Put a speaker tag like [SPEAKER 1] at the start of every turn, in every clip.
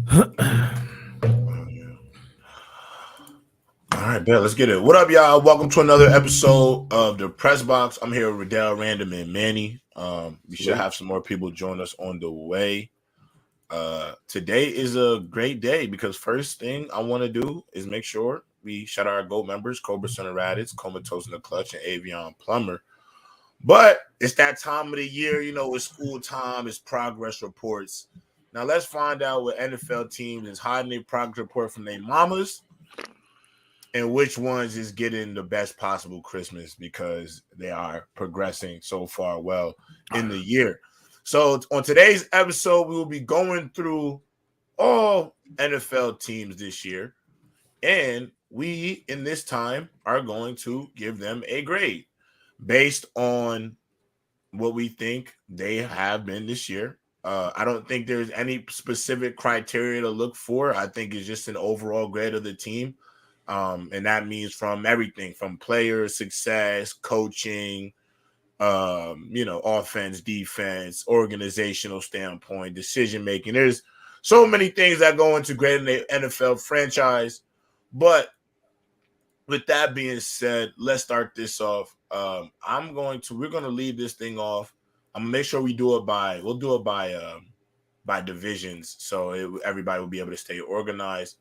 [SPEAKER 1] All right, bet. Let's get it. What up, y'all? Welcome to another episode of the Press Box. I'm here with Riddell, Random, and Manny. We should have some more people join us on the way. Today is a great day because first thing I want to do is make sure we shout out our GOAT members, Cobra Center Raditz, Comatose in the Clutch, and Avion Plumber. But it's that time of the year, it's school time, it's progress reports. Now let's find out what NFL teams is hiding their progress report from their mamas and which ones is getting the best possible Christmas because they are progressing so far well in the year. So on today's episode, we will be going through all NFL teams this year, and we in this time are going to give them a grade based on what we think they have been this year. I don't think there's any specific criteria to look for. I think it's just an overall grade of the team. And that means from everything from player success, coaching, offense, defense, organizational standpoint, decision making. There's so many things that go into grading the NFL franchise. But with that being said, let's start this off. We're gonna leave this thing off. I'm gonna make sure we'll do it by divisions, so everybody will be able to stay organized.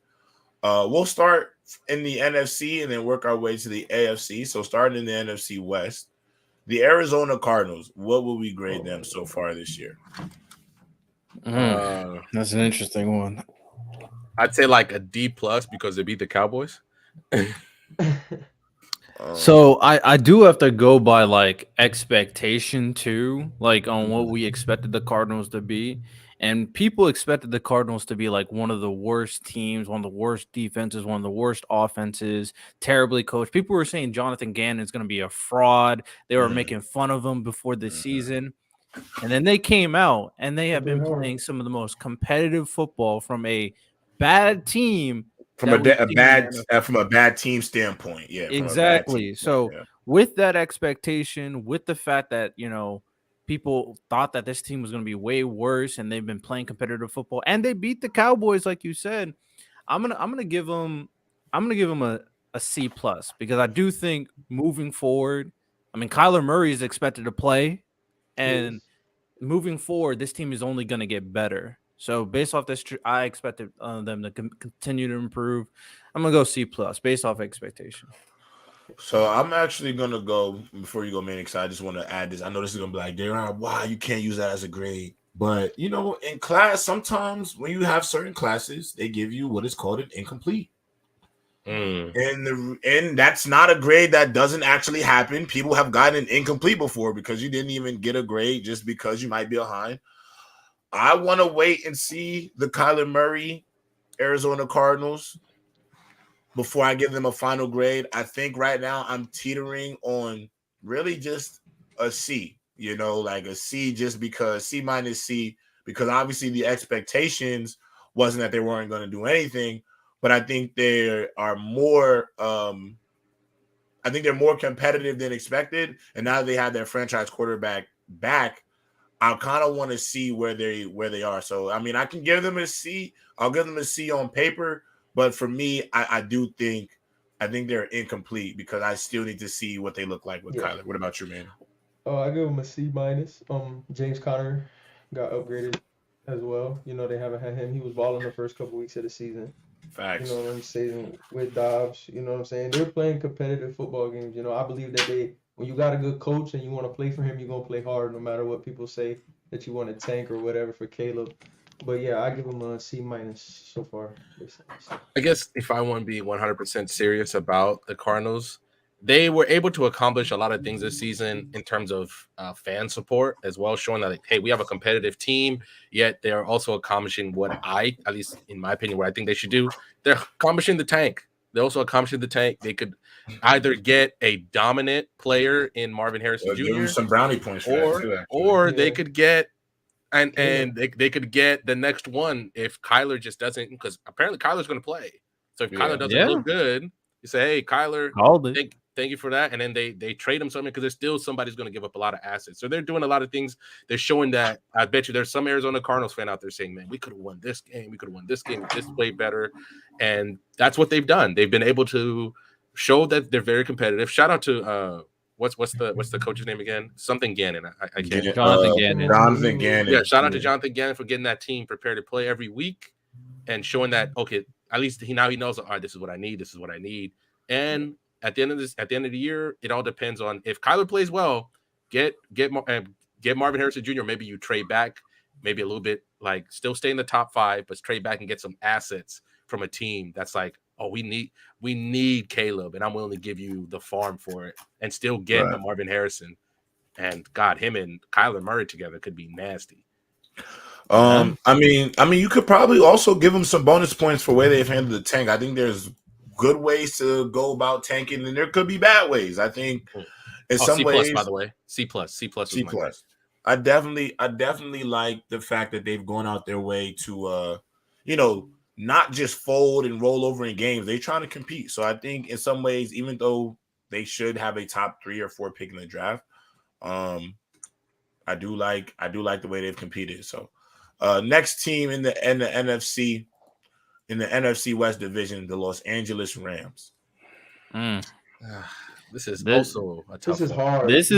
[SPEAKER 1] We'll start in the NFC and then work our way to the AFC. So starting in the NFC West, the Arizona Cardinals, what will we grade them so far this year?
[SPEAKER 2] That's an interesting one.
[SPEAKER 3] I'd say like a D plus because they beat the Cowboys.
[SPEAKER 2] So I do have to go by like expectation too, like on what we expected the Cardinals to be. And people expected the Cardinals to be like one of the worst teams, one of the worst defenses, one of the worst offenses, terribly coached. People were saying Jonathan Gannon is going to be a fraud. They were making fun of him before the season. And then they came out and they have been playing some of the most competitive football from a bad team.
[SPEAKER 1] From a bad team standpoint, yeah.
[SPEAKER 2] Exactly. So
[SPEAKER 1] yeah.
[SPEAKER 2] with that expectation, with the fact that people thought that this team was going to be way worse, and they've been playing competitive football, and they beat the Cowboys, like you said, I'm gonna give them a C plus because I do think moving forward, I mean Kyler Murray is expected to play, and moving forward, this team is only going to get better. So based off this, I expected them to continue to improve. I'm gonna go C plus based off expectation.
[SPEAKER 1] So I'm actually gonna go before you go, man, because I just want to add this. I know this is gonna be like, Darren, why you can't use that as a grade? But in class, sometimes when you have certain classes, they give you what is called an incomplete. And that's not a grade that doesn't actually happen. People have gotten an incomplete before because you didn't even get a grade just because you might be behind. I want to wait and see the Kyler Murray Arizona Cardinals before I give them a final grade. I think right now I'm teetering on really just a C, like a C just because C minus C, because obviously the expectations wasn't that they weren't going to do anything, but I think they are more more competitive than expected. And now that they have their franchise quarterback back, I kind of want to see where they are. So I mean, I can give them a C. I'll give them a C on paper, but for me, I think they're incomplete because I still need to see what they look like with Kyler. What about you, man?
[SPEAKER 4] I give them a C minus. James Conner got upgraded as well. They haven't had him. He was balling the first couple weeks of the season.
[SPEAKER 1] Facts.
[SPEAKER 4] What I'm saying, with Dobbs. You know what I'm saying? They're playing competitive football games. I believe that when you got a good coach and you want to play for him, you're gonna play hard no matter what people say that you want to tank or whatever for Caleb. But yeah, I give him a C minus so far.
[SPEAKER 3] I guess if I want to be 100% serious about the Cardinals, they were able to accomplish a lot of things this season in terms of fan support as well, showing that, hey, we have a competitive team, yet they're also accomplishing what at least in my opinion, what I think they should do. They're accomplishing the tank. They're also accomplishing the tank. They could either get a dominant player in Marvin Harrison Jr.
[SPEAKER 1] some brownie points for that too,
[SPEAKER 3] or they could get they could get the next one if Kyler just doesn't, because apparently Kyler's going to play. So if Kyler doesn't look good, you say, hey, Kyler, thank you for that. And then they trade him something because there's still somebody's going to give up a lot of assets. So they're doing a lot of things. They're showing that. I bet you there's some Arizona Cardinals fan out there saying, man, we could have won this game. We could have won this game if this played better. And that's what they've done. They've been able to show that they're very competitive. Shout out to what's the coach's name again? Something Gannon. I can't.
[SPEAKER 2] Jonathan Gannon.
[SPEAKER 1] Jonathan Gannon.
[SPEAKER 3] Yeah, shout out to Jonathan Gannon for getting that team prepared to play every week and showing that, okay, at least he knows, all right, this is what I need. This is what I need. And at the end of the year, it all depends on if Kyler plays well, get Marvin Harrison Jr. Maybe you trade back, maybe a little bit, like still stay in the top 5, but trade back and get some assets from a team that's like, oh, we need Caleb, and I'm willing to give you the farm for it, and still get a Marvin Harrison. And God, him and Kyler Murray together could be nasty.
[SPEAKER 1] I mean, you could probably also give them some bonus points for where they've handled the tank. I think there's good ways to go about tanking, and there could be bad ways. I think in some ways,
[SPEAKER 3] by the way, C+.
[SPEAKER 1] I definitely like the fact that they've gone out their way to, not just fold and roll over in games. They're trying to compete. So I think in some ways, even though they should have a top 3 or 4 pick in the draft, I do like the way they've competed. So next team in the NFC West division, the Los Angeles Rams.
[SPEAKER 3] This is also a tough.
[SPEAKER 4] This is hard.
[SPEAKER 2] This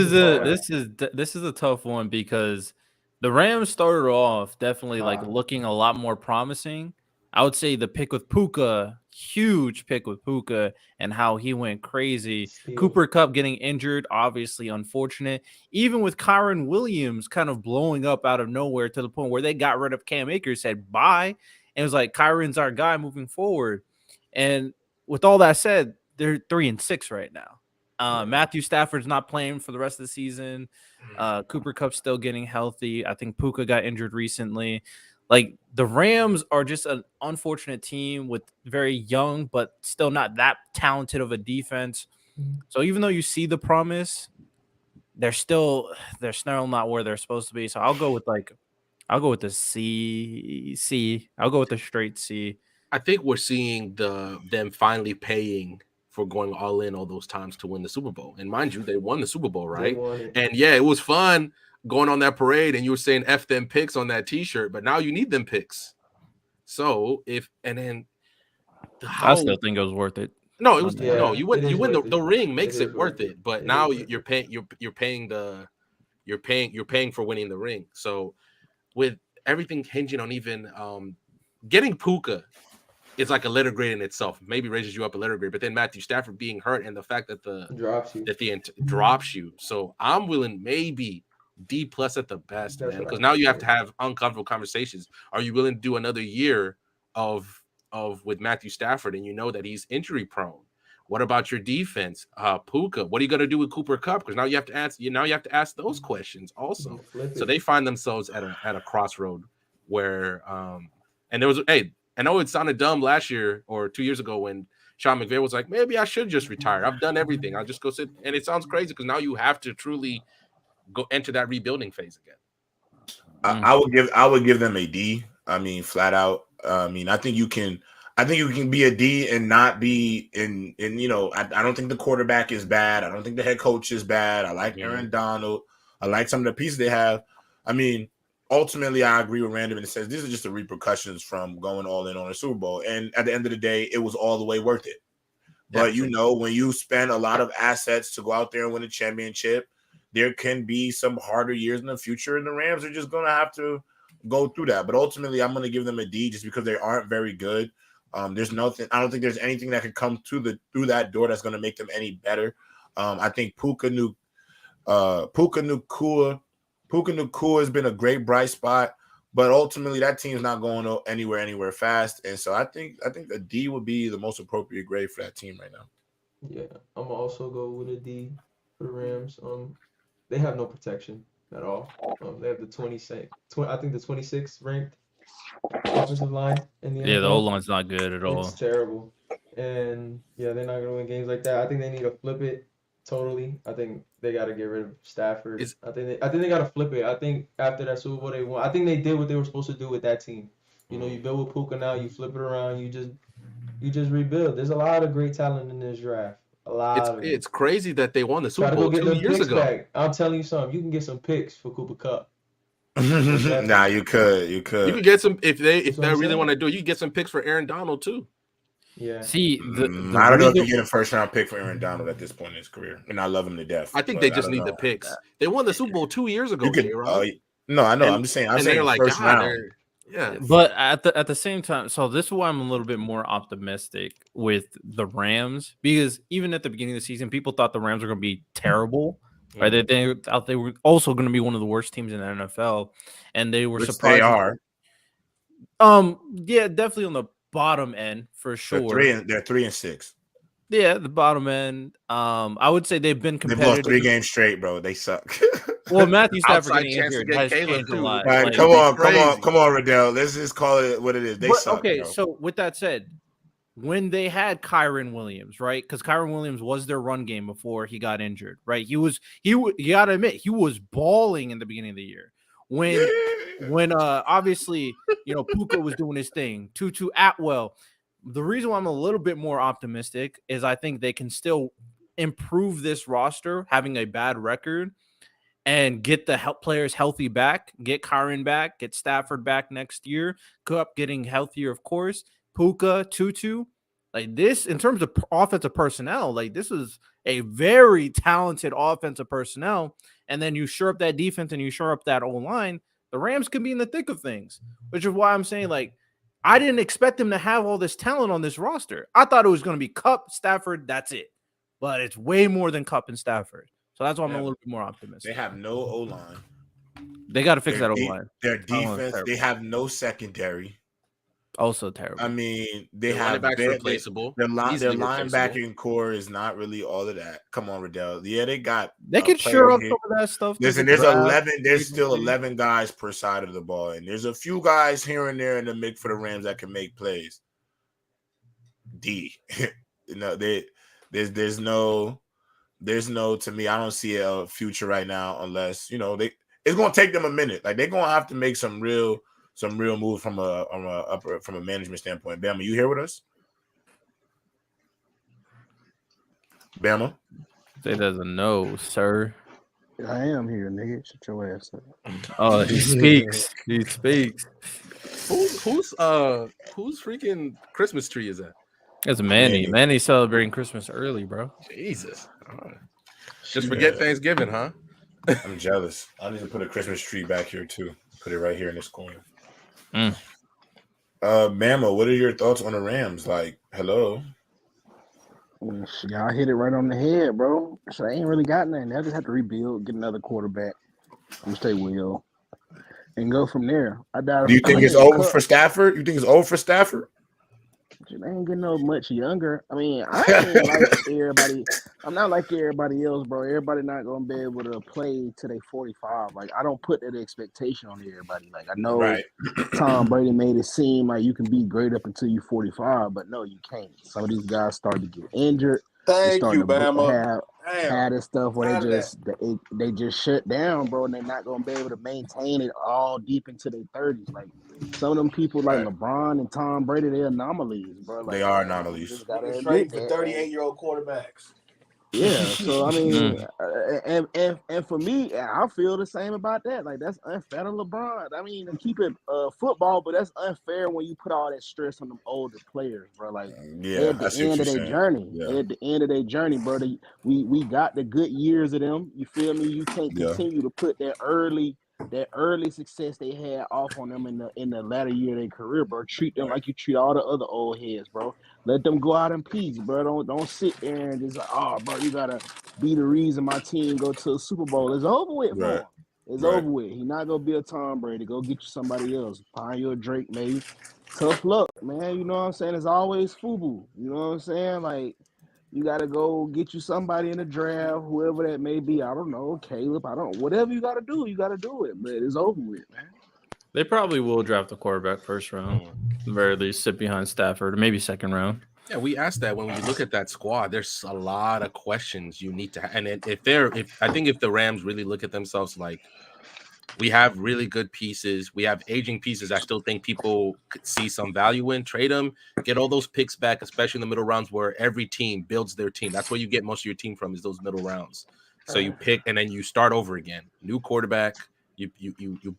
[SPEAKER 2] is a tough one because the Rams started off definitely like looking a lot more promising. I would say the pick with Puka, huge pick with Puka, and how he went crazy.
[SPEAKER 4] Steel.
[SPEAKER 2] Cooper Kupp getting injured, obviously unfortunate. Even with Kyron Williams kind of blowing up out of nowhere to the point where they got rid of Cam Akers, said bye, and it was like Kyron's our guy moving forward. And with all that said, they're 3-6 right now. Matthew Stafford's not playing for the rest of the season. Cooper Kupp's still getting healthy. I think Puka got injured recently. Like the Rams are just an unfortunate team with very young, but still not that talented of a defense. So even though you see the promise, they're still not where they're supposed to be. So I'll go with the C. I'll go with the straight C.
[SPEAKER 3] I think we're seeing them finally paying for going all in all those times to win the Super Bowl. And mind you, they won the Super Bowl, right? And yeah, it was fun going on that parade, and you were saying F them picks on that t-shirt, but now you need them picks. So I
[SPEAKER 2] still think it was worth it.
[SPEAKER 3] No, it was you win the ring makes it worth it, but now you're paying for winning the ring. So with everything hinging on even getting Puka, it's like a letter grade in itself. Maybe raises you up a letter grade, but then Matthew Stafford being hurt and the fact that drops you. So I'm willing maybe D+ at the best, man, because now you have to have uncomfortable conversations. Are you willing to do another year of with Matthew Stafford, and you know that he's injury prone? What about your defense, Puka? What are you going to do with Cooper Kupp? Because now you have to ask those questions also. So they find themselves at a crossroad where and there was I know it sounded dumb last year or 2 years ago when Sean McVay was like, maybe I should just retire. I've done everything. I'll just go sit. And it sounds crazy because now you have to truly go enter that rebuilding phase again.
[SPEAKER 1] I would give them a D. I mean, flat out. I think you can be a D and not be in I don't think the quarterback is bad. I don't think the head coach is bad. I like Aaron Donald. I like some of the pieces they have. I mean, ultimately, I agree with Random and it says these are just the repercussions from going all in on a Super Bowl. And at the end of the day, it was all the way worth it. But when you spend a lot of assets to go out there and win a championship, there can be some harder years in the future, and the Rams are just going to have to go through that. But ultimately, I'm going to give them a D just because they aren't very good. There's nothing. I don't think there's anything that can come through that door that's going to make them any better. I think Puka Nacua has been a great bright spot, but ultimately that team's not going anywhere fast. And so I think a D would be the most appropriate grade for that team right now.
[SPEAKER 4] Yeah, I'm gonna also go with a D for the Rams. They have no protection at all. They have the 26th ranked offensive line in the NFL.
[SPEAKER 2] Yeah, the O-line's not good at all.
[SPEAKER 4] It's terrible. And yeah, they're not gonna win games like that. I think they need to flip it totally. I think they got to get rid of Stafford. I think they got to flip it. I think after that Super Bowl they won. I think they did what they were supposed to do with that team. You build with Puka now, you flip it around, you just rebuild. There's a lot of great talent in this draft. A lot of
[SPEAKER 3] It's crazy that they won the
[SPEAKER 4] Try
[SPEAKER 3] Super
[SPEAKER 4] to go
[SPEAKER 3] Bowl
[SPEAKER 4] get
[SPEAKER 3] 2
[SPEAKER 4] them
[SPEAKER 3] years
[SPEAKER 4] picks
[SPEAKER 3] ago.
[SPEAKER 4] back. I'm telling you something. You can get some picks for Cooper Cup.
[SPEAKER 1] Nah, you could.
[SPEAKER 3] You could get some if they
[SPEAKER 4] That's what I'm
[SPEAKER 3] really
[SPEAKER 4] saying.
[SPEAKER 3] want to do it. You can get some picks for Aaron Donald too.
[SPEAKER 4] Yeah.
[SPEAKER 2] See, the
[SPEAKER 1] I don't know if
[SPEAKER 2] reason
[SPEAKER 1] you get a first round pick for Aaron Donald at this point in his career, and I love him to death.
[SPEAKER 3] I think
[SPEAKER 1] but
[SPEAKER 3] they just
[SPEAKER 1] don't
[SPEAKER 3] need
[SPEAKER 1] know.
[SPEAKER 3] the picks. They won the Super Bowl 2 years ago,
[SPEAKER 1] You could.
[SPEAKER 3] J-Rob.
[SPEAKER 1] No, I know.
[SPEAKER 3] And-
[SPEAKER 1] I'm just saying. I'm
[SPEAKER 3] and
[SPEAKER 1] saying
[SPEAKER 3] they're like,
[SPEAKER 1] first
[SPEAKER 3] God,
[SPEAKER 1] round.
[SPEAKER 3] yeah.
[SPEAKER 2] But at the same time, so this is why I'm a little bit more optimistic with the Rams, because even at the beginning of the season, people thought the Rams were going to be terrible. Right? They thought they were also going to be one of the worst teams in the NFL, and they were
[SPEAKER 1] Which
[SPEAKER 2] surprised.
[SPEAKER 1] they are.
[SPEAKER 2] Yeah, definitely on the bottom end for sure.
[SPEAKER 1] They're 3-6.
[SPEAKER 2] Yeah, the bottom end. I would say they've been
[SPEAKER 1] They've
[SPEAKER 2] competitive.
[SPEAKER 1] lost 3 games straight, bro. They suck.
[SPEAKER 2] Well, Matthew Stafford
[SPEAKER 3] Outside
[SPEAKER 2] getting
[SPEAKER 3] chance to
[SPEAKER 2] injured
[SPEAKER 3] get
[SPEAKER 2] has
[SPEAKER 3] Caleb,
[SPEAKER 2] changed a
[SPEAKER 3] too.
[SPEAKER 2] lot.
[SPEAKER 1] All right,
[SPEAKER 2] Like,
[SPEAKER 1] come on, Riddell. Let's just call it what it is. They suck.
[SPEAKER 2] Okay,
[SPEAKER 1] bro.
[SPEAKER 2] so with that said, when they had Kyron Williams, right? Because Kyron Williams was their run game before he got injured, right? You gotta admit, he was balling in the beginning of the year. When obviously, Puka was doing his thing, Tutu Atwell. The reason why I'm a little bit more optimistic is I think they can still improve this roster, having a bad record, and get the players healthy back, get Kyron back, get Stafford back next year, Cup getting healthier, of course, Puka, Tutu. Like this, in terms of offensive personnel, like this is a very talented offensive personnel. And then you shore up that defense and you shore up that O-line, the Rams can be in the thick of things, which is why I'm saying, like, I didn't expect them to have all this talent on this roster. I thought it was going to be Cup, Stafford, that's it. But it's way more than Cup and Stafford. So that's why I'm a little bit more optimistic.
[SPEAKER 1] They have no O-line.
[SPEAKER 2] They got to fix that O-line.
[SPEAKER 1] Their defense, they have no secondary.
[SPEAKER 2] Also terrible.
[SPEAKER 1] I mean, they
[SPEAKER 3] Their
[SPEAKER 1] have
[SPEAKER 3] running backs replaceable.
[SPEAKER 1] Their
[SPEAKER 3] Easily
[SPEAKER 1] linebacking core is not really all of that. Come on, Riddell. Yeah, they
[SPEAKER 2] could shore up some of that stuff.
[SPEAKER 1] Listen, there's still 11 guys per side of the ball, and there's a few guys here and there in the mix for the Rams that can make plays. There's no to me. I don't see a future right now unless it's gonna take them a minute. Like they're gonna have to make some real moves from a management standpoint. Bama, you here with us? Bama?
[SPEAKER 2] Say there's a no, sir.
[SPEAKER 5] I am here, nigga. Shut your ass up.
[SPEAKER 2] Oh, he speaks. He speaks.
[SPEAKER 3] Who's freaking Christmas tree is that?
[SPEAKER 2] That's Manny. Manny's celebrating Christmas early, bro.
[SPEAKER 3] Jesus. Just forget Thanksgiving, huh?
[SPEAKER 1] I'm jealous. I need to put a Christmas tree back here too. Put it right here in this corner. Bama, what are your thoughts on the Rams? Like, hello.
[SPEAKER 5] Y'all hit it right on the head, bro. So I ain't really got nothing. I just have to rebuild, get another quarterback. I'm gonna stay Will and go from there.
[SPEAKER 1] Do you think it's over for Stafford? You think it's over for Stafford?
[SPEAKER 5] They ain't getting no much younger. I mean, I ain't like everybody. I'm not like everybody else, bro. Everybody not gonna be able to play till they 45. Like I don't put that expectation on everybody. Like I know Tom Brady made it seem like you can be great up until you 45, but no, you can't. Some of these guys start to get injured.
[SPEAKER 6] Thank you, Bama.
[SPEAKER 5] Had this stuff where they just shut down, bro, and they're not gonna be able to maintain it all deep into their 30s. Like some of them people, like LeBron and Tom Brady, they're anomalies, bro. Like,
[SPEAKER 1] they are anomalies.
[SPEAKER 6] Straight for 38-year-old quarterbacks.
[SPEAKER 5] Yeah, so I mean, and for me, I feel the same about that. Like that's unfair to LeBron. I mean, keep it football, but that's unfair when you put all that stress on them older players, bro. Like at the end of their journey, bro. We got the good years of them. You feel me? You can't continue to put that early success they had off on them in the latter year of their career, bro. Treat them like you treat all the other old heads, bro. Let them go out in peace, bro. Don't sit there and just like, oh, bro, you gotta be the reason my team go to a Super Bowl. It's over with for him. It's over with. He's not gonna be a Tom Brady. Go get you somebody else. Find you a Drake, maybe. Tough luck, man. You know what I'm saying? It's always FUBU. You know what I'm saying? Like, you got to go get you somebody in the draft, whoever that may be. I don't know, Caleb. Whatever you got to do, you got to do it. But it's over with, man.
[SPEAKER 2] They probably will draft the quarterback first round. At the very least, sit behind Stafford, or maybe second round.
[SPEAKER 3] Yeah, we asked that when we look at that squad. There's a lot of questions you need to have. And if the Rams really look at themselves like We have really good pieces. We have aging pieces. I still think people could see some value in. Trade them, get all those picks back, especially in the middle rounds where every team builds their team. That's where you get most of your team from is those middle rounds. So you pick and then you start over again. New quarterback. You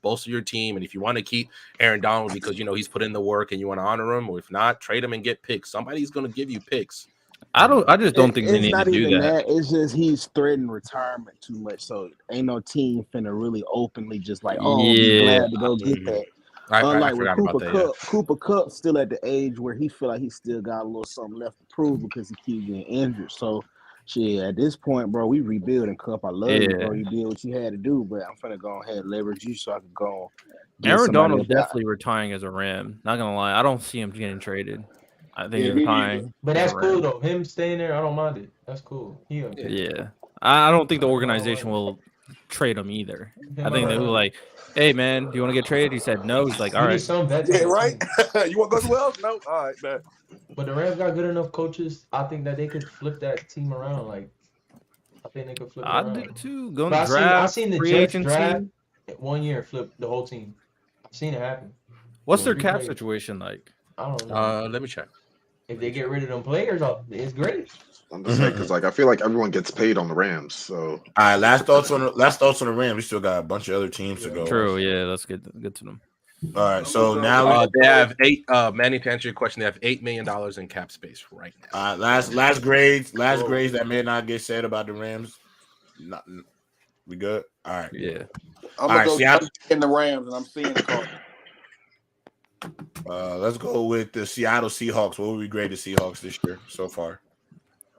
[SPEAKER 3] bolster your team, and if you want to keep Aaron Donald because he's put in the work and you want to honor him, or if not, trade him and get picks. Somebody's going to give you picks.
[SPEAKER 2] I just don't think we
[SPEAKER 5] It's
[SPEAKER 2] need
[SPEAKER 5] not
[SPEAKER 2] to do
[SPEAKER 5] even
[SPEAKER 2] that.
[SPEAKER 5] that. It's just he's threatening retirement too much. So ain't no team finna really openly just like, oh, be
[SPEAKER 2] Yeah.
[SPEAKER 5] glad to go get that.
[SPEAKER 3] I
[SPEAKER 5] Unlike with
[SPEAKER 3] forgot
[SPEAKER 5] Cooper
[SPEAKER 3] about that. Yeah.
[SPEAKER 5] Kupp, Cooper Kupp still at the age where he feel like he still got a little something left to prove because he keeps getting injured. So, shit, at this point, bro, we rebuilding Kupp. I love you, bro. You did what you had to do, but I'm finna go ahead and leverage you so I can go get
[SPEAKER 2] Aaron
[SPEAKER 5] somebody
[SPEAKER 2] Donald's
[SPEAKER 5] up out.
[SPEAKER 2] definitely retiring as a Ram. Not gonna lie, I don't see him getting traded. I think
[SPEAKER 6] Yeah,
[SPEAKER 2] he's
[SPEAKER 6] me
[SPEAKER 2] retiring.
[SPEAKER 4] But
[SPEAKER 2] as
[SPEAKER 4] that's
[SPEAKER 2] a
[SPEAKER 4] cool
[SPEAKER 2] Ram.
[SPEAKER 4] though. Him staying there, I don't mind it. That's cool. He a
[SPEAKER 2] Yeah, I don't think the
[SPEAKER 4] I don't
[SPEAKER 2] organization
[SPEAKER 4] mind
[SPEAKER 2] will trade him either.
[SPEAKER 4] it.
[SPEAKER 2] I think they were like, "Hey, man, do you want to get traded?" He said no. He's like, "All
[SPEAKER 4] You need
[SPEAKER 2] right."
[SPEAKER 4] some vets
[SPEAKER 6] Yeah,
[SPEAKER 4] on the
[SPEAKER 6] right.
[SPEAKER 4] team.
[SPEAKER 6] You want to go somewhere else? No. All right, man.
[SPEAKER 4] But the Rams got good enough coaches. I think that they could flip that team around. Like I think they could flip it
[SPEAKER 2] I do
[SPEAKER 4] around.
[SPEAKER 2] too. Go
[SPEAKER 4] But
[SPEAKER 2] to
[SPEAKER 4] I
[SPEAKER 2] draft,
[SPEAKER 4] seen the
[SPEAKER 2] free
[SPEAKER 4] Jets draft
[SPEAKER 2] agency.
[SPEAKER 4] 1 year and flip the whole team. I've seen it happen.
[SPEAKER 2] What's their
[SPEAKER 4] 3
[SPEAKER 2] cap
[SPEAKER 4] players.
[SPEAKER 2] situation like?
[SPEAKER 4] I don't know.
[SPEAKER 3] Let me check.
[SPEAKER 4] If they get rid of them players, it's great.
[SPEAKER 7] I'm just saying because I feel like everyone gets paid on the Rams. So
[SPEAKER 1] All right, last thoughts on the Rams. We still got a bunch of other teams to go.
[SPEAKER 2] True. Yeah, let's get to them.
[SPEAKER 1] All right, so now
[SPEAKER 3] They have Manny, to answer your question, they have $8 million in cap space right now.
[SPEAKER 1] last grades that may not get said about the Rams. We good? All right.
[SPEAKER 2] Yeah.
[SPEAKER 6] I'm
[SPEAKER 1] All
[SPEAKER 6] gonna
[SPEAKER 1] right,
[SPEAKER 6] go in the Rams, and I'm seeing the Cardinals.
[SPEAKER 1] Let's go with the Seattle Seahawks. What would we grade the Seahawks this year so far?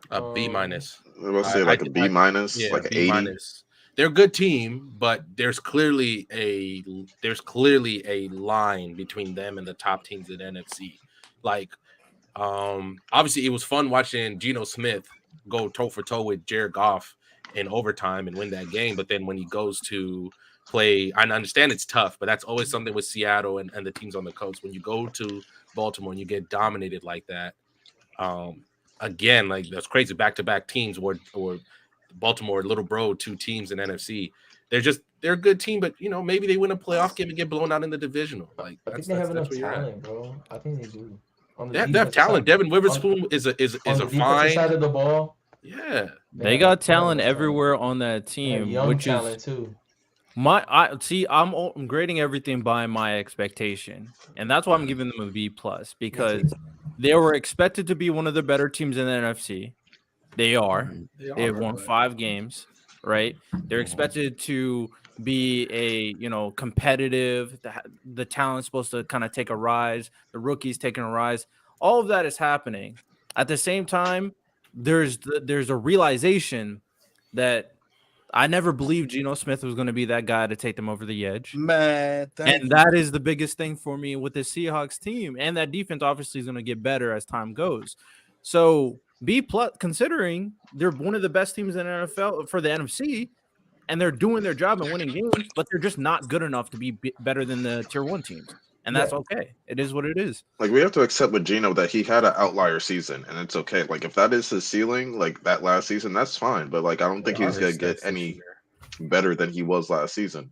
[SPEAKER 3] A B minus.
[SPEAKER 7] we'll say like a B minus,
[SPEAKER 3] Yeah,
[SPEAKER 7] like an
[SPEAKER 3] B
[SPEAKER 7] 80.
[SPEAKER 3] minus. They're a good team, but there's clearly a line between them and the top teams in the NFC. Like, obviously, it was fun watching Geno Smith go toe for toe with Jared Goff in overtime and win that game. But then when he goes to play, I understand it's tough, but that's always something with Seattle and the teams on the coast. When you go to Baltimore and you get dominated like that, again, like that's crazy. Back-to-back teams or Baltimore, little bro, two teams in NFC. They're a good team, but maybe they win a playoff game and get blown out in the divisional. Like
[SPEAKER 4] I think they have enough talent, bro. I think they do.
[SPEAKER 3] They have talent. Devin Witherspoon is a fine
[SPEAKER 4] side of the ball.
[SPEAKER 3] Yeah,
[SPEAKER 2] they got talent everywhere on that team,
[SPEAKER 4] young
[SPEAKER 2] which
[SPEAKER 4] talent
[SPEAKER 2] is
[SPEAKER 4] too.
[SPEAKER 2] I'm grading everything by my expectation, and that's why I'm giving them a B+ because they were expected to be one of the better teams in the NFC. They are. They have won 5 games, right? They're expected to be a competitive. The talent's supposed to kind of take a rise. The rookie's taking a rise. All of that is happening at the same time. There's a realization that I never believed Geno Smith was going to be that guy to take them over the edge.
[SPEAKER 6] Man,
[SPEAKER 2] that is the biggest thing for me with the Seahawks team. And that defense obviously is going to get better as time goes. So B+, considering they're one of the best teams in the NFL for the NFC, and they're doing their job and winning games, but they're just not good enough to be better than the tier 1 teams. And that's okay. It is what it is.
[SPEAKER 7] Like we have to accept with Geno that he had an outlier season, and it's okay. Like if that is his ceiling, like that last season, that's fine. But like I don't think he's gonna get any better than he was last season.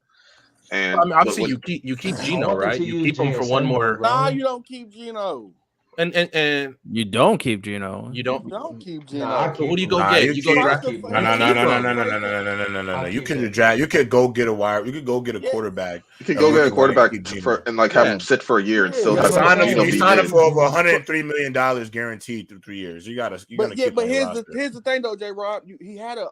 [SPEAKER 7] And
[SPEAKER 3] obviously you keep Geno, right? You keep him for one more.
[SPEAKER 6] Nah, you don't keep Geno.
[SPEAKER 3] And
[SPEAKER 2] you don't keep Geno.
[SPEAKER 3] You don't
[SPEAKER 6] keep Geno.
[SPEAKER 3] So what do you go get? You go draft him.
[SPEAKER 1] No. You can draft. You could go get a wire. You could go get a quarterback.
[SPEAKER 7] You could go get a quarterback and like have him sit for a year and still have
[SPEAKER 1] him. Sign him for over $103 million guaranteed through 3 years. You gotta.
[SPEAKER 6] But here's the thing though, J. Rob. He had a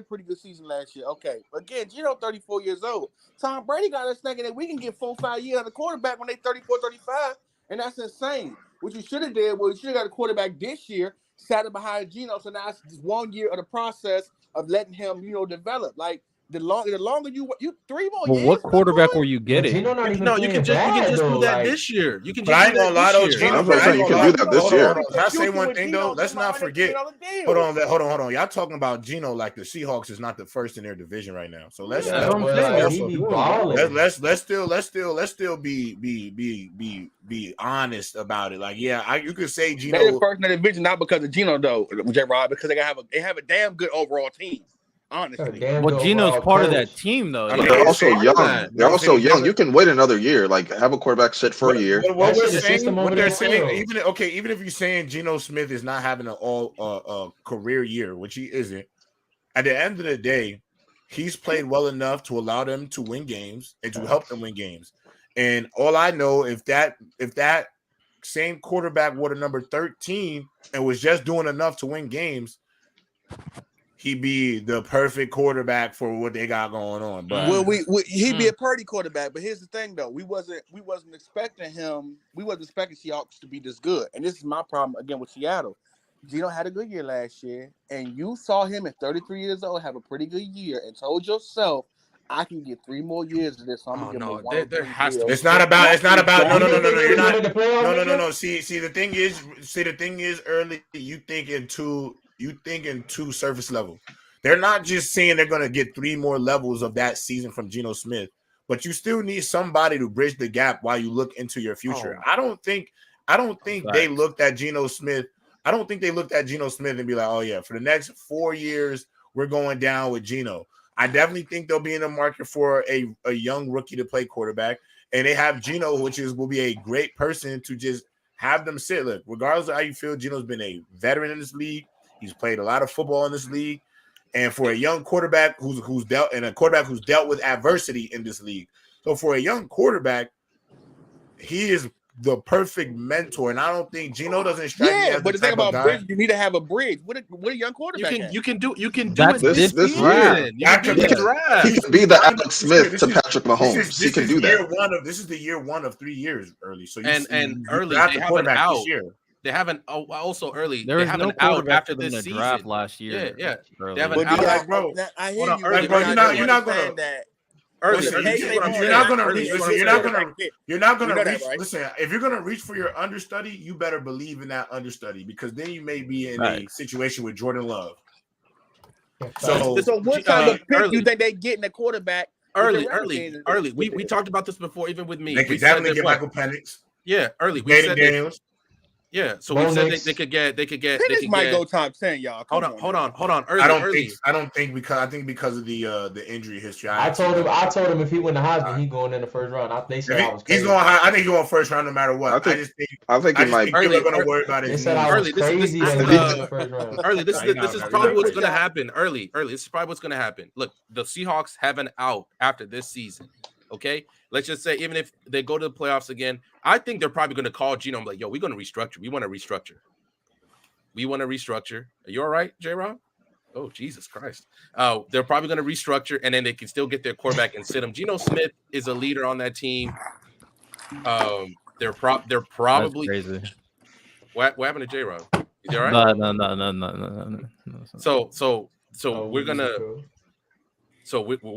[SPEAKER 6] pretty good season last year. Okay, again, Geno 34 years old. Tom Brady got us thinking that we can get 4-5 years out of the quarterback when they 34, 35, and that's insane. What you should have did was you should have got a quarterback this year, sat him behind Geno. So now it's just 1 year of the process of letting him, develop. Like the longer you 3 more years.
[SPEAKER 2] What quarterback were you getting?
[SPEAKER 4] Geno not even
[SPEAKER 3] you can just do that this year. You can just
[SPEAKER 1] I ain't gonna lie though, Geno.
[SPEAKER 7] I'm saying you can do that this year.
[SPEAKER 1] Can I say one thing though? Let's not forget. Hold on. Y'all talking about Geno like the Seahawks is not the first in their division right now. So let's still be honest about it. Like, yeah, you could say Geno
[SPEAKER 6] they're the first in their division not because of Geno though, J. Rob, because they have a damn good overall team. Honestly,
[SPEAKER 4] Damn
[SPEAKER 2] Well,
[SPEAKER 4] good
[SPEAKER 2] Gino's
[SPEAKER 4] overall
[SPEAKER 2] part of
[SPEAKER 4] coach.
[SPEAKER 2] that team, though.
[SPEAKER 1] I
[SPEAKER 7] But
[SPEAKER 1] mean,
[SPEAKER 7] they're
[SPEAKER 1] it's
[SPEAKER 7] also
[SPEAKER 1] part of
[SPEAKER 7] young.
[SPEAKER 1] that.
[SPEAKER 7] They're
[SPEAKER 1] I'm
[SPEAKER 7] also
[SPEAKER 1] saying
[SPEAKER 7] young. You can wait another year. Like have a quarterback sit for a year.
[SPEAKER 1] What
[SPEAKER 4] That
[SPEAKER 1] we're
[SPEAKER 4] shit assist
[SPEAKER 1] saying,
[SPEAKER 4] him
[SPEAKER 1] what
[SPEAKER 4] over
[SPEAKER 1] they're
[SPEAKER 4] there
[SPEAKER 1] saying,
[SPEAKER 4] still.
[SPEAKER 1] even if you're saying Geno Smith is not having an all career year, which he isn't, at the end of the day, he's played well enough to allow them to win games and to help them win games. And all I know, if that same quarterback were the number 13 and was just doing enough to win games, he'd be the perfect quarterback for what they got going on. But
[SPEAKER 6] well, he'd be a Purdy quarterback. But here's the thing, though, we wasn't expecting him. We wasn't expecting Seahawks to be this good. And this is my problem again with Seattle. Gino had a good year last year, and you saw him at 33 years old have a pretty good year, and told yourself, I can get 3 more years of this. So I'm gonna give him a 1
[SPEAKER 3] there has to
[SPEAKER 6] deal.
[SPEAKER 3] be.
[SPEAKER 1] it's not about. No.
[SPEAKER 4] You think they
[SPEAKER 1] You're
[SPEAKER 4] really
[SPEAKER 1] not.
[SPEAKER 4] win the playoffs
[SPEAKER 1] No.
[SPEAKER 4] this year?
[SPEAKER 1] See, the thing is, early. You thinking too surface level. They're not just saying they're gonna get 3 more levels of that season from Geno Smith, but you still need somebody to bridge the gap while you look into your future. I don't think they looked at Geno Smith. I don't think they looked at Geno Smith and be like, oh yeah, for the next 4 years we're going down with Geno. I definitely think they'll be in the market for a young rookie to play quarterback, and they have Geno, will be a great person to just have them sit. Look, regardless of how you feel, Geno's been a veteran in this league. He's played a lot of football in this league, and for a young quarterback who's dealt with adversity in this league, so for a young quarterback, he is the perfect mentor. And I don't think Geno doesn't strike me as
[SPEAKER 6] but
[SPEAKER 1] the
[SPEAKER 6] the thing
[SPEAKER 1] type of
[SPEAKER 6] about
[SPEAKER 1] guy.
[SPEAKER 6] bridge, you need to have a bridge. What a young quarterback.
[SPEAKER 3] You can do
[SPEAKER 2] That's
[SPEAKER 3] it
[SPEAKER 7] this
[SPEAKER 3] this
[SPEAKER 7] year.
[SPEAKER 3] season. You can do it in the
[SPEAKER 7] He
[SPEAKER 3] draft.
[SPEAKER 7] could be the Alex Smith to Patrick Mahomes. He can do that.
[SPEAKER 1] This is the year 1 of 3 years early. So
[SPEAKER 3] And
[SPEAKER 1] you
[SPEAKER 3] early
[SPEAKER 1] draft
[SPEAKER 3] they
[SPEAKER 1] the
[SPEAKER 3] have an
[SPEAKER 1] quarterback
[SPEAKER 3] out.
[SPEAKER 1] this year.
[SPEAKER 3] They have an also early.
[SPEAKER 2] There
[SPEAKER 3] They
[SPEAKER 2] was
[SPEAKER 3] have
[SPEAKER 2] no
[SPEAKER 3] an out
[SPEAKER 2] quarterback
[SPEAKER 3] after
[SPEAKER 2] for them
[SPEAKER 3] this
[SPEAKER 2] to
[SPEAKER 3] season.
[SPEAKER 2] draft last year.
[SPEAKER 3] Yeah.
[SPEAKER 2] Early.
[SPEAKER 3] They have an
[SPEAKER 6] But
[SPEAKER 3] out.
[SPEAKER 1] Like, bro,
[SPEAKER 6] I
[SPEAKER 3] hold
[SPEAKER 6] hear
[SPEAKER 3] on,
[SPEAKER 6] you.
[SPEAKER 3] early,
[SPEAKER 6] But
[SPEAKER 3] bro,
[SPEAKER 6] I
[SPEAKER 1] you're not gonna-
[SPEAKER 6] understand that.
[SPEAKER 3] Early.
[SPEAKER 1] Listen,
[SPEAKER 3] This is what I'm
[SPEAKER 1] you're
[SPEAKER 3] saying.
[SPEAKER 1] not gonna
[SPEAKER 3] Early,
[SPEAKER 1] reach.
[SPEAKER 3] this is
[SPEAKER 1] Listen,
[SPEAKER 3] what
[SPEAKER 1] you're
[SPEAKER 3] I'm
[SPEAKER 1] not
[SPEAKER 3] saying.
[SPEAKER 1] gonna. You're not gonna
[SPEAKER 6] You know that,
[SPEAKER 1] reach.
[SPEAKER 6] right?
[SPEAKER 1] Listen, if you're gonna reach for your understudy, you better believe in that understudy, because then you may be in a
[SPEAKER 2] Right.
[SPEAKER 1] situation with Jordan Love.
[SPEAKER 6] So
[SPEAKER 1] So
[SPEAKER 6] what type of pick
[SPEAKER 3] early.
[SPEAKER 6] you think they get in the quarterback?
[SPEAKER 3] Early. We talked about this before, even with me.
[SPEAKER 1] they
[SPEAKER 3] We
[SPEAKER 1] could
[SPEAKER 3] said
[SPEAKER 1] definitely
[SPEAKER 3] that
[SPEAKER 1] get
[SPEAKER 3] what?
[SPEAKER 1] Michael Penix,
[SPEAKER 3] Yeah, early. We
[SPEAKER 1] Jaden
[SPEAKER 3] said that.
[SPEAKER 1] Daniels.
[SPEAKER 3] Yeah, so
[SPEAKER 4] Bo
[SPEAKER 3] we said
[SPEAKER 4] Nix.
[SPEAKER 3] they could get.
[SPEAKER 6] Penix might go top 10, y'all.
[SPEAKER 3] Hold on. Early.
[SPEAKER 1] I don't think because of the injury history.
[SPEAKER 4] I told him if he win the Heisman, he going in the first round. They said I was crazy.
[SPEAKER 1] He's going high. I think he's going first round no matter what.
[SPEAKER 7] I think he might.
[SPEAKER 1] People are going to worry about his
[SPEAKER 4] They
[SPEAKER 1] knees.
[SPEAKER 4] said I was crazy that he was in the first round.
[SPEAKER 3] Early. This is probably what's going to happen. Early. This is probably what's going to happen. Look, the Seahawks have an out after this season. Okay, let's just say even if they go to the playoffs again, I think they're probably going to call Geno and be like, "Yo, we're going to restructure. We want to restructure. Are you all right, J-Rob? Oh, Jesus Christ. They're probably going to restructure, and then they can still get their quarterback and sit him. Geno Smith is a leader on that team. They're probably
[SPEAKER 2] That's crazy.
[SPEAKER 3] What happened to J-Rob? Is he all right?
[SPEAKER 2] No.
[SPEAKER 3] So we're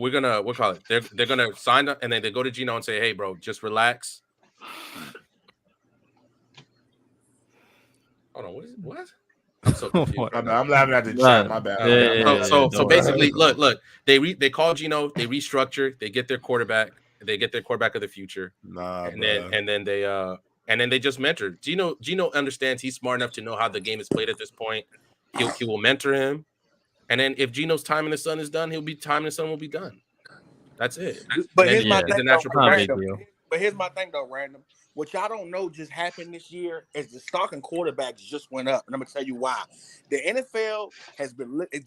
[SPEAKER 3] gonna we'll call it. They're gonna sign up, and then they go to Geno and say, "Hey, bro, just relax." Hold on, what? I'm so confused.
[SPEAKER 1] I'm laughing at the chat. My bad.
[SPEAKER 3] So basically, look. They call Geno, they restructure, they get their quarterback, of the future, and then they just mentor. Geno understands he's smart enough to know how the game is played at this point. He will mentor him, and then if Geno's time in the sun is done, time in the sun will be done. That's it.
[SPEAKER 6] But here's my thing, Random. What y'all don't know just happened this year is the stock in quarterbacks just went up, and I'm gonna tell you why. The NFL is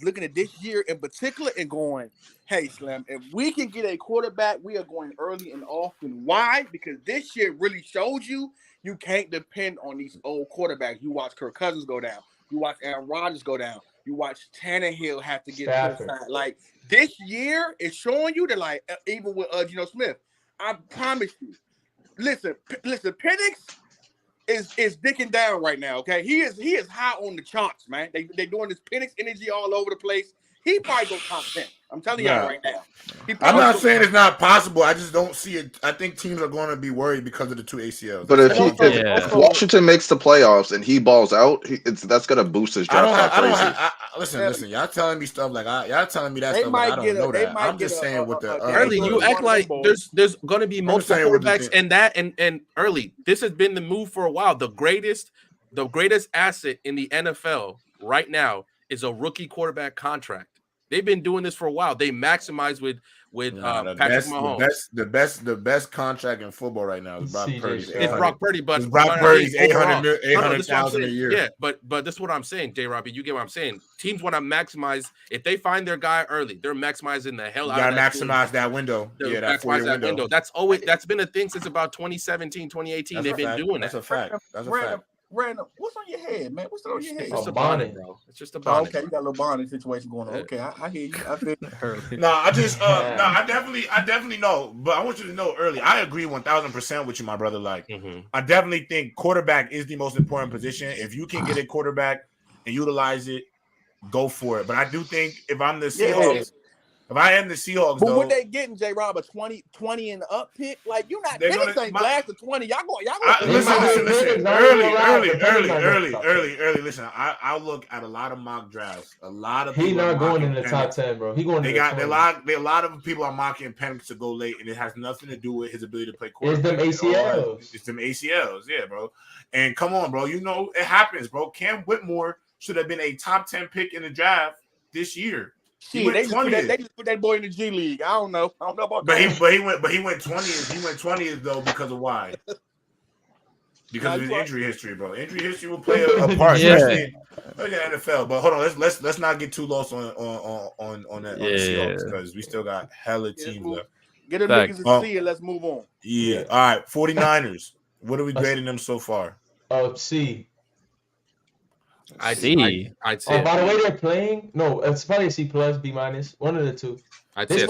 [SPEAKER 6] looking at this year in particular and going, "Hey, Slim, if we can get a quarterback, we are going early and often." Why? Because this year really showed you can't depend on these old quarterbacks. You watch Kirk Cousins go down. You watch Aaron Rodgers go down. You watch Tannehill have to get
[SPEAKER 4] Stafford.
[SPEAKER 6] like this year is showing you that, like, even with Geno Smith, I promise you. Listen, Penix is dicking down right now. Okay, he is high on the charts, man. They doing this Penix energy all over the place. He probably go top 10. I'm telling y'all right now.
[SPEAKER 1] I'm not saying it's not possible. I just don't see it. I think teams are going to be worried because of the 2 ACLs.
[SPEAKER 7] But if Washington makes the playoffs and he balls out, that's going to boost his draft stock crazy.
[SPEAKER 1] Listen. Y'all telling me stuff like y'all telling me that
[SPEAKER 6] they
[SPEAKER 1] stuff.
[SPEAKER 6] Might
[SPEAKER 1] like I don't know that. I'm just saying with the
[SPEAKER 3] early. You act like there's going to be multiple quarterbacks, and early. This has been the move for a while. The greatest asset in the NFL right now is a rookie quarterback contract. They've been doing this for a while. They maximize with Patrick Mahomes.
[SPEAKER 1] The best contract in football right now is Brock Purdy.
[SPEAKER 3] It's Brock Purdy, but
[SPEAKER 1] Brock Purdy's 800,000 a year.
[SPEAKER 3] Yeah, but this is what I'm saying, J. Robbie. You get what I'm saying? Teams want to maximize. If they find their guy early, they're maximizing the hell out of that.
[SPEAKER 1] Maximize that window. Yeah, that 4-year window.
[SPEAKER 3] That's been a thing since about 2017, 2018. They've been doing that.
[SPEAKER 1] That's a fact. That's a fact.
[SPEAKER 6] Random, what's on your head, man? What's on your head?
[SPEAKER 3] It's just a bonnet, bro. It's just a bonnet.
[SPEAKER 6] Okay, you got a little bonnet situation going on. Okay, I hear you. I feel
[SPEAKER 1] I definitely know, but I want you to know early. I agree 1,000% with you, my brother. Like, I definitely think quarterback is the most important position. If you can get a quarterback and utilize it, go for it. But I do think if I'm the Seahawks. If I am the Seahawks,
[SPEAKER 6] but what they getting, J. Rob, a 20 and up pick? Like, you're not anything last to 20. Y'all going.
[SPEAKER 1] Listen. Early. Listen, I look at a lot of mock drafts. A lot of
[SPEAKER 4] he's not going in the top 10, bro. He going.
[SPEAKER 1] They got a lot of people are mocking Penix to go late, and it has nothing to do with his ability to play quarterback.
[SPEAKER 4] It's them ACLs.
[SPEAKER 1] It's them ACLs, yeah, bro. And come on, bro. You know it happens, bro. Cam Whitmore should have been a top 10 pick in the draft this year.
[SPEAKER 6] They just put that boy in the G League. I don't know about
[SPEAKER 1] that. But he went 20th. He went 20th though because of why? Because of his injury history, bro. Injury history will play a part, especially in the NFL. But hold on, let's not get too lost on that on the Seahawks because we still got hella teams left.
[SPEAKER 6] Get them niggas to see and let's move on.
[SPEAKER 1] Yeah. All right. 49ers. What are we grading them so far?
[SPEAKER 4] C.
[SPEAKER 3] I'd say.
[SPEAKER 4] By the way they're playing, no, it's probably a C plus, B minus, one of the two.
[SPEAKER 3] I'd say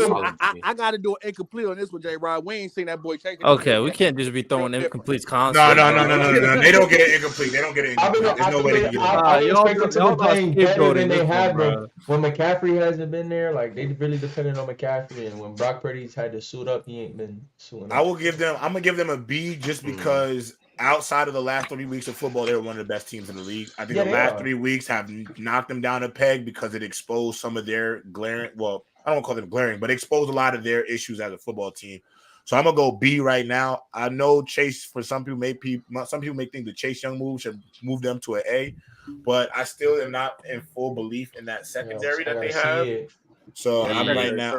[SPEAKER 6] I got to do an incomplete on this one, J. Rod. We ain't seen that boy changing.
[SPEAKER 2] Okay, we can't just be throwing incompletes constantly.
[SPEAKER 1] No. They don't get it incomplete. There's no way they can get it.
[SPEAKER 4] I expect them to be playing better than they have been. When McCaffrey hasn't been there, like they really depended on McCaffrey, and when Brock Purdy's had to suit up, he ain't been suiting up.
[SPEAKER 1] I'm gonna give them a B just because outside of the last 3 weeks of football, they were one of the best teams in the league. I think the last 3 weeks have knocked them down a peg because it exposed some of their glaring. Well, I don't want to call them glaring, but exposed a lot of their issues as a football team. So I'm gonna go B right now. I know Chase. For some people may think the Chase Young move should move them to an A, but I still am not in full belief in that secondary that they have. So I'm right now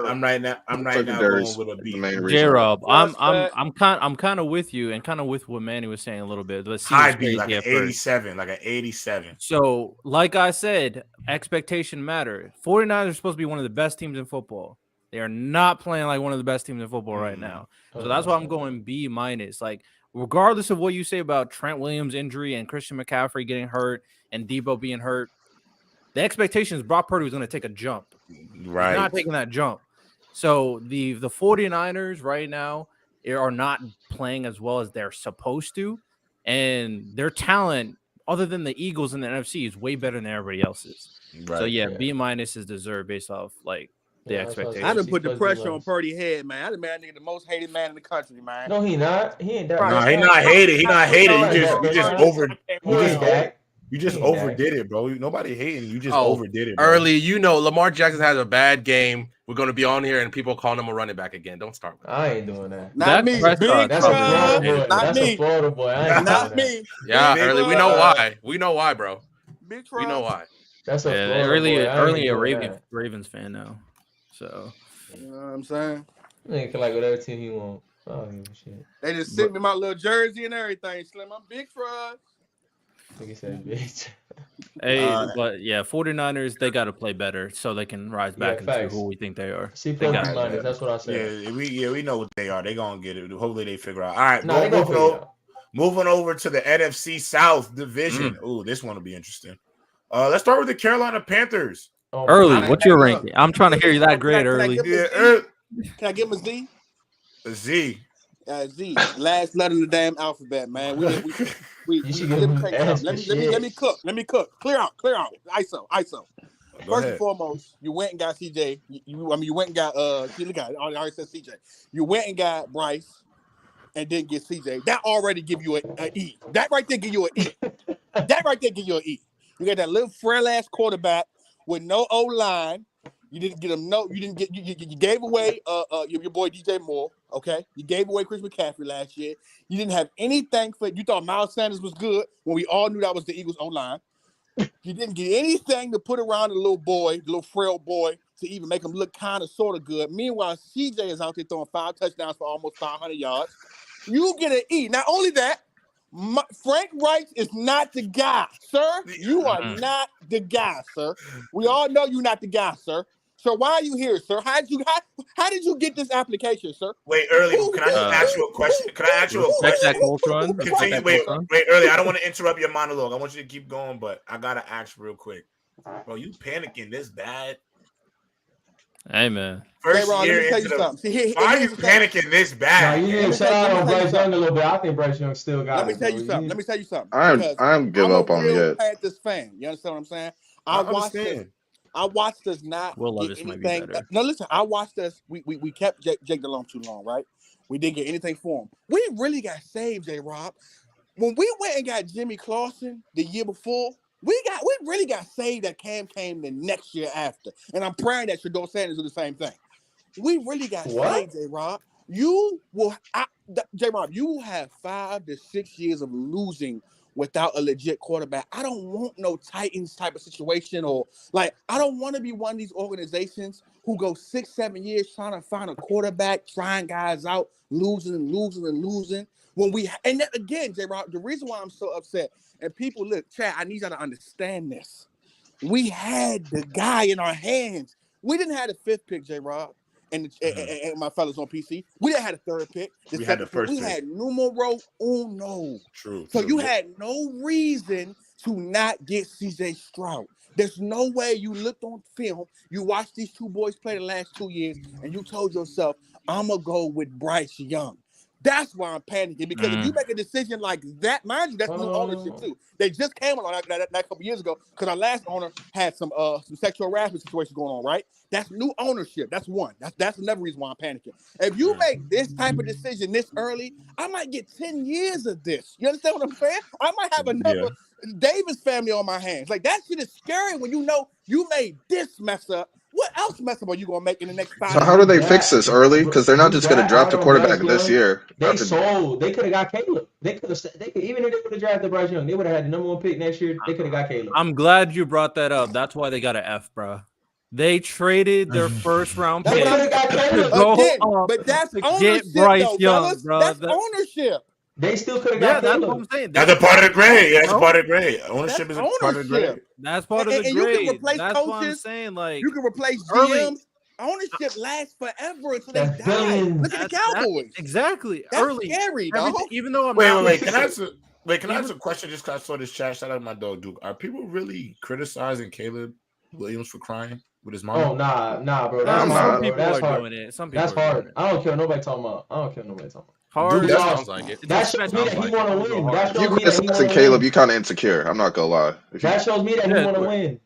[SPEAKER 1] going with a B.
[SPEAKER 2] J-Rob, I'm kind of with you and kind of with what Manny was saying a little bit. Let's see,
[SPEAKER 1] high B, like an 87, like an 87.
[SPEAKER 2] So, like I said, expectation matter. 49ers are supposed to be one of the best teams in football. They are not playing like one of the best teams in football right now. So that's why I'm going B minus. Like, regardless of what you say about Trent Williams' injury and Christian McCaffrey getting hurt and Debo being hurt, the expectation is Brock Purdy was going to take a jump.
[SPEAKER 1] Right.
[SPEAKER 2] He's not taking that jump. So the 49ers right now are not playing as well as they're supposed to. And their talent, other than the Eagles in the NFC, is way better than everybody else's. Right. So, B minus is deserved based off, like, the expectations.
[SPEAKER 6] I done put the pressure on Purdy's head, man. I done made nigga the most hated man in the country, man.
[SPEAKER 4] No, he not. He ain't that.
[SPEAKER 1] No, he not hated. He not hated. You just overdid it, bro. Nobody hating. You just overdid it, bro.
[SPEAKER 3] Early, Lamar Jackson has a bad game. We're going to be on here and people calling him a running back again. Don't start with
[SPEAKER 4] I ain't doing that.
[SPEAKER 6] Not me. That's
[SPEAKER 4] a Florida boy.
[SPEAKER 6] Not me.
[SPEAKER 3] Yeah, Early. We know why. We know why, bro.
[SPEAKER 6] Big
[SPEAKER 3] we know why.
[SPEAKER 4] That's a
[SPEAKER 2] early a Ravens fan now. So,
[SPEAKER 6] you know what I'm saying?
[SPEAKER 4] Nigga can like whatever team he want. I don't give a shit.
[SPEAKER 6] They just sent me my little jersey and everything. Slim, I'm big trust.
[SPEAKER 4] Nigga said bitch.
[SPEAKER 2] Hey, but 49ers, they got to play better so they can rise back into who we think they are.
[SPEAKER 4] C plus minus, that's what I said.
[SPEAKER 1] We know what they are. They gonna get it. Hopefully they figure out. All right, moving over to the NFC South division. Ooh, this one will be interesting. Let's start with the Carolina Panthers.
[SPEAKER 2] Early, what's your ranking? I'm trying to hear you that grade early.
[SPEAKER 6] Can I give him a Z?
[SPEAKER 1] A Z.
[SPEAKER 6] Z. Last letter in the damn alphabet, man. Let me cook. Clear out. ISO. First and foremost, you went and got CJ. You went and got look at it. I already said CJ. You went and got Bryce and didn't get CJ. That already give you an E. That right there give you an E. You got that little frail ass quarterback with no O line. You didn't get him. You gave away your boy DJ Moore. Okay, you gave away Chris McCaffrey last year. You didn't have anything for. You thought Miles Sanders was good when we all knew that was the Eagles O line. You didn't get anything to put around the little frail boy to even make them look kind of sort of good. Meanwhile, CJ is out there throwing 5 touchdowns for almost 500 yards. You get an E. Not only that, Frank Reich is not the guy, sir. You are not the guy, sir. We all know you're not the guy, sir. So why are you here, sir? How did you get this application, sir?
[SPEAKER 1] Wait, early. Can I ask you a question? Can I ask you a question? Continue. Wait, early. I don't want to interrupt your monologue. I want you to keep going, but I gotta ask real quick, bro. You panicking this bad?
[SPEAKER 2] Hey, man.
[SPEAKER 1] First
[SPEAKER 6] Ron,
[SPEAKER 1] year into the why are you panicking this bad?
[SPEAKER 4] Nah, you need to shout out on Bryce Young a little bit. I think Bryce Young still got
[SPEAKER 6] Let me
[SPEAKER 4] it.
[SPEAKER 6] tell you something. Let me tell you something.
[SPEAKER 7] I'm give up on it.
[SPEAKER 6] Panthers fan. You understand what I'm saying? I watched us not get anything. No, listen. I watched us. We kept Jake DeLong too long, right? We didn't get anything for him. We really got saved, J-Rob. When we went and got Jimmy Clausen the year before, we really got saved that Cam came the next year after. And I'm praying that Shador Sanders do the same thing. We really got saved, J-Rob. J-Rob, you will have 5 to 6 years of losing without a legit quarterback. I don't want no Titans type of situation, or I don't want to be one of these organizations who go 6, 7 years trying to find a quarterback, trying guys out, losing. And then again, J-Rob, the reason why I'm so upset, and people look, Chad, I need y'all to understand this. We had the guy in our hands. We didn't have the 5th pick, J-Rob. And my fellas on PC, we didn't have a 3rd pick.
[SPEAKER 1] We had the first
[SPEAKER 6] pick. We had numero uno.
[SPEAKER 1] True.
[SPEAKER 6] So you had no reason to not get CJ Stroud. There's no way you looked on film, you watched these 2 boys play the last 2 years, and you told yourself, I'm going to go with Bryce Young. That's why I'm panicking, because if you make a decision like that, mind you, that's new ownership too. They just came on that couple years ago, because our last owner had some sexual harassment situations going on, right? That's new ownership. That's one. That's another reason why I'm panicking. If you make this type of decision this early, I might get 10 years of this. You understand what I'm saying? I might have another Davis family on my hands. That shit is scary when you know you made this mess up. What else mess up are you gonna make in the next 5 years?
[SPEAKER 7] So how do they fix this early? Because they're not just gonna draft a quarterback this year.
[SPEAKER 4] They could have got Caleb. Even if they would have drafted Bryce Young, they would have had the number 1 pick next year. They could have got Caleb.
[SPEAKER 2] I'm glad you brought that up. That's why they got an F, bro. They traded their 1st round pick
[SPEAKER 6] to go up, but that's ownership, though, fellas. That's ownership.
[SPEAKER 4] They still could have got
[SPEAKER 2] that's
[SPEAKER 4] Caleb.
[SPEAKER 2] what I'm saying.
[SPEAKER 1] That's a part of the grade. That's a part of the grade. Ownership is a part of the grade.
[SPEAKER 2] That's part of the grade.
[SPEAKER 6] You can replace
[SPEAKER 2] that's
[SPEAKER 6] coaches.
[SPEAKER 2] What I'm saying.
[SPEAKER 6] You can replace GMs. Ownership lasts forever until they die. Look at the Cowboys.
[SPEAKER 2] Exactly.
[SPEAKER 6] That's
[SPEAKER 2] early.
[SPEAKER 6] Scary, dog.
[SPEAKER 2] Even though I'm
[SPEAKER 1] wait. Can I ask a question? Just because I saw this chat. Shout out to my dog Duke. Are people really criticizing Caleb Williams for crying with his mom?
[SPEAKER 4] Oh nah, bro.
[SPEAKER 2] Some people are doing it.
[SPEAKER 4] That's hard. I don't care what nobody talking about.
[SPEAKER 2] Hard.
[SPEAKER 7] Dude,
[SPEAKER 3] that sounds like it.
[SPEAKER 4] That shows me that he want to win. That shows
[SPEAKER 7] you
[SPEAKER 4] me that he
[SPEAKER 7] criticizing Caleb, you kind of insecure. I'm not gonna lie.
[SPEAKER 4] That shows me that he want to win.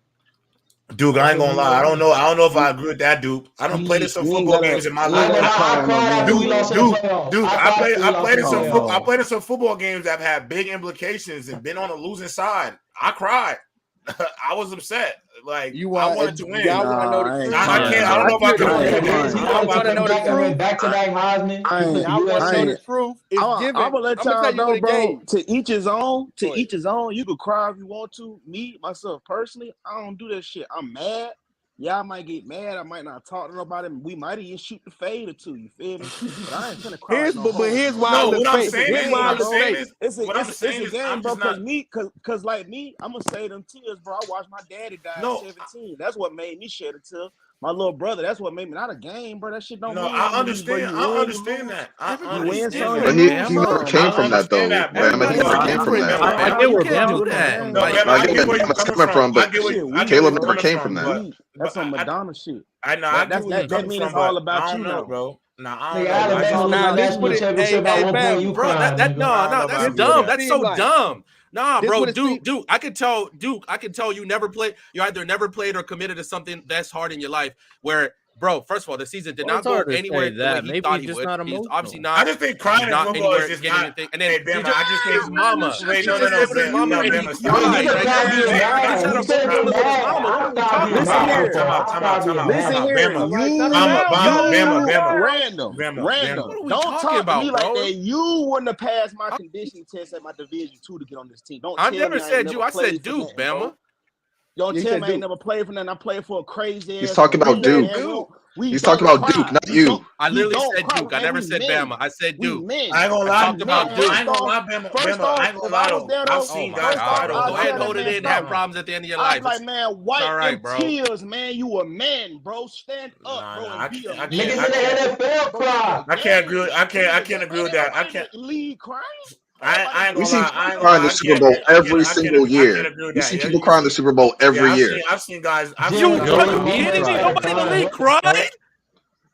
[SPEAKER 1] Duke, I ain't gonna lie. I don't know if I agree with that, Duke. I don't play some football games in my life. Duke, I played in some football games that have had big implications and been on the losing side. I cried. I was upset. I wanted to win.
[SPEAKER 6] Y'all want to know the truth?
[SPEAKER 1] I don't know if I can.
[SPEAKER 6] I want to know the truth.
[SPEAKER 4] Back-to-back Heisman.
[SPEAKER 6] Y'all want to know the truth?
[SPEAKER 5] I'm gonna let y'all know, bro. To each his own. To each his own. You can cry if you want to. Me, myself, personally, I don't do that shit. I'm mad. Y'all might get mad. I might not talk to nobody. We might even shoot the fade or two. You feel me? But I ain't finna cry.
[SPEAKER 6] Here's why.
[SPEAKER 1] What I'm saying is,
[SPEAKER 5] it's a game, bro. Cause like me, I'm gonna say them tears, bro. I watched my daddy die at 17. That's what made me shed a tear. My little brother, that's what made me. Not a game, bro. That shit don't mean.
[SPEAKER 1] I understand. I understand that.
[SPEAKER 7] But he never came from that though. He never came from that.
[SPEAKER 2] I get where Bama
[SPEAKER 7] coming from, but Caleb never came from that.
[SPEAKER 5] That's some Madonna shit.
[SPEAKER 1] I know.
[SPEAKER 5] That means it's all about you, though,
[SPEAKER 1] bro.
[SPEAKER 2] Bro, that's dumb. That's so dumb. Nah, bro, Duke. I can tell you never played. You either never played or committed to something that's hard in your life. Where, bro, first of all, the season did not go anywhere the way he thought he would. He's obviously not.
[SPEAKER 1] I just think crying
[SPEAKER 7] not
[SPEAKER 1] anywhere is getting
[SPEAKER 7] anything.
[SPEAKER 1] And then Bama, I just think
[SPEAKER 7] his mama.
[SPEAKER 1] Wait, no, Bama.
[SPEAKER 5] Random. Don't talk to me like that. You wouldn't have passed my conditioning test at my Division 2 to get on this team. Don't.
[SPEAKER 3] I never said you. I said Duke, Bama.
[SPEAKER 5] Don't
[SPEAKER 6] He
[SPEAKER 5] tell
[SPEAKER 6] said
[SPEAKER 5] me I ain't
[SPEAKER 6] Duke.
[SPEAKER 5] never played for nothing. I played for a crazy
[SPEAKER 7] He's
[SPEAKER 5] ass
[SPEAKER 7] talking about
[SPEAKER 5] arena,
[SPEAKER 7] Duke.
[SPEAKER 5] man. We
[SPEAKER 7] He's
[SPEAKER 5] don't
[SPEAKER 7] talking about
[SPEAKER 5] cry.
[SPEAKER 7] Duke, not
[SPEAKER 5] We
[SPEAKER 7] you.
[SPEAKER 5] don't.
[SPEAKER 3] I
[SPEAKER 5] We
[SPEAKER 3] literally
[SPEAKER 5] don't
[SPEAKER 3] said
[SPEAKER 5] cry,
[SPEAKER 3] Duke. I
[SPEAKER 5] man.
[SPEAKER 3] never
[SPEAKER 5] We
[SPEAKER 3] said
[SPEAKER 5] men.
[SPEAKER 3] Bama. I said
[SPEAKER 5] We
[SPEAKER 3] Duke.
[SPEAKER 5] men.
[SPEAKER 1] I ain't gonna
[SPEAKER 3] I
[SPEAKER 1] lie,
[SPEAKER 3] talked about Duke.
[SPEAKER 1] I ain't gonna lie, Bama. I ain't gonna
[SPEAKER 5] If
[SPEAKER 1] lie
[SPEAKER 5] I was
[SPEAKER 1] though.
[SPEAKER 5] there,
[SPEAKER 1] I've
[SPEAKER 5] though,
[SPEAKER 3] Oh
[SPEAKER 1] seen
[SPEAKER 3] my
[SPEAKER 1] guys
[SPEAKER 5] first
[SPEAKER 1] cry
[SPEAKER 5] off,
[SPEAKER 3] God,
[SPEAKER 1] though.
[SPEAKER 3] bro.
[SPEAKER 5] I'll
[SPEAKER 3] Go ahead
[SPEAKER 5] tell
[SPEAKER 3] and
[SPEAKER 5] that
[SPEAKER 3] hold it
[SPEAKER 5] man
[SPEAKER 3] in and have
[SPEAKER 5] stop.
[SPEAKER 3] problems at the end of your
[SPEAKER 5] I'll
[SPEAKER 3] life.
[SPEAKER 5] be like, man,
[SPEAKER 3] It's
[SPEAKER 5] wipe
[SPEAKER 3] all right,
[SPEAKER 5] them
[SPEAKER 3] bro.
[SPEAKER 5] tears, man. You a man, bro. Stand up,
[SPEAKER 1] Nah,
[SPEAKER 5] bro,
[SPEAKER 1] nah,
[SPEAKER 5] and be a
[SPEAKER 1] I
[SPEAKER 5] man.
[SPEAKER 1] can't,
[SPEAKER 4] Niggas
[SPEAKER 1] I
[SPEAKER 4] in
[SPEAKER 1] can't,
[SPEAKER 4] the NFL
[SPEAKER 5] Bro, you
[SPEAKER 4] cry.
[SPEAKER 5] a
[SPEAKER 1] I can't agree.
[SPEAKER 5] man.
[SPEAKER 1] I can't agree
[SPEAKER 5] Man,
[SPEAKER 1] with that. I
[SPEAKER 5] everybody
[SPEAKER 1] can't.
[SPEAKER 5] in the league crying.
[SPEAKER 1] I ain't
[SPEAKER 7] We
[SPEAKER 1] gonna
[SPEAKER 7] see
[SPEAKER 1] lie.
[SPEAKER 7] people
[SPEAKER 1] I ain't gonna
[SPEAKER 7] cry in
[SPEAKER 1] lie.
[SPEAKER 7] the Super Bowl every single
[SPEAKER 1] I can't
[SPEAKER 7] year.
[SPEAKER 1] agree with
[SPEAKER 7] You
[SPEAKER 1] that.
[SPEAKER 7] see
[SPEAKER 1] Yeah,
[SPEAKER 7] people
[SPEAKER 1] you
[SPEAKER 7] cry in the
[SPEAKER 1] see.
[SPEAKER 7] Super Bowl
[SPEAKER 1] Yeah,
[SPEAKER 7] every year.
[SPEAKER 1] I've seen guys. I've
[SPEAKER 2] You
[SPEAKER 1] seen
[SPEAKER 2] are
[SPEAKER 1] guys.
[SPEAKER 2] you kidding me? Nobody in the league cried.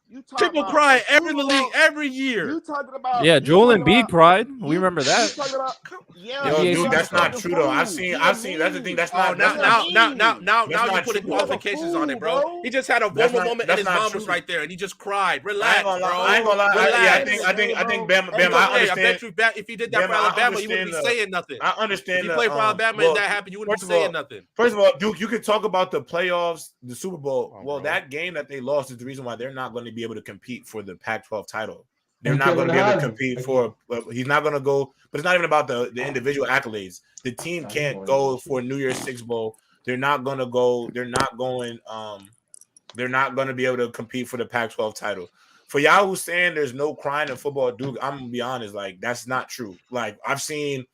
[SPEAKER 5] You talking
[SPEAKER 3] People
[SPEAKER 5] about
[SPEAKER 3] cry
[SPEAKER 5] a
[SPEAKER 3] every in
[SPEAKER 5] Super
[SPEAKER 3] the league
[SPEAKER 5] Bowl?
[SPEAKER 3] every year.
[SPEAKER 5] You talking about?
[SPEAKER 2] Yeah,
[SPEAKER 5] You
[SPEAKER 2] Joel
[SPEAKER 5] talking
[SPEAKER 2] Embiid
[SPEAKER 5] about?
[SPEAKER 2] cried. We
[SPEAKER 5] You
[SPEAKER 2] remember that.
[SPEAKER 5] talking about? Yeah,
[SPEAKER 1] Yo,
[SPEAKER 2] NBA
[SPEAKER 5] you
[SPEAKER 1] dude,
[SPEAKER 5] like a
[SPEAKER 1] that's not
[SPEAKER 5] fucking
[SPEAKER 2] superstar.
[SPEAKER 1] true though.
[SPEAKER 5] fool. You a
[SPEAKER 1] I've seen. That's the thing.
[SPEAKER 5] meme.
[SPEAKER 3] Oh,
[SPEAKER 1] That's
[SPEAKER 5] You a
[SPEAKER 1] not.
[SPEAKER 5] meme.
[SPEAKER 3] now
[SPEAKER 1] That's
[SPEAKER 3] you're
[SPEAKER 1] not
[SPEAKER 3] putting
[SPEAKER 1] true
[SPEAKER 5] You like
[SPEAKER 1] though.
[SPEAKER 5] a
[SPEAKER 3] qualifications on it,
[SPEAKER 5] fool,
[SPEAKER 3] bro.
[SPEAKER 5] bro.
[SPEAKER 3] He just had a vulnerable moment and
[SPEAKER 1] That's
[SPEAKER 3] his
[SPEAKER 1] not
[SPEAKER 3] mom
[SPEAKER 1] true.
[SPEAKER 3] was right there and he just cried.
[SPEAKER 1] I ain't
[SPEAKER 3] Relax,
[SPEAKER 1] gonna lie.
[SPEAKER 3] bro.
[SPEAKER 1] I ain't gonna lie. Yeah,
[SPEAKER 3] Relax.
[SPEAKER 1] I think Bama.
[SPEAKER 5] Hey,
[SPEAKER 3] Ain't
[SPEAKER 1] I
[SPEAKER 3] no way. I
[SPEAKER 1] understand.
[SPEAKER 3] bet you if he did that
[SPEAKER 1] Bama,
[SPEAKER 3] for
[SPEAKER 1] I
[SPEAKER 3] Alabama, you wouldn't
[SPEAKER 1] understand
[SPEAKER 3] be
[SPEAKER 1] the.
[SPEAKER 3] saying nothing.
[SPEAKER 1] I
[SPEAKER 3] If
[SPEAKER 1] understand
[SPEAKER 3] you
[SPEAKER 1] the.
[SPEAKER 3] played for Alabama and
[SPEAKER 1] Well,
[SPEAKER 3] that happened, you wouldn't be
[SPEAKER 1] first of all,
[SPEAKER 3] saying nothing.
[SPEAKER 1] Duke, you could talk about the playoffs, the Super Bowl.
[SPEAKER 3] Oh,
[SPEAKER 1] Well,
[SPEAKER 3] bro.
[SPEAKER 1] that game that they lost is the reason why they're not going to be able to compete for the Pac-12 title. They're
[SPEAKER 4] And
[SPEAKER 1] not going to be able to
[SPEAKER 4] Kevin
[SPEAKER 1] compete
[SPEAKER 4] Heisman
[SPEAKER 1] for. He's not going to go. But it's not even about the individual accolades. The team
[SPEAKER 4] Nah, he
[SPEAKER 1] can't
[SPEAKER 4] going
[SPEAKER 1] go
[SPEAKER 4] to
[SPEAKER 1] for New Year's Six Bowl. They're not going to go. They're not going. They're not going to be able to compete for the Pac-12 title. For y'all who's saying there's no crying in football, Duke, I'm gonna be honest. Like that's not true. Like I've seen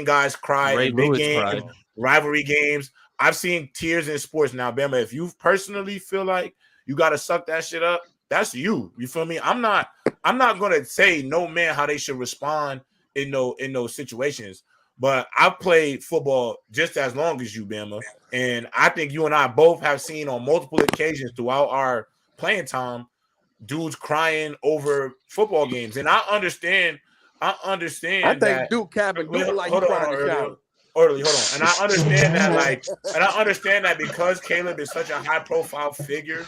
[SPEAKER 1] guys cry
[SPEAKER 2] Ray
[SPEAKER 1] in big
[SPEAKER 2] Lewis
[SPEAKER 1] games,
[SPEAKER 2] cried.
[SPEAKER 1] rivalry games. I've seen tears in sports. Now, Bama, if you personally feel like you got to suck that shit up, that's you. You feel me? I'm not gonna say no man how they should respond in those situations. But I've played football just as long as you, Bama, and I think you and I both have seen on multiple occasions throughout our playing time dudes crying over football games. And I understand
[SPEAKER 6] I think
[SPEAKER 1] that.
[SPEAKER 6] Duke capping.
[SPEAKER 1] Wait,
[SPEAKER 6] Duke look like he
[SPEAKER 1] hold
[SPEAKER 6] crying in
[SPEAKER 1] on,
[SPEAKER 6] the shower.
[SPEAKER 1] hold on. And I understand that, and I understand that because Caleb is such a high profile figure,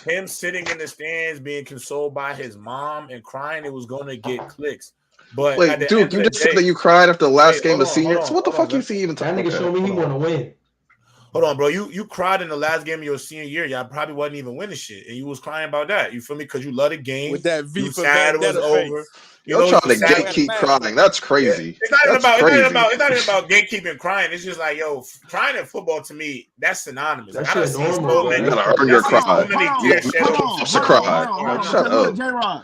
[SPEAKER 1] him sitting in the stands being consoled by his mom and crying, it was going to get clicks. But at
[SPEAKER 7] Wait,
[SPEAKER 1] the
[SPEAKER 7] Duke,
[SPEAKER 1] end of
[SPEAKER 7] you
[SPEAKER 1] the
[SPEAKER 7] just said
[SPEAKER 1] day,
[SPEAKER 7] that you cried after the last
[SPEAKER 1] wait,
[SPEAKER 7] game of senior. So what the fuck
[SPEAKER 1] bro.
[SPEAKER 7] you see even
[SPEAKER 4] That
[SPEAKER 7] talking
[SPEAKER 4] nigga showed me he want to win.
[SPEAKER 1] Hold on, bro. You cried in the last game of your senior year. Y'all probably wasn't even winning shit, and you was crying about that. You feel me? Because you love the game.
[SPEAKER 6] With that V
[SPEAKER 1] You
[SPEAKER 6] for
[SPEAKER 1] sad it was
[SPEAKER 6] Vendetta
[SPEAKER 1] over.
[SPEAKER 6] face.
[SPEAKER 1] You
[SPEAKER 7] Y'all
[SPEAKER 1] know, you
[SPEAKER 7] trying to
[SPEAKER 1] sad.
[SPEAKER 7] gatekeep crying. That's crazy.
[SPEAKER 1] It's not even
[SPEAKER 7] That's
[SPEAKER 1] about.
[SPEAKER 7] crazy.
[SPEAKER 1] It's not even about gatekeeping crying. It's just like, yo, crying in football to me, that's synonymous.
[SPEAKER 4] That
[SPEAKER 1] Like, I done
[SPEAKER 4] shit
[SPEAKER 1] seen
[SPEAKER 4] normal,
[SPEAKER 1] so
[SPEAKER 4] bro.
[SPEAKER 1] many.
[SPEAKER 7] You gotta earn
[SPEAKER 1] I
[SPEAKER 7] your
[SPEAKER 1] seen so
[SPEAKER 7] cry.
[SPEAKER 1] many
[SPEAKER 7] You
[SPEAKER 1] tears
[SPEAKER 7] got
[SPEAKER 1] shed
[SPEAKER 7] mental
[SPEAKER 1] over
[SPEAKER 7] enough to
[SPEAKER 1] football.
[SPEAKER 7] cry.
[SPEAKER 1] I'm
[SPEAKER 7] Shut
[SPEAKER 1] not,
[SPEAKER 7] up.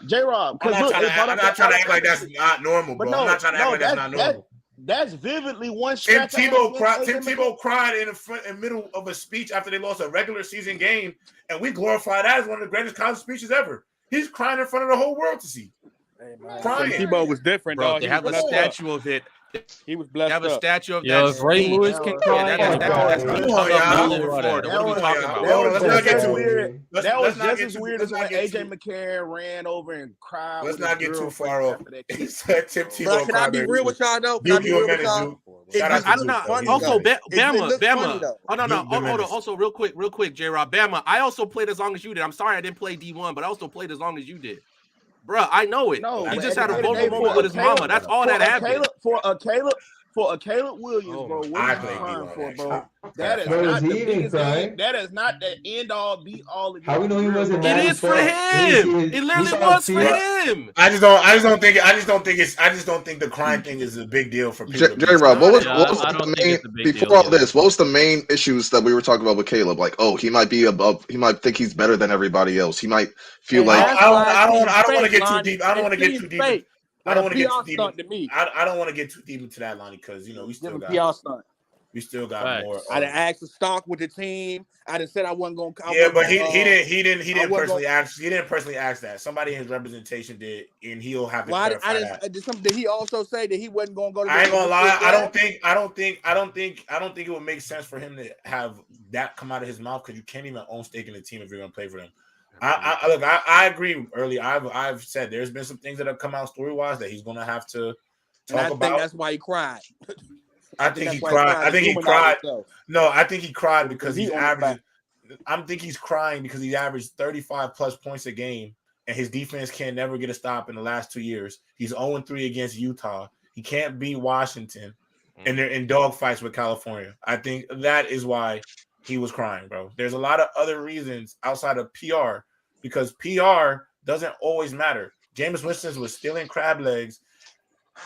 [SPEAKER 5] J-Rob,
[SPEAKER 1] I'm
[SPEAKER 5] because
[SPEAKER 1] not
[SPEAKER 5] look,
[SPEAKER 1] trying to. I'm not trying to act like that's not normal,
[SPEAKER 5] but
[SPEAKER 1] bro. I'm not trying to act like that's not normal.
[SPEAKER 5] That's vividly one
[SPEAKER 1] Tim
[SPEAKER 5] scratch I had against
[SPEAKER 1] Tebow cried in the middle of a speech after they lost a regular season game, and we glorified that as one of the greatest college speeches ever. He's crying in front of the whole world to see.
[SPEAKER 6] Hey,
[SPEAKER 1] Crying.
[SPEAKER 6] Tim Tebow was different,
[SPEAKER 3] Bro,
[SPEAKER 6] dog.
[SPEAKER 3] they
[SPEAKER 6] He was
[SPEAKER 3] have a
[SPEAKER 6] blessed up.
[SPEAKER 3] statue of it.
[SPEAKER 6] He was
[SPEAKER 3] They
[SPEAKER 6] blessed
[SPEAKER 3] have a
[SPEAKER 6] up.
[SPEAKER 3] statue of
[SPEAKER 2] Yo,
[SPEAKER 3] that
[SPEAKER 2] if Ray
[SPEAKER 3] speech.
[SPEAKER 2] Lewis can
[SPEAKER 5] Yeah,
[SPEAKER 2] cry,
[SPEAKER 3] Yeah,
[SPEAKER 2] oh,
[SPEAKER 3] that's
[SPEAKER 1] Come
[SPEAKER 3] been
[SPEAKER 1] on,
[SPEAKER 3] hung up all
[SPEAKER 1] y'all.
[SPEAKER 3] over Florida.
[SPEAKER 5] That
[SPEAKER 3] What are you
[SPEAKER 5] was
[SPEAKER 3] talking
[SPEAKER 1] Come
[SPEAKER 3] about?
[SPEAKER 1] on, y'all. Let's not get
[SPEAKER 5] just
[SPEAKER 1] too.
[SPEAKER 5] as weird. That was
[SPEAKER 1] Let's not
[SPEAKER 5] just
[SPEAKER 1] get
[SPEAKER 5] as
[SPEAKER 1] too.
[SPEAKER 5] weird
[SPEAKER 1] Let's
[SPEAKER 5] as when
[SPEAKER 1] not get
[SPEAKER 5] AJ
[SPEAKER 1] too.
[SPEAKER 5] McCarron ran over and cried
[SPEAKER 1] Let's
[SPEAKER 5] with his
[SPEAKER 1] not get too
[SPEAKER 5] girlfriend
[SPEAKER 1] far off.
[SPEAKER 5] after that kick.
[SPEAKER 1] Tim
[SPEAKER 6] But
[SPEAKER 1] Tebow
[SPEAKER 6] can I be
[SPEAKER 1] crybaby
[SPEAKER 6] real
[SPEAKER 1] too.
[SPEAKER 6] with y'all though? Can I
[SPEAKER 1] Duke,
[SPEAKER 6] be
[SPEAKER 1] you a
[SPEAKER 6] real with
[SPEAKER 1] menace,
[SPEAKER 6] y'all?
[SPEAKER 1] Duke.
[SPEAKER 6] It
[SPEAKER 1] Shout
[SPEAKER 6] just
[SPEAKER 1] out
[SPEAKER 3] I
[SPEAKER 1] to
[SPEAKER 3] don't
[SPEAKER 1] Duke
[SPEAKER 3] know.
[SPEAKER 1] though. He's a
[SPEAKER 3] Also,
[SPEAKER 1] menace.
[SPEAKER 6] it looked funny
[SPEAKER 3] Bama.
[SPEAKER 6] though.
[SPEAKER 3] Oh no.
[SPEAKER 1] Duke the menace.
[SPEAKER 3] Also, real quick, J-Rob. Bama. I also played as long as you did. I'm sorry I didn't play D1, but I also played as long as you did. Bruh, I know it.
[SPEAKER 5] No,
[SPEAKER 1] I
[SPEAKER 3] He
[SPEAKER 5] but
[SPEAKER 3] just
[SPEAKER 5] at the
[SPEAKER 3] had a
[SPEAKER 5] end of the
[SPEAKER 3] vulnerable
[SPEAKER 5] day,
[SPEAKER 3] moment with his mama. That's all that happened.
[SPEAKER 5] For a Caleb Williams,
[SPEAKER 3] Oh
[SPEAKER 5] bro,
[SPEAKER 3] my
[SPEAKER 5] what
[SPEAKER 1] I
[SPEAKER 5] is you
[SPEAKER 1] played
[SPEAKER 5] crying
[SPEAKER 1] D1
[SPEAKER 5] for,
[SPEAKER 1] actually.
[SPEAKER 5] bro? That is
[SPEAKER 4] Bro, is
[SPEAKER 5] not the
[SPEAKER 4] he even
[SPEAKER 5] biggest end.
[SPEAKER 4] crying?
[SPEAKER 5] That is not the end all be all of your
[SPEAKER 4] How we know he
[SPEAKER 5] career,
[SPEAKER 4] wasn't
[SPEAKER 5] bro.
[SPEAKER 3] It
[SPEAKER 4] mad
[SPEAKER 3] is
[SPEAKER 4] as
[SPEAKER 3] for
[SPEAKER 4] fuck?
[SPEAKER 3] him. It
[SPEAKER 4] We
[SPEAKER 3] literally
[SPEAKER 4] saw
[SPEAKER 3] was for
[SPEAKER 4] tears.
[SPEAKER 3] him.
[SPEAKER 1] I just don't think the crying thing is a big deal for people to be.
[SPEAKER 7] J-Rob, what was
[SPEAKER 2] Yeah,
[SPEAKER 7] what was
[SPEAKER 2] I
[SPEAKER 7] like
[SPEAKER 2] don't
[SPEAKER 7] the
[SPEAKER 2] think
[SPEAKER 7] main
[SPEAKER 2] it's a big
[SPEAKER 7] before
[SPEAKER 2] deal
[SPEAKER 7] all
[SPEAKER 2] either.
[SPEAKER 7] this? What was the main issues that we were talking about with Caleb? Like, oh, he might be above. He might think he's better than everybody else. He might feel
[SPEAKER 6] And
[SPEAKER 7] like
[SPEAKER 6] that's why
[SPEAKER 1] I
[SPEAKER 6] it
[SPEAKER 1] don't
[SPEAKER 6] seems
[SPEAKER 1] want to
[SPEAKER 6] fake,
[SPEAKER 1] get too
[SPEAKER 6] Lonnie.
[SPEAKER 1] deep. I don't
[SPEAKER 6] It
[SPEAKER 1] want to get
[SPEAKER 6] seems
[SPEAKER 1] too deep.
[SPEAKER 6] fake,
[SPEAKER 1] I
[SPEAKER 6] but
[SPEAKER 1] don't
[SPEAKER 6] a
[SPEAKER 1] want to get too
[SPEAKER 6] PR
[SPEAKER 1] deep.
[SPEAKER 6] stunt to me.
[SPEAKER 1] I don't want to get too deep into that, Lonnie, because we
[SPEAKER 6] Give
[SPEAKER 1] still
[SPEAKER 6] a
[SPEAKER 1] got
[SPEAKER 6] PR stunt.
[SPEAKER 2] Facts.
[SPEAKER 1] more.
[SPEAKER 6] I done asked to stock with the team. I done said I wasn't gonna.
[SPEAKER 1] Yeah, but he
[SPEAKER 6] I
[SPEAKER 1] didn't
[SPEAKER 6] wasn't
[SPEAKER 1] personally ask that. Somebody in his representation did, and he'll have to
[SPEAKER 6] Well,
[SPEAKER 1] clarify
[SPEAKER 6] I
[SPEAKER 1] that.
[SPEAKER 6] did he also say that he wasn't gonna go to
[SPEAKER 1] I ain't
[SPEAKER 6] the
[SPEAKER 1] gonna lie.
[SPEAKER 6] draft?
[SPEAKER 1] I don't think it would make sense for him to have that come out of his mouth because you can't even own stake in the team if you're gonna play for them. I agree. Early, I've said there's been some things that have come out story wise that he's gonna have to
[SPEAKER 6] And
[SPEAKER 1] talk
[SPEAKER 6] I
[SPEAKER 1] about.
[SPEAKER 6] think that's why he cried.
[SPEAKER 1] I think he cried. I think he cried. No, I think he cried because he's averaging. I think he's crying because he averaged 35 plus points a game, and his defense can never get a stop in the last 2 years. He's 0-3 against Utah. He can't beat Washington, and they're in dogfights with California. I think that is why he was crying, bro. There's a lot of other reasons outside of PR because PR doesn't always matter. Jameis Winston was stealing crab legs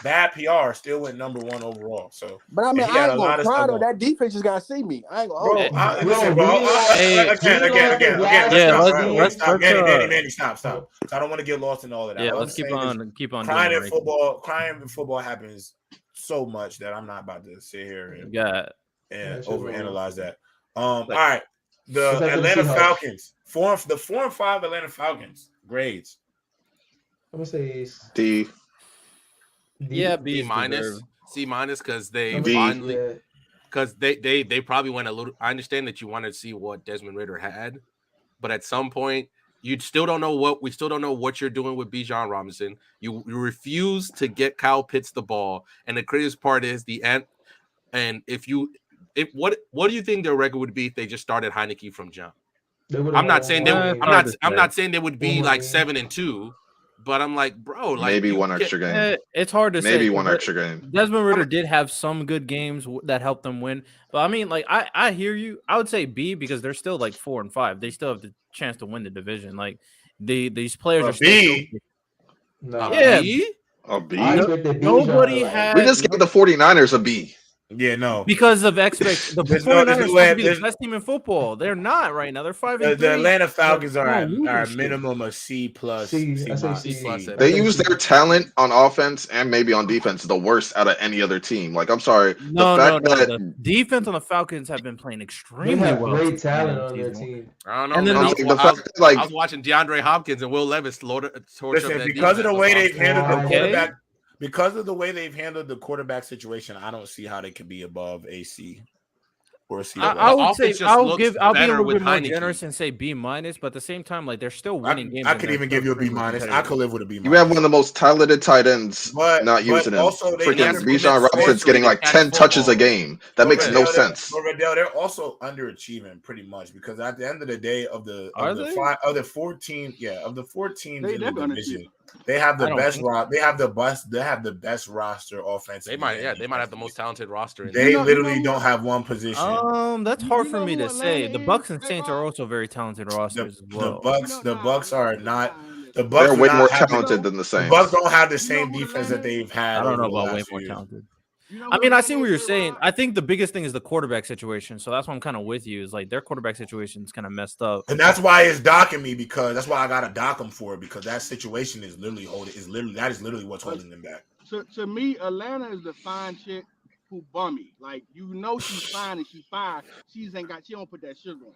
[SPEAKER 1] bad PR, still went #1 overall. So,
[SPEAKER 6] But I
[SPEAKER 1] and
[SPEAKER 6] mean,
[SPEAKER 1] he
[SPEAKER 6] I
[SPEAKER 1] had
[SPEAKER 6] ain't
[SPEAKER 1] a lot
[SPEAKER 6] gonna
[SPEAKER 1] of
[SPEAKER 6] cry
[SPEAKER 1] stuff
[SPEAKER 6] though.
[SPEAKER 1] on.
[SPEAKER 6] That defense just gotta see me. I ain't gonna hold
[SPEAKER 1] Bro,
[SPEAKER 6] you.
[SPEAKER 1] listen,
[SPEAKER 4] Bro,
[SPEAKER 1] bro.
[SPEAKER 2] Hey,
[SPEAKER 1] Again. Let's
[SPEAKER 2] yeah,
[SPEAKER 1] stop.
[SPEAKER 2] let's
[SPEAKER 1] All right, wait,
[SPEAKER 2] let's
[SPEAKER 1] stop,
[SPEAKER 2] let's
[SPEAKER 1] Manny, stop.
[SPEAKER 4] Oh,
[SPEAKER 1] 'Cause I don't want to get lost in all of that.
[SPEAKER 2] yeah,
[SPEAKER 1] All I'm
[SPEAKER 2] let's keep
[SPEAKER 1] saying is,
[SPEAKER 2] on doing
[SPEAKER 1] crying
[SPEAKER 2] the
[SPEAKER 1] in
[SPEAKER 2] ranking.
[SPEAKER 1] football happens so much that I'm not about to sit here
[SPEAKER 2] You
[SPEAKER 1] and
[SPEAKER 2] got
[SPEAKER 4] that shit's
[SPEAKER 1] overanalyze that. All
[SPEAKER 2] like
[SPEAKER 1] right,
[SPEAKER 4] What's
[SPEAKER 1] the
[SPEAKER 4] after the
[SPEAKER 1] Atlanta
[SPEAKER 4] Seahawks?
[SPEAKER 1] Falcons, 4-5 Atlanta Falcons grades.
[SPEAKER 4] I'm gonna say
[SPEAKER 7] D.
[SPEAKER 4] D.
[SPEAKER 2] yeah,
[SPEAKER 3] C
[SPEAKER 2] B's
[SPEAKER 3] minus,
[SPEAKER 2] deserved.
[SPEAKER 3] C minus, because they
[SPEAKER 4] I'm
[SPEAKER 7] D.
[SPEAKER 3] finally,
[SPEAKER 4] yeah.
[SPEAKER 3] because they probably went a little. I understand that you wanted to see what Desmond Ridder had, but at some point you still don't know what we still don't know what you're doing with Bijan Robinson. You refuse to get Kyle Pitts the ball, and the craziest part is the end. And if what do you think their record would be if they just started Heineke from jump?
[SPEAKER 4] They would have
[SPEAKER 3] I'm
[SPEAKER 4] won
[SPEAKER 3] not saying
[SPEAKER 4] one
[SPEAKER 3] they.
[SPEAKER 4] more game.
[SPEAKER 2] Hard to
[SPEAKER 3] I'm
[SPEAKER 2] say.
[SPEAKER 3] not saying they would
[SPEAKER 4] One
[SPEAKER 3] be
[SPEAKER 4] more
[SPEAKER 3] like
[SPEAKER 4] game.
[SPEAKER 3] 7-2, but I'm like, bro, like
[SPEAKER 7] Maybe
[SPEAKER 3] you
[SPEAKER 7] one
[SPEAKER 3] get,
[SPEAKER 7] extra game.
[SPEAKER 2] It's hard to say.
[SPEAKER 7] Maybe one
[SPEAKER 2] 'cause
[SPEAKER 7] extra game.
[SPEAKER 2] Desmond Ridder did have some good games that helped them win, but I mean, like I hear you. I would say B because they're still like 4-5. They still have the chance to win the division. Like these players are still
[SPEAKER 1] B.
[SPEAKER 2] healthy.
[SPEAKER 4] Nah,
[SPEAKER 2] Yeah,
[SPEAKER 3] B?
[SPEAKER 7] A
[SPEAKER 4] I
[SPEAKER 7] B.
[SPEAKER 4] expected
[SPEAKER 2] nobody
[SPEAKER 4] Bijan like
[SPEAKER 2] had
[SPEAKER 7] We just gave the 49ers a B.
[SPEAKER 1] Yeah, no.
[SPEAKER 2] because of expect the
[SPEAKER 1] There's
[SPEAKER 2] 49ers
[SPEAKER 1] no
[SPEAKER 2] are supposed
[SPEAKER 1] way.
[SPEAKER 2] to be the best team in football. They're not right now. They're 5-3.
[SPEAKER 1] The Atlanta Falcons
[SPEAKER 2] They're
[SPEAKER 1] are
[SPEAKER 2] losing
[SPEAKER 1] at
[SPEAKER 2] shit.
[SPEAKER 1] minimum a C plus.
[SPEAKER 4] C. I say
[SPEAKER 3] C plus
[SPEAKER 4] C.
[SPEAKER 3] at
[SPEAKER 7] They
[SPEAKER 4] I say
[SPEAKER 7] use
[SPEAKER 4] C.
[SPEAKER 7] their talent on offense and maybe on defense the worst out of any other team. Like, I'm sorry, the
[SPEAKER 2] No.
[SPEAKER 7] fact that
[SPEAKER 2] The defense on the Falcons have been playing
[SPEAKER 4] They
[SPEAKER 2] extremely
[SPEAKER 4] have
[SPEAKER 2] well
[SPEAKER 4] great
[SPEAKER 2] since the beginning
[SPEAKER 4] talent
[SPEAKER 2] of the
[SPEAKER 4] on their
[SPEAKER 2] season.
[SPEAKER 4] team.
[SPEAKER 3] I don't know,
[SPEAKER 2] And
[SPEAKER 3] man.
[SPEAKER 2] then
[SPEAKER 7] I'm saying the fact that, like,
[SPEAKER 3] I was watching DeAndre Hopkins and Will Levis torch up
[SPEAKER 1] Listen,
[SPEAKER 3] that
[SPEAKER 1] because of
[SPEAKER 3] defense.
[SPEAKER 1] the way
[SPEAKER 3] That's
[SPEAKER 1] they've
[SPEAKER 3] all I'm
[SPEAKER 1] handled the
[SPEAKER 3] saying.
[SPEAKER 4] Okay.
[SPEAKER 1] quarterback, because of the way they've handled the quarterback situation, I don't see how they could be above a C or a C
[SPEAKER 3] The
[SPEAKER 1] plus.
[SPEAKER 2] I would
[SPEAKER 3] offense
[SPEAKER 2] say
[SPEAKER 3] just looks
[SPEAKER 2] I'll be a
[SPEAKER 3] better
[SPEAKER 2] little
[SPEAKER 3] with
[SPEAKER 2] bit more
[SPEAKER 3] Heineke.
[SPEAKER 2] generous and say B minus, but at the same time, like they're still winning games.
[SPEAKER 1] I
[SPEAKER 2] and
[SPEAKER 1] could
[SPEAKER 2] they're
[SPEAKER 1] even
[SPEAKER 2] still
[SPEAKER 1] give you a B
[SPEAKER 2] extremely
[SPEAKER 1] minus. I
[SPEAKER 2] competitive.
[SPEAKER 1] could live with a B
[SPEAKER 7] you have
[SPEAKER 1] minus.
[SPEAKER 7] one of the most talented tight ends
[SPEAKER 1] But
[SPEAKER 7] not using him.
[SPEAKER 1] also they
[SPEAKER 7] Freaking
[SPEAKER 3] has
[SPEAKER 7] Bijan
[SPEAKER 3] commit
[SPEAKER 7] Robinson's
[SPEAKER 3] sorcery
[SPEAKER 7] getting
[SPEAKER 3] to
[SPEAKER 7] like
[SPEAKER 3] catch
[SPEAKER 7] 10 touches a
[SPEAKER 3] football.
[SPEAKER 7] game. That makes no sense.
[SPEAKER 1] Riddell, they're also underachieving pretty much because at the end of the day, of the four teams
[SPEAKER 8] They
[SPEAKER 1] in the
[SPEAKER 8] definitely
[SPEAKER 1] division, they have
[SPEAKER 2] I
[SPEAKER 1] the
[SPEAKER 2] don't
[SPEAKER 1] best
[SPEAKER 2] think so.
[SPEAKER 1] They have the best roster offensively.
[SPEAKER 3] They might have the most talented roster in
[SPEAKER 1] They
[SPEAKER 3] the
[SPEAKER 1] literally
[SPEAKER 8] who-
[SPEAKER 1] don't have one position.
[SPEAKER 2] That's hard
[SPEAKER 8] You
[SPEAKER 2] for
[SPEAKER 8] know
[SPEAKER 2] me
[SPEAKER 8] who
[SPEAKER 2] to say.
[SPEAKER 8] Atlanta
[SPEAKER 2] The
[SPEAKER 8] is,
[SPEAKER 2] Bucks and Saints are
[SPEAKER 8] J-Rob?
[SPEAKER 2] also very talented rosters as
[SPEAKER 1] The
[SPEAKER 2] well.
[SPEAKER 1] Bucks, the Bucks are not. The
[SPEAKER 7] They're
[SPEAKER 1] Bucks do
[SPEAKER 7] way
[SPEAKER 1] not
[SPEAKER 7] more
[SPEAKER 1] have
[SPEAKER 7] talented than the
[SPEAKER 1] the Bucks
[SPEAKER 7] Saints.
[SPEAKER 1] don't have the
[SPEAKER 8] You know
[SPEAKER 1] same
[SPEAKER 8] who
[SPEAKER 1] defense
[SPEAKER 8] Atlanta
[SPEAKER 1] that they've
[SPEAKER 8] is?
[SPEAKER 1] had
[SPEAKER 2] I don't
[SPEAKER 1] over
[SPEAKER 2] know
[SPEAKER 1] the
[SPEAKER 2] about way
[SPEAKER 1] last few
[SPEAKER 2] more
[SPEAKER 1] years.
[SPEAKER 2] talented.
[SPEAKER 8] You know
[SPEAKER 2] I
[SPEAKER 8] who
[SPEAKER 2] mean, I
[SPEAKER 8] Atlanta
[SPEAKER 2] see what
[SPEAKER 8] is,
[SPEAKER 2] you're saying.
[SPEAKER 8] J-Rob?
[SPEAKER 2] I think the biggest thing is the quarterback situation. So that's why I'm kind of with you. Is like their quarterback situation is kind of messed up.
[SPEAKER 1] And that's why it's docking me because that's why I gotta dock them for it because that situation is literally what's holding them back.
[SPEAKER 8] To me, Atlanta is the fine chick who bummy. Like, you know she's fine and she fine. She don't put that sugar on.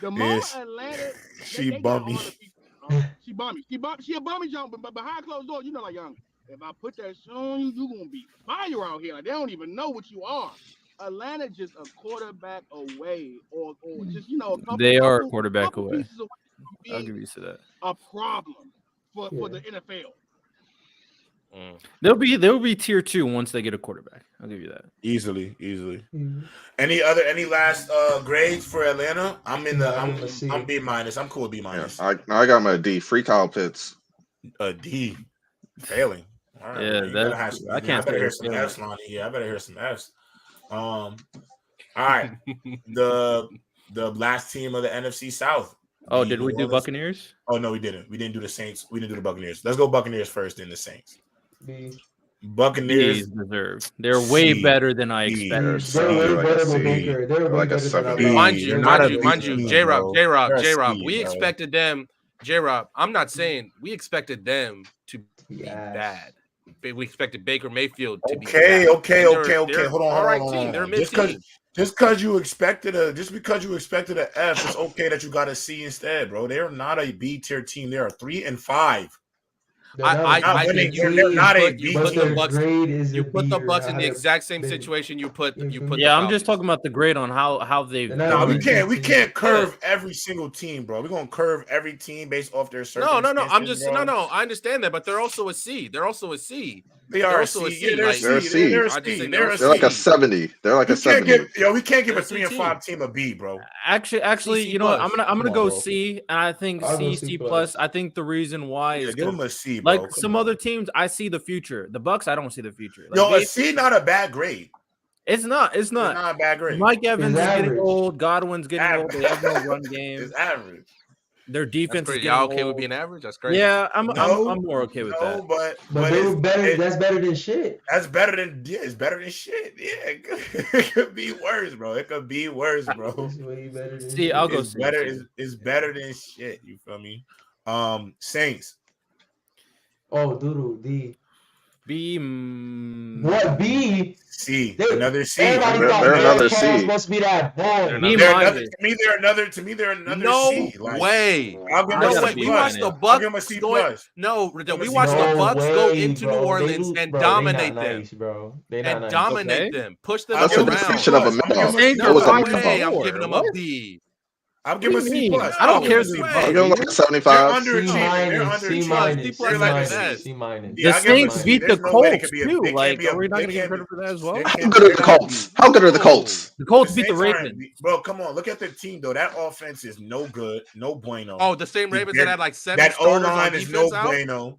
[SPEAKER 8] The moment
[SPEAKER 1] Yes,
[SPEAKER 8] Atlanta,
[SPEAKER 1] she
[SPEAKER 8] they got
[SPEAKER 1] bummy.
[SPEAKER 8] all the people. She bummy. She a bummy jump, but behind closed doors, you know, like, young, if I put that shit on you, you gonna be fire out here. Like, they don't even know what you are. Atlanta just a quarterback away, or just a
[SPEAKER 2] They are a
[SPEAKER 8] couple
[SPEAKER 2] quarterback away.
[SPEAKER 8] pieces away from
[SPEAKER 2] I'll
[SPEAKER 8] being
[SPEAKER 2] give you to that.
[SPEAKER 8] a problem for the NFL.
[SPEAKER 2] They'll be tier 2 once they get a quarterback. I'll give you that.
[SPEAKER 1] Easily.
[SPEAKER 4] Mm-hmm.
[SPEAKER 1] Any last grades for Atlanta? I'm B minus. I'm cool with B
[SPEAKER 7] Yeah,
[SPEAKER 1] minus.
[SPEAKER 7] I got him a D. Free Kyle Pitts.
[SPEAKER 1] A D. Failing. All right.
[SPEAKER 2] Yeah,
[SPEAKER 1] You gotta have some,
[SPEAKER 2] I can't
[SPEAKER 1] I better
[SPEAKER 2] say
[SPEAKER 1] hear
[SPEAKER 2] it's
[SPEAKER 1] some
[SPEAKER 2] failing.
[SPEAKER 1] F's, Lonnie. Yeah, I better hear some F's. All right. The last team of the NFC South.
[SPEAKER 2] Oh, did we do Buccaneers?
[SPEAKER 1] Oh no, we didn't. We didn't do the Saints. We didn't do the Buccaneers. Let's go Buccaneers first, then the Saints.
[SPEAKER 4] B.
[SPEAKER 1] Buccaneers
[SPEAKER 2] deserve. They're way better than I
[SPEAKER 1] C.
[SPEAKER 2] expected.
[SPEAKER 4] They're way
[SPEAKER 7] like a
[SPEAKER 4] better
[SPEAKER 7] C.
[SPEAKER 4] than Baker. They're way
[SPEAKER 7] Like a
[SPEAKER 4] better than I
[SPEAKER 7] 7.
[SPEAKER 4] thought.
[SPEAKER 3] Mind you,
[SPEAKER 4] They're
[SPEAKER 1] not
[SPEAKER 4] way
[SPEAKER 1] a
[SPEAKER 3] mind
[SPEAKER 4] better.
[SPEAKER 3] you,
[SPEAKER 1] team,
[SPEAKER 3] J-Rob,
[SPEAKER 1] bro.
[SPEAKER 3] J-Rob,
[SPEAKER 1] They're a
[SPEAKER 3] J-Rob.
[SPEAKER 1] C,
[SPEAKER 3] We
[SPEAKER 1] bro.
[SPEAKER 3] expected them, J-Rob. I'm not saying we expected them to be
[SPEAKER 4] Yes.
[SPEAKER 3] bad. We expected Baker Mayfield to be
[SPEAKER 1] Okay.
[SPEAKER 3] bad.
[SPEAKER 1] Okay.
[SPEAKER 3] They're
[SPEAKER 1] Hold
[SPEAKER 3] all right
[SPEAKER 1] on.
[SPEAKER 3] team. They're
[SPEAKER 1] Just
[SPEAKER 3] mid-team.
[SPEAKER 1] because you expected a F, it's okay that you got a C instead, bro. They're not a B tier team. They are 3-5.
[SPEAKER 3] I think
[SPEAKER 1] they're not a
[SPEAKER 3] you
[SPEAKER 1] B
[SPEAKER 3] put the
[SPEAKER 1] team.
[SPEAKER 3] Bucks.
[SPEAKER 4] Grade is
[SPEAKER 3] You put the Bucks in the exact same
[SPEAKER 4] they-
[SPEAKER 3] situation. You put the
[SPEAKER 2] Yeah, I'm
[SPEAKER 3] Falcons.
[SPEAKER 2] just talking about the grade on how they've
[SPEAKER 4] They're not
[SPEAKER 1] No,
[SPEAKER 4] a
[SPEAKER 1] we
[SPEAKER 4] B
[SPEAKER 1] can't
[SPEAKER 4] team.
[SPEAKER 1] curve every single team, bro. We're gonna curve every team based off their
[SPEAKER 3] No.
[SPEAKER 1] circumstances.
[SPEAKER 3] I'm just
[SPEAKER 1] bro.
[SPEAKER 3] no. I understand that, but they're also a C. They're also a C.
[SPEAKER 1] They are a
[SPEAKER 3] also
[SPEAKER 1] C.
[SPEAKER 3] a C.
[SPEAKER 1] Yeah, they're a
[SPEAKER 3] Like,
[SPEAKER 1] C.
[SPEAKER 7] They're a C.
[SPEAKER 1] They're a
[SPEAKER 3] I just
[SPEAKER 1] C.
[SPEAKER 3] think
[SPEAKER 1] They're a
[SPEAKER 7] They're like a
[SPEAKER 1] C.
[SPEAKER 7] 70. They're like a 70.
[SPEAKER 1] We can't give a
[SPEAKER 3] They're a C
[SPEAKER 1] 3-5 team a B, bro.
[SPEAKER 2] Actually,
[SPEAKER 3] C
[SPEAKER 2] you know what? I'm
[SPEAKER 3] plus.
[SPEAKER 2] gonna
[SPEAKER 1] Come
[SPEAKER 2] go
[SPEAKER 1] on, bro.
[SPEAKER 2] C, and I think
[SPEAKER 4] I'll go
[SPEAKER 2] C,
[SPEAKER 4] C
[SPEAKER 2] C
[SPEAKER 4] plus.
[SPEAKER 2] plus. I think the reason why
[SPEAKER 1] Yeah,
[SPEAKER 2] is
[SPEAKER 1] give them a C, bro.
[SPEAKER 2] like
[SPEAKER 1] Come
[SPEAKER 2] some
[SPEAKER 1] on.
[SPEAKER 2] other teams, I see the future. The Bucks, I don't see the future. Like,
[SPEAKER 1] Yo, a C not a bad grade.
[SPEAKER 2] it's not.
[SPEAKER 1] It's not a bad grade.
[SPEAKER 2] Mike Evans is getting
[SPEAKER 4] average.
[SPEAKER 2] old. Godwin's getting old. They have no run game.
[SPEAKER 1] It's average.
[SPEAKER 2] Their defense is
[SPEAKER 3] Y'all
[SPEAKER 2] getting
[SPEAKER 3] okay with
[SPEAKER 2] old.
[SPEAKER 3] being average? That's crazy.
[SPEAKER 2] Yeah, I'm more okay with that.
[SPEAKER 4] But they were better. That's better than shit.
[SPEAKER 1] That's better than it's better than shit. Yeah, it could be worse, bro. It could be worse, bro.
[SPEAKER 4] It's way better than
[SPEAKER 2] See,
[SPEAKER 4] shit.
[SPEAKER 2] I'll go
[SPEAKER 1] It's better. It's better than shit. You feel me? Saints.
[SPEAKER 4] Oh, doodle D.
[SPEAKER 2] B.
[SPEAKER 4] What B?
[SPEAKER 1] C. Another C.
[SPEAKER 4] Everybody
[SPEAKER 7] They're
[SPEAKER 4] thought
[SPEAKER 7] another
[SPEAKER 4] Derek Carr was
[SPEAKER 7] C.
[SPEAKER 4] supposed to be that boy.
[SPEAKER 2] B
[SPEAKER 1] They're
[SPEAKER 2] minus.
[SPEAKER 1] another, to me, they're another
[SPEAKER 3] No
[SPEAKER 1] C. Like,
[SPEAKER 3] way.
[SPEAKER 1] I'll give
[SPEAKER 2] I
[SPEAKER 1] them
[SPEAKER 3] No
[SPEAKER 1] a
[SPEAKER 2] gotta
[SPEAKER 3] way.
[SPEAKER 1] C
[SPEAKER 2] be
[SPEAKER 3] We watched
[SPEAKER 1] plus.
[SPEAKER 3] the
[SPEAKER 1] I'll give
[SPEAKER 3] Bucks
[SPEAKER 1] them a C
[SPEAKER 3] go in-
[SPEAKER 1] plus.
[SPEAKER 3] No,
[SPEAKER 1] Give
[SPEAKER 3] we
[SPEAKER 1] us
[SPEAKER 3] watched the
[SPEAKER 4] No
[SPEAKER 3] Bucks go
[SPEAKER 4] way,
[SPEAKER 3] into
[SPEAKER 4] bro.
[SPEAKER 3] New Orleans
[SPEAKER 4] They
[SPEAKER 3] and
[SPEAKER 4] not
[SPEAKER 3] dominate them.
[SPEAKER 4] nice, bro. They not
[SPEAKER 3] And
[SPEAKER 4] nice.
[SPEAKER 3] dominate
[SPEAKER 2] Okay.
[SPEAKER 3] them. Push them
[SPEAKER 1] I'll
[SPEAKER 7] That's
[SPEAKER 1] give
[SPEAKER 7] a
[SPEAKER 1] them a C
[SPEAKER 3] around.
[SPEAKER 7] definition of a
[SPEAKER 1] plus. I'm gonna give
[SPEAKER 7] male.
[SPEAKER 1] them a C
[SPEAKER 2] Saints
[SPEAKER 7] That
[SPEAKER 2] are
[SPEAKER 7] was a
[SPEAKER 1] plus.
[SPEAKER 2] five
[SPEAKER 3] Way,
[SPEAKER 2] and
[SPEAKER 3] I'm
[SPEAKER 2] four.
[SPEAKER 3] giving them
[SPEAKER 2] What?
[SPEAKER 3] a B.
[SPEAKER 1] I'll
[SPEAKER 2] What
[SPEAKER 1] give
[SPEAKER 2] do
[SPEAKER 1] them a
[SPEAKER 2] you
[SPEAKER 1] C
[SPEAKER 2] mean?
[SPEAKER 1] plus.
[SPEAKER 2] I don't
[SPEAKER 1] I'll give
[SPEAKER 2] care
[SPEAKER 1] them
[SPEAKER 2] if
[SPEAKER 1] a C
[SPEAKER 2] they're
[SPEAKER 1] plus.
[SPEAKER 7] I'll
[SPEAKER 2] bad.
[SPEAKER 7] give him like a
[SPEAKER 1] They're
[SPEAKER 7] 75.
[SPEAKER 4] C
[SPEAKER 1] underachieving. They're
[SPEAKER 4] minus, C
[SPEAKER 1] underachieving.
[SPEAKER 4] minus,
[SPEAKER 3] plus
[SPEAKER 1] They're
[SPEAKER 4] C
[SPEAKER 1] like
[SPEAKER 3] at
[SPEAKER 1] a
[SPEAKER 4] minus,
[SPEAKER 3] best.
[SPEAKER 4] C minus.
[SPEAKER 1] Yeah,
[SPEAKER 2] The
[SPEAKER 1] I'll give them a
[SPEAKER 2] Saints
[SPEAKER 1] C.
[SPEAKER 2] beat the
[SPEAKER 1] There's no way they
[SPEAKER 2] Colts
[SPEAKER 1] could be
[SPEAKER 2] too.
[SPEAKER 1] they can't
[SPEAKER 2] Like,
[SPEAKER 1] be
[SPEAKER 2] are we not
[SPEAKER 1] they
[SPEAKER 2] gonna give
[SPEAKER 1] can't be
[SPEAKER 2] credit for that as well?
[SPEAKER 1] they
[SPEAKER 7] How
[SPEAKER 1] can't
[SPEAKER 7] good are
[SPEAKER 1] they're
[SPEAKER 7] the
[SPEAKER 1] not
[SPEAKER 7] Colts? How good are the Colts?
[SPEAKER 2] The
[SPEAKER 1] the
[SPEAKER 2] Colts beat the
[SPEAKER 1] Saints aren't
[SPEAKER 2] Ravens.
[SPEAKER 1] bro. Come on, look at the team though. That offense is no good, no bueno.
[SPEAKER 3] Oh, the same Ravens that had like 7
[SPEAKER 1] That O
[SPEAKER 3] starters on
[SPEAKER 1] line is no
[SPEAKER 3] defense out?
[SPEAKER 1] bueno.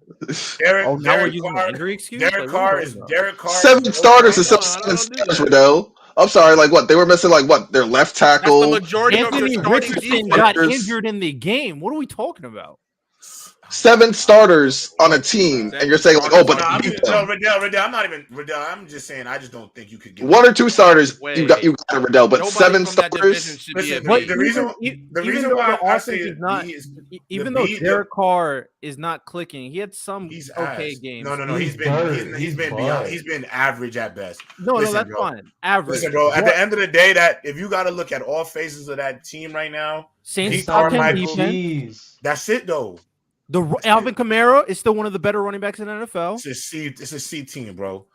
[SPEAKER 2] Oh, now we're using the injury excuse.
[SPEAKER 1] Derek Carr is
[SPEAKER 2] Derek.
[SPEAKER 1] Carr.
[SPEAKER 7] 7
[SPEAKER 1] is
[SPEAKER 7] starters and
[SPEAKER 3] No,
[SPEAKER 7] still
[SPEAKER 3] I
[SPEAKER 7] 7
[SPEAKER 3] don't do
[SPEAKER 7] starters,
[SPEAKER 3] that.
[SPEAKER 7] Riddell. I'm sorry, like what? They were missing like what? Their left
[SPEAKER 3] That's the
[SPEAKER 7] tackle.
[SPEAKER 3] majority of
[SPEAKER 2] Anthony
[SPEAKER 3] their starting
[SPEAKER 2] Richardson
[SPEAKER 3] defense.
[SPEAKER 2] got injured in the game. What are we talking about?
[SPEAKER 7] 7 starters on a team, and you're saying like, oh, but
[SPEAKER 1] No,
[SPEAKER 7] they beat them.
[SPEAKER 1] Riddell. I'm not even Riddell. I'm just saying. I just don't think you could get
[SPEAKER 7] 1 or 2 starters, you got Riddell, but
[SPEAKER 3] Nobody
[SPEAKER 7] 7
[SPEAKER 3] from that division
[SPEAKER 7] starters.
[SPEAKER 3] should be a
[SPEAKER 1] Listen,
[SPEAKER 3] B.
[SPEAKER 1] the reason
[SPEAKER 2] even though
[SPEAKER 1] why
[SPEAKER 2] the
[SPEAKER 1] I
[SPEAKER 2] offense
[SPEAKER 1] say
[SPEAKER 2] is not,
[SPEAKER 1] B is
[SPEAKER 2] even
[SPEAKER 1] the
[SPEAKER 2] though
[SPEAKER 1] B,
[SPEAKER 2] Derek Carr is not clicking, he had some
[SPEAKER 1] he's
[SPEAKER 2] okay
[SPEAKER 1] ass.
[SPEAKER 2] games.
[SPEAKER 1] No.
[SPEAKER 4] He's dirt.
[SPEAKER 1] He's been
[SPEAKER 4] He's
[SPEAKER 1] beyond.
[SPEAKER 4] butt.
[SPEAKER 1] He's been average at best.
[SPEAKER 2] No,
[SPEAKER 1] Listen,
[SPEAKER 2] that's
[SPEAKER 1] bro.
[SPEAKER 2] fine. Average.
[SPEAKER 1] Listen, bro. At the end of the day, that if you got to look at all phases of that team right now,
[SPEAKER 2] Saints
[SPEAKER 1] Pete
[SPEAKER 2] top 10
[SPEAKER 1] Carmichael,
[SPEAKER 2] defense.
[SPEAKER 4] Jeez.
[SPEAKER 1] that's it though.
[SPEAKER 2] The Alvin Kamara is still one of the better running backs in the NFL.
[SPEAKER 1] It's a C team, bro.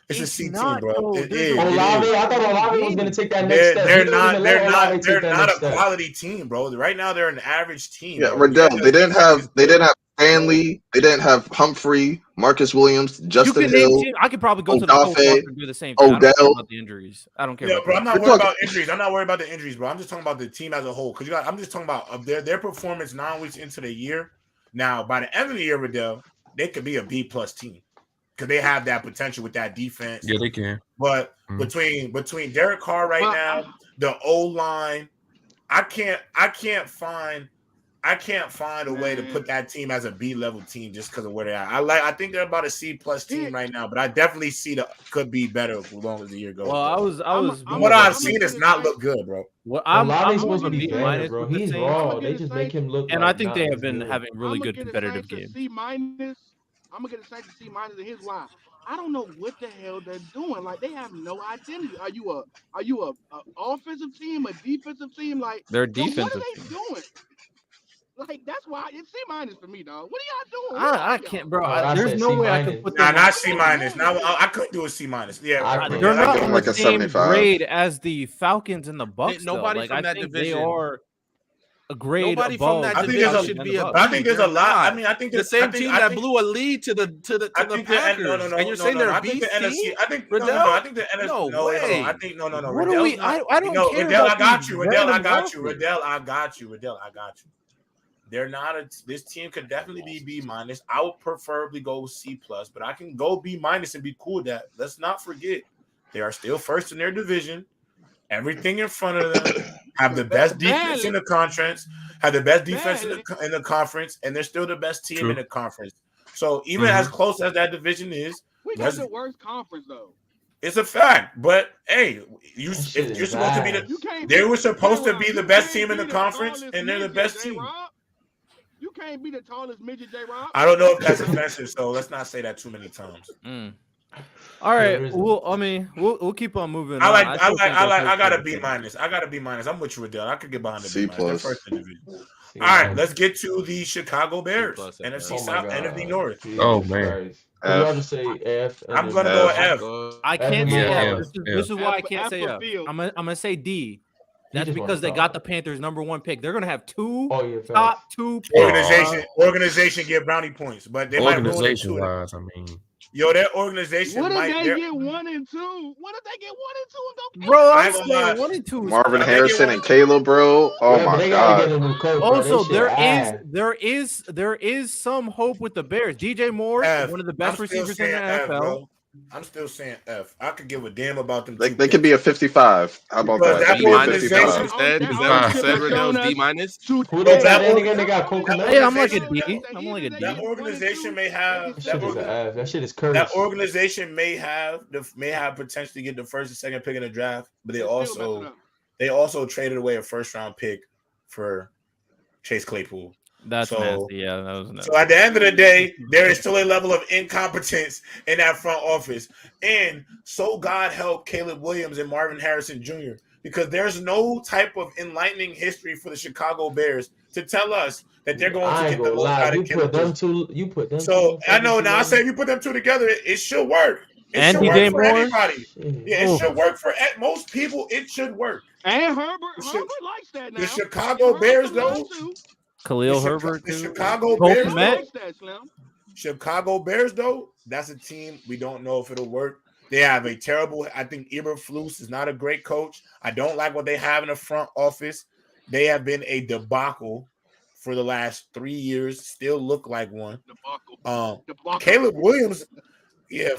[SPEAKER 1] It's a C
[SPEAKER 2] not,
[SPEAKER 1] team, bro.
[SPEAKER 2] though.
[SPEAKER 1] It
[SPEAKER 2] There's
[SPEAKER 1] is.
[SPEAKER 2] a-
[SPEAKER 1] It
[SPEAKER 4] Olave,
[SPEAKER 1] is.
[SPEAKER 4] I thought Olave was gonna take that next step.
[SPEAKER 1] They're
[SPEAKER 4] He
[SPEAKER 1] not.
[SPEAKER 4] didn't even let Olave take that
[SPEAKER 1] They're not
[SPEAKER 4] next
[SPEAKER 1] a
[SPEAKER 4] step.
[SPEAKER 1] quality team, bro. Right now, they're an average team.
[SPEAKER 7] Yeah,
[SPEAKER 1] bro.
[SPEAKER 7] Riddell.
[SPEAKER 1] Yeah,
[SPEAKER 7] They didn't have Stanley. They didn't have Humphrey, Marcus Williams,
[SPEAKER 2] You
[SPEAKER 7] Justin
[SPEAKER 2] can name
[SPEAKER 7] Hill.
[SPEAKER 2] team. I could probably go to the Colts
[SPEAKER 7] Odafe,
[SPEAKER 2] roster and do the same thing. I don't care
[SPEAKER 7] Odell.
[SPEAKER 2] about the injuries. I don't care
[SPEAKER 1] Yeah,
[SPEAKER 2] about
[SPEAKER 1] bro.
[SPEAKER 2] that.
[SPEAKER 1] I'm not
[SPEAKER 7] We're
[SPEAKER 1] worried
[SPEAKER 7] talking-
[SPEAKER 1] about injuries. I'm not worried about the injuries, bro. I'm just talking about the team as a whole. Because I'm just talking about their performance 9 weeks into the year. Now, by the end of the year, Riddell, they could be a B plus team because they have that potential with that defense.
[SPEAKER 9] Yeah, they can.
[SPEAKER 1] But between Derek Carr right now, the O line, I can't find a way to put that team as a B level team just because of where they are. I think they're about a C plus team right now, but I definitely see could be better as long as the year goes.
[SPEAKER 2] Well, I was.
[SPEAKER 1] From what I've seen, it's not look good, bro.
[SPEAKER 2] Well, I'm
[SPEAKER 4] Olave's
[SPEAKER 2] more
[SPEAKER 4] supposed
[SPEAKER 2] of
[SPEAKER 4] to
[SPEAKER 2] a
[SPEAKER 4] be
[SPEAKER 2] B
[SPEAKER 4] better,
[SPEAKER 2] minus
[SPEAKER 4] bro.
[SPEAKER 2] with the
[SPEAKER 4] He's
[SPEAKER 2] Saints.
[SPEAKER 4] raw. They just make him look.
[SPEAKER 2] And
[SPEAKER 4] like
[SPEAKER 2] I think
[SPEAKER 4] not
[SPEAKER 2] they
[SPEAKER 4] as
[SPEAKER 2] have been
[SPEAKER 4] good.
[SPEAKER 2] having really
[SPEAKER 8] I'ma
[SPEAKER 2] good
[SPEAKER 8] get a
[SPEAKER 2] competitive
[SPEAKER 8] Saints a
[SPEAKER 2] games.
[SPEAKER 8] C minus. I'm gonna get a Saints a C minus, and here's why. I don't know what the hell they're doing. Like they have no identity. Are you a offensive team, a defensive team? Like
[SPEAKER 2] They're a
[SPEAKER 8] so what are
[SPEAKER 2] defensive
[SPEAKER 8] they
[SPEAKER 2] team.
[SPEAKER 8] doing? Like that's why it's C minus for me, dog. What are y'all doing?
[SPEAKER 2] I can't, bro.
[SPEAKER 4] I
[SPEAKER 2] There's
[SPEAKER 4] said
[SPEAKER 2] no
[SPEAKER 4] C
[SPEAKER 2] way I
[SPEAKER 4] minus.
[SPEAKER 2] can put
[SPEAKER 1] Nah,
[SPEAKER 2] them.
[SPEAKER 1] not C minus. Now I couldn't do a C minus. Yeah,
[SPEAKER 4] I agree.
[SPEAKER 2] They're
[SPEAKER 7] I
[SPEAKER 2] not
[SPEAKER 7] give
[SPEAKER 2] on
[SPEAKER 7] them like
[SPEAKER 2] the
[SPEAKER 7] a
[SPEAKER 2] same
[SPEAKER 7] 75.
[SPEAKER 2] grade as the Falcons and the Bucks.
[SPEAKER 3] Nobody
[SPEAKER 2] Like,
[SPEAKER 3] from
[SPEAKER 2] I
[SPEAKER 3] that
[SPEAKER 2] think
[SPEAKER 3] division.
[SPEAKER 2] they are a grade
[SPEAKER 3] Nobody
[SPEAKER 2] above.
[SPEAKER 3] from that
[SPEAKER 1] I think
[SPEAKER 3] division
[SPEAKER 1] there's a-
[SPEAKER 3] should be a
[SPEAKER 1] But I think there's a
[SPEAKER 3] They're
[SPEAKER 1] lot.
[SPEAKER 3] not.
[SPEAKER 1] I mean, I think
[SPEAKER 3] the
[SPEAKER 1] there's-
[SPEAKER 3] same
[SPEAKER 1] I think-
[SPEAKER 3] team
[SPEAKER 1] I
[SPEAKER 3] that
[SPEAKER 1] think-
[SPEAKER 3] blew a lead to the
[SPEAKER 1] I
[SPEAKER 3] the
[SPEAKER 1] think
[SPEAKER 3] Packers,
[SPEAKER 1] and
[SPEAKER 3] you're saying they're
[SPEAKER 1] I
[SPEAKER 3] B
[SPEAKER 1] think the NFC.
[SPEAKER 3] team?
[SPEAKER 1] I think
[SPEAKER 3] Riddell?
[SPEAKER 1] no. I think the NFC.
[SPEAKER 3] No
[SPEAKER 1] No, wait, hold on. I
[SPEAKER 3] way.
[SPEAKER 1] think no.
[SPEAKER 2] What are
[SPEAKER 1] Riddell's
[SPEAKER 2] we?
[SPEAKER 1] not-
[SPEAKER 2] I don't care.
[SPEAKER 1] Riddell, I
[SPEAKER 2] about
[SPEAKER 1] got
[SPEAKER 2] these
[SPEAKER 1] you. Riddell, I
[SPEAKER 2] random
[SPEAKER 1] got you.
[SPEAKER 2] losses.
[SPEAKER 1] Riddell, I got you. They're not this team could definitely be B minus. I would preferably go C plus, but I can go B minus and be cool with that. Let's not forget they are still first in their division. Everything in front of them have the best defense in the conference, have the best defense in the conference, and they're still the best team in the conference. So even as close as that division is,
[SPEAKER 8] We got the worst conference though.
[SPEAKER 1] it's a fact. But hey, if you're supposed to be they were supposed to be the best team in the conference, and they're the best team.
[SPEAKER 8] You can't be the tallest midget, J-Rob.
[SPEAKER 1] I don't know if that's offensive, so let's not say that too many times.
[SPEAKER 2] All right. We'll keep on moving.
[SPEAKER 1] I got a B minus. I got a B minus. I'm with you, Riddell. I could get behind the
[SPEAKER 7] C
[SPEAKER 1] B minus.
[SPEAKER 7] plus.
[SPEAKER 1] All right, let's get to the Chicago Bears, NFC South, NFC North.
[SPEAKER 9] Oh man,
[SPEAKER 4] Y'all just say F.
[SPEAKER 1] I'm gonna go F.
[SPEAKER 2] I can't say
[SPEAKER 9] Yeah,
[SPEAKER 2] F. This is why I can't say F. I'm gonna say D. That's because they got the Panthers' #1 pick. They're gonna have top 2 picks.
[SPEAKER 1] Organization get brownie points, but they might roll it too.
[SPEAKER 9] wise, I mean,
[SPEAKER 1] Yo, that organization
[SPEAKER 8] What if
[SPEAKER 1] might
[SPEAKER 8] they get 1 and 2? What if they get 1 and 2 and go?
[SPEAKER 2] Bro,
[SPEAKER 1] I
[SPEAKER 2] I'm
[SPEAKER 1] ain't gonna lie.
[SPEAKER 2] saying 1 and 2.
[SPEAKER 7] Marvin Harrison and Caleb, bro. Oh
[SPEAKER 4] Yeah, but
[SPEAKER 7] my
[SPEAKER 4] they gotta get a
[SPEAKER 7] god.
[SPEAKER 4] new coach, bro.
[SPEAKER 2] Also,
[SPEAKER 4] They shit ass.
[SPEAKER 2] there is some hope with the Bears. DJ Moore,
[SPEAKER 1] F.
[SPEAKER 2] one of the best
[SPEAKER 1] I'm still
[SPEAKER 2] receivers in the
[SPEAKER 1] saying F,
[SPEAKER 2] NFL.
[SPEAKER 1] bro. I'm still saying F. I could give a damn about them.
[SPEAKER 7] They could be a 55. How about
[SPEAKER 1] Because
[SPEAKER 7] that? They
[SPEAKER 1] that
[SPEAKER 7] could be a
[SPEAKER 3] D-minus, is that what
[SPEAKER 7] 55.
[SPEAKER 3] you said? Is that
[SPEAKER 8] That
[SPEAKER 3] what you
[SPEAKER 8] ownership
[SPEAKER 3] said,
[SPEAKER 8] has shown
[SPEAKER 3] Riddell's
[SPEAKER 8] us
[SPEAKER 3] D-minus?
[SPEAKER 8] to
[SPEAKER 4] Who they
[SPEAKER 1] that
[SPEAKER 4] tight end
[SPEAKER 1] org-
[SPEAKER 4] again? They got Cole
[SPEAKER 1] that
[SPEAKER 4] Kmet.
[SPEAKER 2] Yeah, I'm like a
[SPEAKER 1] organization,
[SPEAKER 2] D. I'm like a
[SPEAKER 1] that
[SPEAKER 2] D.
[SPEAKER 1] organization may
[SPEAKER 8] That
[SPEAKER 1] have
[SPEAKER 4] Shit is an F. That shit is
[SPEAKER 1] that
[SPEAKER 4] cursed.
[SPEAKER 1] organization may have potentially get the first and second pick in the draft, but they also traded away a first round pick for Chase Claypool.
[SPEAKER 2] That's
[SPEAKER 1] So-
[SPEAKER 2] nasty. Yeah, that was nasty.
[SPEAKER 1] So at the end of the day, there is still a level of incompetence in that front office. And so God help Caleb Williams and Marvin Harrison Jr. because there's no type of enlightening history for the Chicago Bears to tell us that they're going to
[SPEAKER 4] I
[SPEAKER 1] get
[SPEAKER 4] ain't
[SPEAKER 1] the
[SPEAKER 4] gonna
[SPEAKER 1] most
[SPEAKER 4] lie.
[SPEAKER 1] out
[SPEAKER 4] You
[SPEAKER 1] of Caleb
[SPEAKER 4] put them
[SPEAKER 1] Williams.
[SPEAKER 4] two. You put them.
[SPEAKER 1] So
[SPEAKER 4] two
[SPEAKER 1] I know
[SPEAKER 4] motherfuckers
[SPEAKER 1] now. I say
[SPEAKER 4] together.
[SPEAKER 1] if you put them two together, it should work. It
[SPEAKER 2] And
[SPEAKER 1] should
[SPEAKER 2] DJ
[SPEAKER 1] work for
[SPEAKER 2] Moore?
[SPEAKER 1] anybody.
[SPEAKER 4] Shit.
[SPEAKER 1] Yeah, it should work for most people. It should work.
[SPEAKER 8] And Herbert
[SPEAKER 1] should-
[SPEAKER 8] likes that now.
[SPEAKER 1] The Chicago Bears, though.
[SPEAKER 2] Khalil
[SPEAKER 1] the
[SPEAKER 2] Herbert
[SPEAKER 1] the
[SPEAKER 2] too.
[SPEAKER 1] Chicago
[SPEAKER 2] Cole
[SPEAKER 1] Bears,
[SPEAKER 2] Kmet?
[SPEAKER 1] though,
[SPEAKER 8] likes that, Slim.
[SPEAKER 1] Chicago Bears, though, that's a team we don't know if it'll work. They have a terrible. I think Eberflus is not a great coach. I don't like what they have in the front office. They have been a debacle for the last 3 years. Still look like one.
[SPEAKER 8] Debacle.
[SPEAKER 1] Caleb Williams. Yeah,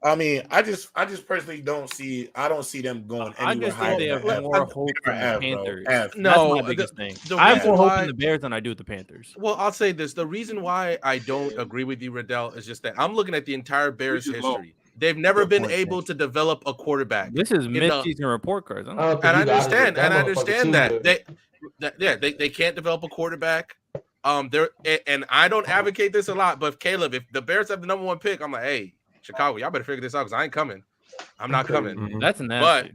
[SPEAKER 1] I mean, I just personally don't see. I don't see them going
[SPEAKER 2] I
[SPEAKER 1] anywhere
[SPEAKER 2] just
[SPEAKER 1] higher
[SPEAKER 2] think they
[SPEAKER 1] than
[SPEAKER 2] have
[SPEAKER 1] F.
[SPEAKER 2] more hope than the
[SPEAKER 1] F, bro.
[SPEAKER 2] Panthers.
[SPEAKER 1] F.
[SPEAKER 2] That's
[SPEAKER 3] No,
[SPEAKER 2] my biggest thing.
[SPEAKER 3] the
[SPEAKER 2] I have
[SPEAKER 3] reason
[SPEAKER 2] more hope
[SPEAKER 3] why-
[SPEAKER 2] in the Bears than I do with the Panthers.
[SPEAKER 3] Well, I'll say this: the reason why I don't agree with you, Riddell, is just that I'm looking at the entire Bears
[SPEAKER 8] Which is low.
[SPEAKER 3] history. They've never
[SPEAKER 1] Good
[SPEAKER 3] been
[SPEAKER 1] point,
[SPEAKER 3] able
[SPEAKER 1] thank
[SPEAKER 3] to develop a quarterback.
[SPEAKER 2] This is
[SPEAKER 3] In the-
[SPEAKER 2] mid-season report cards. I don't
[SPEAKER 4] I
[SPEAKER 2] know.
[SPEAKER 4] don't think
[SPEAKER 3] And I
[SPEAKER 4] you gotta
[SPEAKER 3] understand,
[SPEAKER 4] get
[SPEAKER 3] and I
[SPEAKER 4] motherfucker
[SPEAKER 3] understand
[SPEAKER 4] too
[SPEAKER 3] that
[SPEAKER 4] good.
[SPEAKER 3] they can't develop a quarterback. And I don't advocate this a lot, but Caleb, if the Bears have the number one pick, I'm like, hey, Chicago, y'all better figure this out because I ain't coming. I'm not coming.
[SPEAKER 2] That's nasty.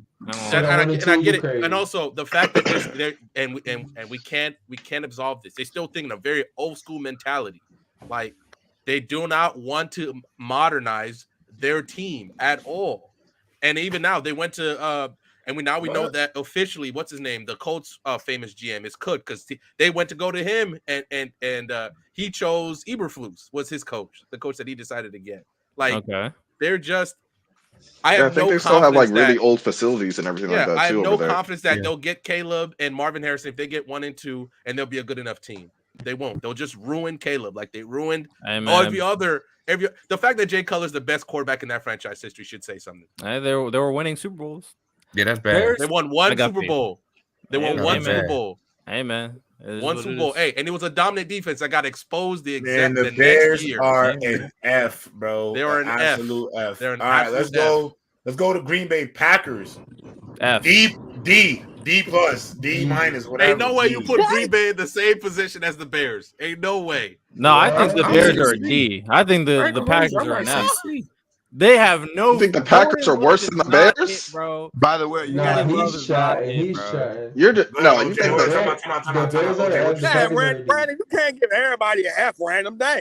[SPEAKER 3] And I get it. And also the fact that we can't absolve this. They still think in a very old school mentality. Like they do not want to modernize their team at all. And even now they went to and we know that officially, what's his name? The Colts famous GM is Cook because they went to go to him and he chose Eberflus was his coach, the coach that he decided to get. Like they're just I
[SPEAKER 7] think
[SPEAKER 3] no
[SPEAKER 7] they still have like
[SPEAKER 3] confidence
[SPEAKER 7] really
[SPEAKER 3] that-
[SPEAKER 7] old facilities and everything like that
[SPEAKER 3] I have
[SPEAKER 7] too
[SPEAKER 3] no
[SPEAKER 7] over there.
[SPEAKER 3] confidence that they'll get Caleb and Marvin Harrison if they get 1 and 2, and they'll be a good enough team. They won't. They'll just ruin Caleb like they ruined every other. The fact that Jay Cutler's the best quarterback in that franchise history should say something.
[SPEAKER 2] They were winning Super Bowls.
[SPEAKER 9] Yeah, that's bad.
[SPEAKER 3] They won one Super Bowl. They won
[SPEAKER 2] Hey,
[SPEAKER 3] one
[SPEAKER 2] man.
[SPEAKER 3] Super Bowl.
[SPEAKER 2] Hey man, it is
[SPEAKER 3] One
[SPEAKER 2] what
[SPEAKER 3] Super
[SPEAKER 2] it
[SPEAKER 3] Bowl.
[SPEAKER 2] is.
[SPEAKER 3] Hey, and it was a dominant defense that got exposed the
[SPEAKER 1] Man,
[SPEAKER 3] exact
[SPEAKER 1] the
[SPEAKER 3] the
[SPEAKER 1] Bears
[SPEAKER 3] next year.
[SPEAKER 1] are an F, bro.
[SPEAKER 3] They are an F.
[SPEAKER 1] absolute F.
[SPEAKER 3] They're an
[SPEAKER 1] All right,
[SPEAKER 3] absolute
[SPEAKER 1] let's go. Let's go to Green Bay Packers.
[SPEAKER 2] F.
[SPEAKER 1] D plus, D minus, whatever.
[SPEAKER 3] Ain't no way you
[SPEAKER 1] D.
[SPEAKER 3] put Green Bay in the same position as the Bears. Ain't no way.
[SPEAKER 2] No, I think the
[SPEAKER 9] I'm
[SPEAKER 2] Bears
[SPEAKER 9] saying
[SPEAKER 2] are a
[SPEAKER 9] C.
[SPEAKER 2] D. I think the Packers
[SPEAKER 9] I'm
[SPEAKER 2] are an
[SPEAKER 9] like,
[SPEAKER 2] F.
[SPEAKER 9] C.
[SPEAKER 2] They have no.
[SPEAKER 7] You think the Packers are worse than the Bears?
[SPEAKER 2] bro.
[SPEAKER 9] By the way, you
[SPEAKER 4] Nah,
[SPEAKER 9] got
[SPEAKER 4] he's shotting. He's shotting.
[SPEAKER 7] You're just no.
[SPEAKER 1] Okay,
[SPEAKER 7] You think
[SPEAKER 1] wait,
[SPEAKER 7] that
[SPEAKER 1] time out.
[SPEAKER 4] The Bears are
[SPEAKER 1] Okay, what
[SPEAKER 4] F.
[SPEAKER 1] you
[SPEAKER 4] The
[SPEAKER 1] say?
[SPEAKER 4] Packers are
[SPEAKER 6] Damn,
[SPEAKER 4] D.
[SPEAKER 6] Brandon, you can't give everybody an F random. Damn.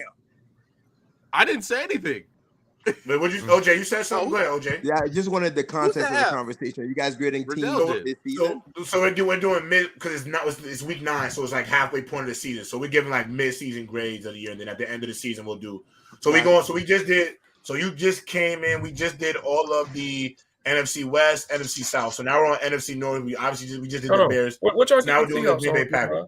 [SPEAKER 3] I didn't say anything.
[SPEAKER 1] Wait, what you, OJ? You said something. Go ahead, OJ.
[SPEAKER 10] Yeah, I just wanted the context of the
[SPEAKER 6] F?
[SPEAKER 10] conversation. Are you guys grading teams
[SPEAKER 3] Riddell did.
[SPEAKER 10] this season?
[SPEAKER 1] So we're doing mid because it's week 9, so it's like halfway point of the season. So we're giving like mid-season grades of the year, and then at the end of the season we'll do. So we going. So we just did. So you just came in. We just did all of the NFC West, NFC South. So now we're on NFC North. We obviously just did the Bears.
[SPEAKER 9] What y'all
[SPEAKER 1] So now we're doing the
[SPEAKER 9] Seahawks
[SPEAKER 1] Green Bay
[SPEAKER 9] on,
[SPEAKER 1] Packers.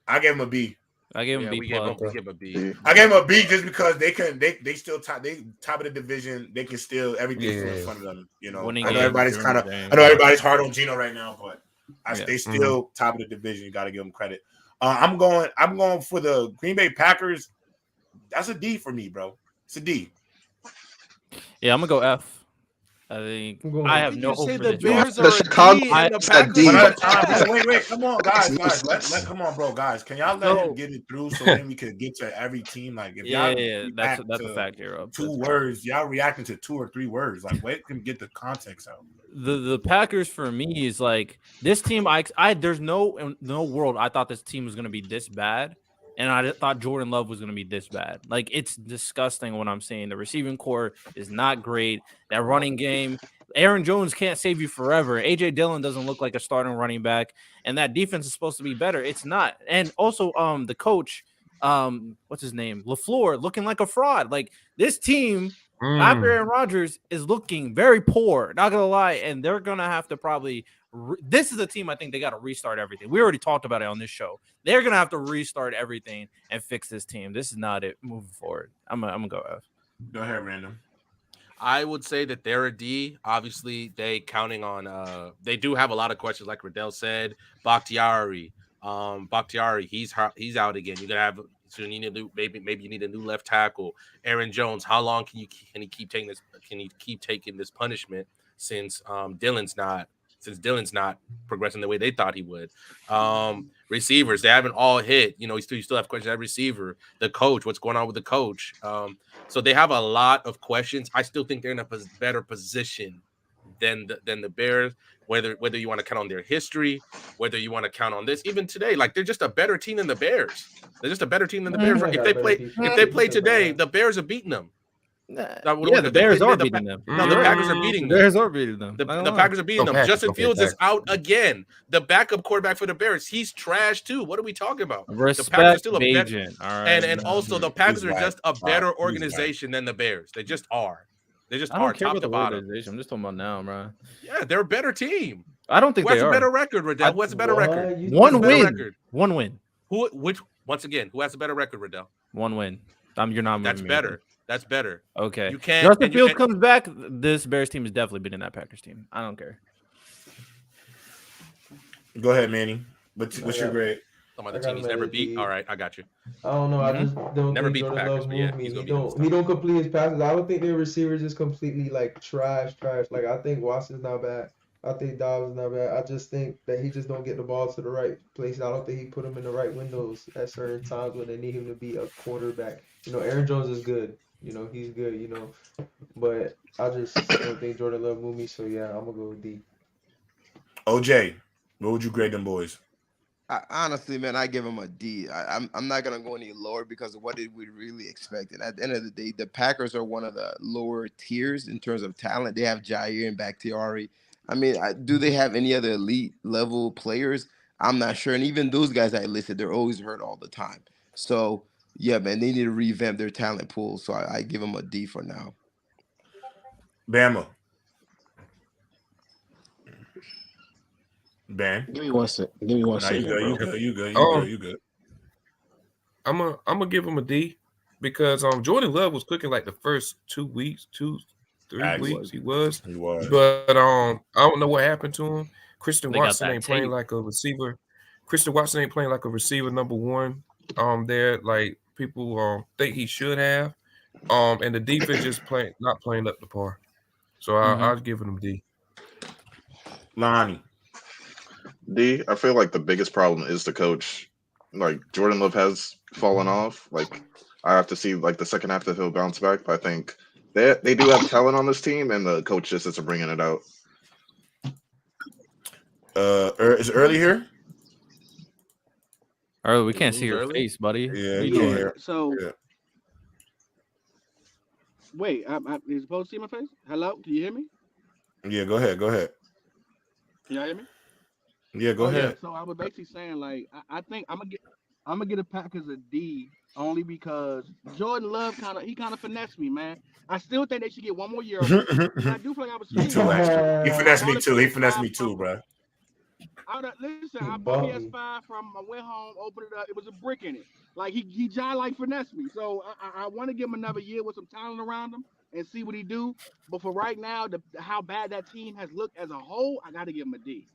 [SPEAKER 1] I gave them a B.
[SPEAKER 2] I gave him B
[SPEAKER 3] we
[SPEAKER 2] plus.
[SPEAKER 3] give a B.
[SPEAKER 1] I gave them a B just because they still top of the division. They can still everything in front of them. You know,
[SPEAKER 2] Winning
[SPEAKER 1] I know
[SPEAKER 2] games
[SPEAKER 1] everybody's
[SPEAKER 2] during
[SPEAKER 1] kind
[SPEAKER 2] the
[SPEAKER 1] of
[SPEAKER 2] game.
[SPEAKER 1] I know everybody's hard on Gino right now, but
[SPEAKER 2] Yeah.
[SPEAKER 1] they still top of the division. You got to give them credit. I'm going for the Green Bay Packers. That's a D for me, bro. It's a D.
[SPEAKER 2] Yeah, I'm gonna go F. I think I have no hope for
[SPEAKER 3] the
[SPEAKER 2] this.
[SPEAKER 3] Bears
[SPEAKER 7] The
[SPEAKER 3] are
[SPEAKER 7] Chicago
[SPEAKER 3] a D and the
[SPEAKER 7] Bears are
[SPEAKER 3] Packers
[SPEAKER 7] D.
[SPEAKER 3] are
[SPEAKER 1] But
[SPEAKER 3] F.
[SPEAKER 1] wait, come on, guys.
[SPEAKER 7] Makes sense.
[SPEAKER 1] Come on, bro, guys. Can y'all let him get it through so then we could get to every team? Like, if y'all
[SPEAKER 2] That's
[SPEAKER 1] react
[SPEAKER 2] a
[SPEAKER 1] to
[SPEAKER 2] fact here. Rob.
[SPEAKER 1] 2 words, y'all reacting to 2 or 3 words. Like, wait, can get the context out.
[SPEAKER 2] The Packers for me is like this team. I there's no world I thought this team was gonna be this bad, and I thought Jordan Love was gonna be this bad. Like it's disgusting what I'm seeing. The receiving core is not great. That running game, Aaron Jones can't save you forever. AJ Dillon doesn't look like a starting running back, and that defense is supposed to be better. It's not. And also, the coach, what's his name, LaFleur, looking like a fraud. Like this team. After Aaron Rodgers is looking very poor, not gonna lie, and they're gonna have to probably. This is a team I think they got to restart everything. We already talked about it on this show. They're gonna have to restart everything and fix this team. This is not it moving forward. I'm gonna go F.
[SPEAKER 1] Go ahead, Random.
[SPEAKER 3] I would say that they're a D. Obviously, they counting on they do have a lot of questions, like Riddell said. Bakhtiari, Bakhtiari, he's out again. You're gonna have so you need a new maybe you need a new left tackle. Aaron Jones, how long can he keep taking this? Can he keep taking this punishment since Dylan's not progressing the way they thought he would? Receivers, they haven't all hit. You still have questions at receiver. The coach, what's going on with the coach? So they have a lot of questions. I still think they're in a better position than the Bears. Whether you want to count on their history, whether you want to count on this, even today, like they're just a better team than the Bears. They're just a better team than the Bears.
[SPEAKER 4] They
[SPEAKER 3] If
[SPEAKER 4] got
[SPEAKER 3] they
[SPEAKER 4] better
[SPEAKER 3] play,
[SPEAKER 4] people.
[SPEAKER 3] if they play today, the Bears are beating them.
[SPEAKER 2] Yeah, the Bears are beating them.
[SPEAKER 3] No, the Packers are beating
[SPEAKER 2] The
[SPEAKER 3] them.
[SPEAKER 2] Bears are beating them.
[SPEAKER 3] The Packers are beating them.
[SPEAKER 9] Packers,
[SPEAKER 3] Justin Fields is out again. The backup quarterback for the Bears, he's trash too. What are we talking about? The Packers are
[SPEAKER 2] Respect
[SPEAKER 3] still a better,
[SPEAKER 2] Bajan. All right.
[SPEAKER 3] and also the Packers are
[SPEAKER 1] whack.
[SPEAKER 3] just a better
[SPEAKER 1] He's
[SPEAKER 3] organization than the Bears. They just are. They just
[SPEAKER 2] I don't
[SPEAKER 3] are
[SPEAKER 2] care
[SPEAKER 3] top
[SPEAKER 2] about
[SPEAKER 3] to
[SPEAKER 2] the
[SPEAKER 3] bottom.
[SPEAKER 2] organization. I'm just talking about now, bro.
[SPEAKER 3] Yeah, they're a better team.
[SPEAKER 2] I don't think
[SPEAKER 3] Who has
[SPEAKER 2] they
[SPEAKER 3] a
[SPEAKER 2] are.
[SPEAKER 3] better record, Riddell? Who has a better record?
[SPEAKER 4] You
[SPEAKER 2] One
[SPEAKER 3] Who has a better
[SPEAKER 2] win.
[SPEAKER 3] record?
[SPEAKER 2] One win.
[SPEAKER 3] Once again, who has a better record, Riddell?
[SPEAKER 2] One win. You're not.
[SPEAKER 3] That's
[SPEAKER 2] moving me.
[SPEAKER 3] better. That's better.
[SPEAKER 2] Okay.
[SPEAKER 3] You can't.
[SPEAKER 2] Justin Fields comes back. This Bears team is definitely beating that Packers team. I don't care.
[SPEAKER 1] Go ahead, Manny. What's your grade?
[SPEAKER 3] Some other team he's never beat. All right, I got you.
[SPEAKER 4] I don't know. I just don't
[SPEAKER 3] Never
[SPEAKER 4] think
[SPEAKER 3] beat the
[SPEAKER 4] Jordan
[SPEAKER 3] Packers,
[SPEAKER 4] Love
[SPEAKER 3] but yeah,
[SPEAKER 4] moved me.
[SPEAKER 3] he's gonna
[SPEAKER 4] He
[SPEAKER 3] beat them
[SPEAKER 4] don't.
[SPEAKER 3] this
[SPEAKER 4] He don't complete his passes. I don't think their receivers just completely like trash. Like I think Watson's not bad. I think Dobbs is not bad. I just think that he just don't get the ball to the right place. I don't think he put him in the right windows at certain times when they need him to be a quarterback. Aaron Jones is good. He's good. But I just don't think Jordan Love moved me. So yeah, I'm gonna go with D.
[SPEAKER 1] OJ, what would you grade them boys?
[SPEAKER 10] Honestly, man, I give him a D. I'm not gonna go any lower because of what did we really expect. And at the end of the day, the Packers are one of the lower tiers in terms of talent. They have Jair and Bakhtiari. I mean, do they have any other elite level players? I'm not sure. And even those guys I listed, they're always hurt all the time. So yeah, man, they need to revamp their talent pool. So I give them a D for now.
[SPEAKER 1] Bama. Bam.
[SPEAKER 5] Give me one second.
[SPEAKER 1] You good.
[SPEAKER 9] I'm gonna give him a D because Jordan Love was cooking like the first 2 weeks, 3 weeks. He was. But I don't know what happened to him. Christian Watson ain't playing like a receiver. Christian Watson ain't playing like a receiver number one. There like people think he should have. And the defense just not playing up to par. So I'll give him D.
[SPEAKER 1] Lonnie.
[SPEAKER 7] D. I feel like the biggest problem is the coach. Like Jordan Love has fallen off. Like I have to see like the second half that he'll bounce back. But I think they do have talent on this team, and the coach just isn't bringing it out.
[SPEAKER 1] Is Early here?
[SPEAKER 2] Early, we can't see your face, buddy.
[SPEAKER 1] Yeah, you can't hear.
[SPEAKER 8] So, wait, is supposed to see my face? Hello, can you hear me?
[SPEAKER 1] Yeah, go ahead.
[SPEAKER 8] Can y'all hear me?
[SPEAKER 1] Yeah, go ahead.
[SPEAKER 8] Yeah. So I was basically saying, like, I think I'm gonna get a Packers a D only because Jordan Love kind of finessed me, man. I still think they should get one more year. I do feel like I was.
[SPEAKER 1] Me too, actually. He finessed me too, bro.
[SPEAKER 8] Listen, I bought PS5 from. I went home, opened it up. It was a brick in it. Like he tried like finesse me. So I want to give him another year with some talent around him and see what he do. But for right now, how bad that team has looked as a whole, I got to give him a D.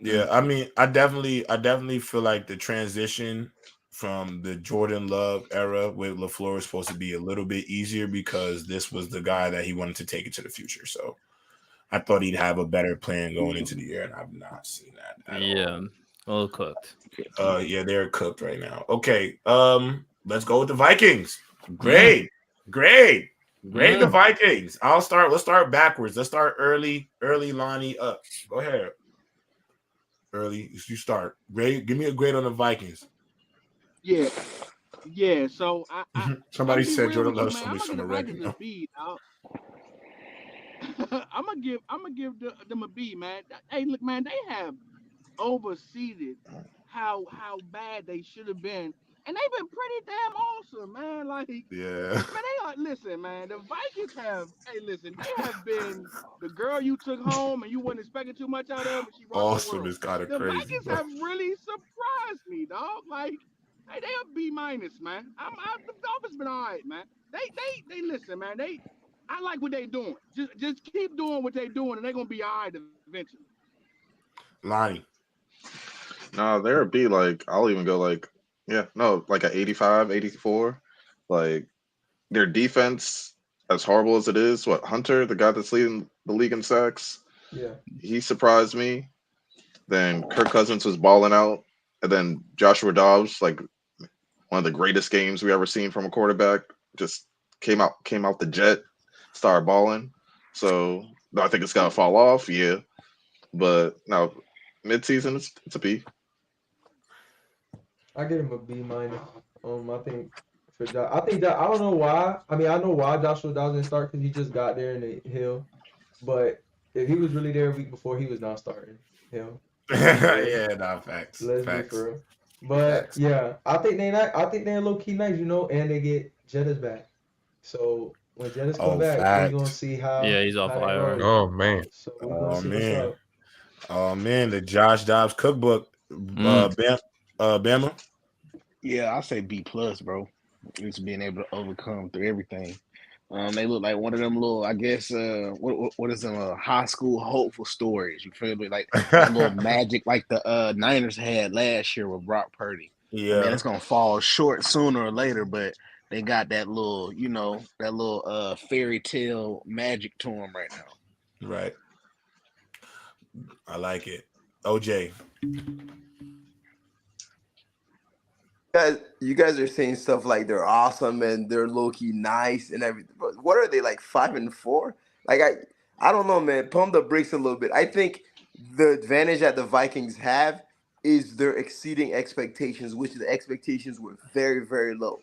[SPEAKER 1] Yeah, I mean, I definitely feel like the transition from the Jordan Love era with LaFleur is supposed to be a little bit easier because this was the guy that he wanted to take it to the future. So I thought he'd have a better plan going into the year, and I've not seen that at all.
[SPEAKER 2] A little cooked.
[SPEAKER 1] Yeah, they're cooked right now. Okay, let's go with the Vikings. Grade the Vikings. Let's start backwards. Let's start early, Lonnie up. Go ahead. Early, you start. Grade. Give me a grade on the Vikings.
[SPEAKER 8] Yeah. So
[SPEAKER 1] somebody said Jordan
[SPEAKER 8] Love
[SPEAKER 1] somebody from a record.
[SPEAKER 8] I'm gonna give them a B, man. Hey, look, man, they have overseeded how bad they should have been, and they've been pretty damn awesome, man. Like,
[SPEAKER 1] yeah,
[SPEAKER 8] man, they are. Listen, man, the Vikings have. Hey, listen, they have been the girl you took home and you wasn't expecting too much out of, but she
[SPEAKER 1] awesome is kind of crazy.
[SPEAKER 8] The Vikings have really surprised me, dog. Like, hey, they are B minus, man. The Dolphins been all right, man. They listen, man. I like what they doing. Just keep doing what they doing, and they're gonna be all right eventually.
[SPEAKER 1] Lonnie.
[SPEAKER 7] No, there'd be like I'll even go like like an 85, 84. Like their defense, as horrible as it is, Hunter, the guy that's leading the league in sacks,
[SPEAKER 4] Yeah.
[SPEAKER 7] he surprised me. Then Kirk Cousins was balling out, and then Joshua Dobbs, like one of the greatest games we ever seen from a quarterback, just came out the jet, started balling. So I think it's gonna fall off, yeah. But now midseason, it's a B.
[SPEAKER 4] I give him a B minus. I think I think that I don't know why. I mean, I know why Joshua Dobbs didn't start because he just got there in the Hill. But if he was really there a week before, he was not starting Hill.
[SPEAKER 1] Yeah, no, facts.
[SPEAKER 4] Let's be
[SPEAKER 1] Facts.
[SPEAKER 4] for real. But
[SPEAKER 1] Facts.
[SPEAKER 4] yeah, I think they're low key nice, and they get Jettas back. So when Jettas come back, we're gonna see how
[SPEAKER 2] he's off
[SPEAKER 4] how they
[SPEAKER 2] IR.
[SPEAKER 4] roll.
[SPEAKER 9] Oh man.
[SPEAKER 4] So we're gonna see what's up.
[SPEAKER 1] Oh man, the Josh Dobbs cookbook. Bama.
[SPEAKER 6] Yeah, I say B plus, bro. Just being able to overcome through everything. They look like one of them little, I guess, what is them high school hopeful stories? You feel me? Like that little magic, like the Niners had last year with Brock Purdy.
[SPEAKER 1] Yeah,
[SPEAKER 6] I mean, it's gonna fall short sooner or later, but they got that little, fairy tale magic to them right now.
[SPEAKER 1] Right. I like it. OJ.
[SPEAKER 10] You guys are saying stuff like they're awesome and they're low-key nice and everything. But what are they, like 5-4? Like I don't know, man. Pump the brakes a little bit. I think the advantage that the Vikings have is they're exceeding expectations, which the expectations were very, very low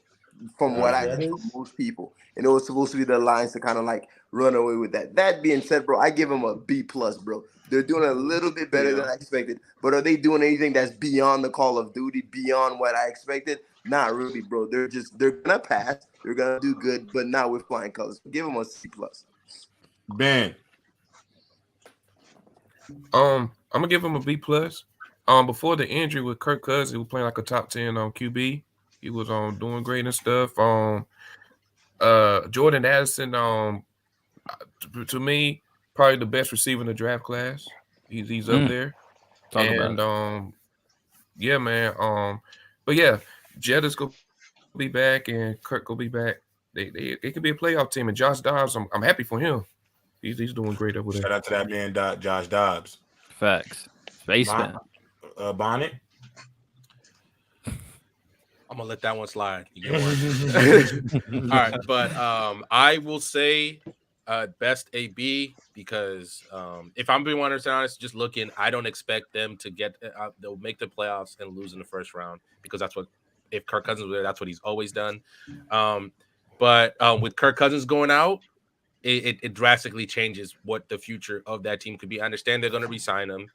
[SPEAKER 10] from what I see from most people. And it was supposed to be the Lions to kind of like run away with that. That being said, bro, I give them a B plus, bro. They're doing a little bit better than I expected. But are they doing anything that's beyond the Call of Duty, beyond what I expected? Not really, bro. They're gonna pass. They're gonna do good, but not with flying colors. Give them a C plus.
[SPEAKER 1] Ben.
[SPEAKER 9] I'm gonna give him a B plus. Before the injury with Kirk Cousins, he was playing like a top 10 QB. He was doing great and stuff. Jordan Addison, to me, probably the best receiver in the draft class. He's up there. Yeah, man. But yeah, Jetta's gonna be back and Kirk will be back. They could be a playoff team. And Josh Dobbs, I'm happy for him. He's doing great over there.
[SPEAKER 1] Shout out to that man, Josh Dobbs.
[SPEAKER 2] Facts. Spaceman.
[SPEAKER 1] Bonnet.
[SPEAKER 3] I'm gonna let that one slide. You get one. All right, but I will say best a B because if I'm being 100% honest, just looking, I don't expect them to get. They'll make the playoffs and lose in the first round because that's what if Kirk Cousins was there, that's what he's always done. But with Kirk Cousins going out, it drastically changes what the future of that team could be. I understand they're going to re-sign him,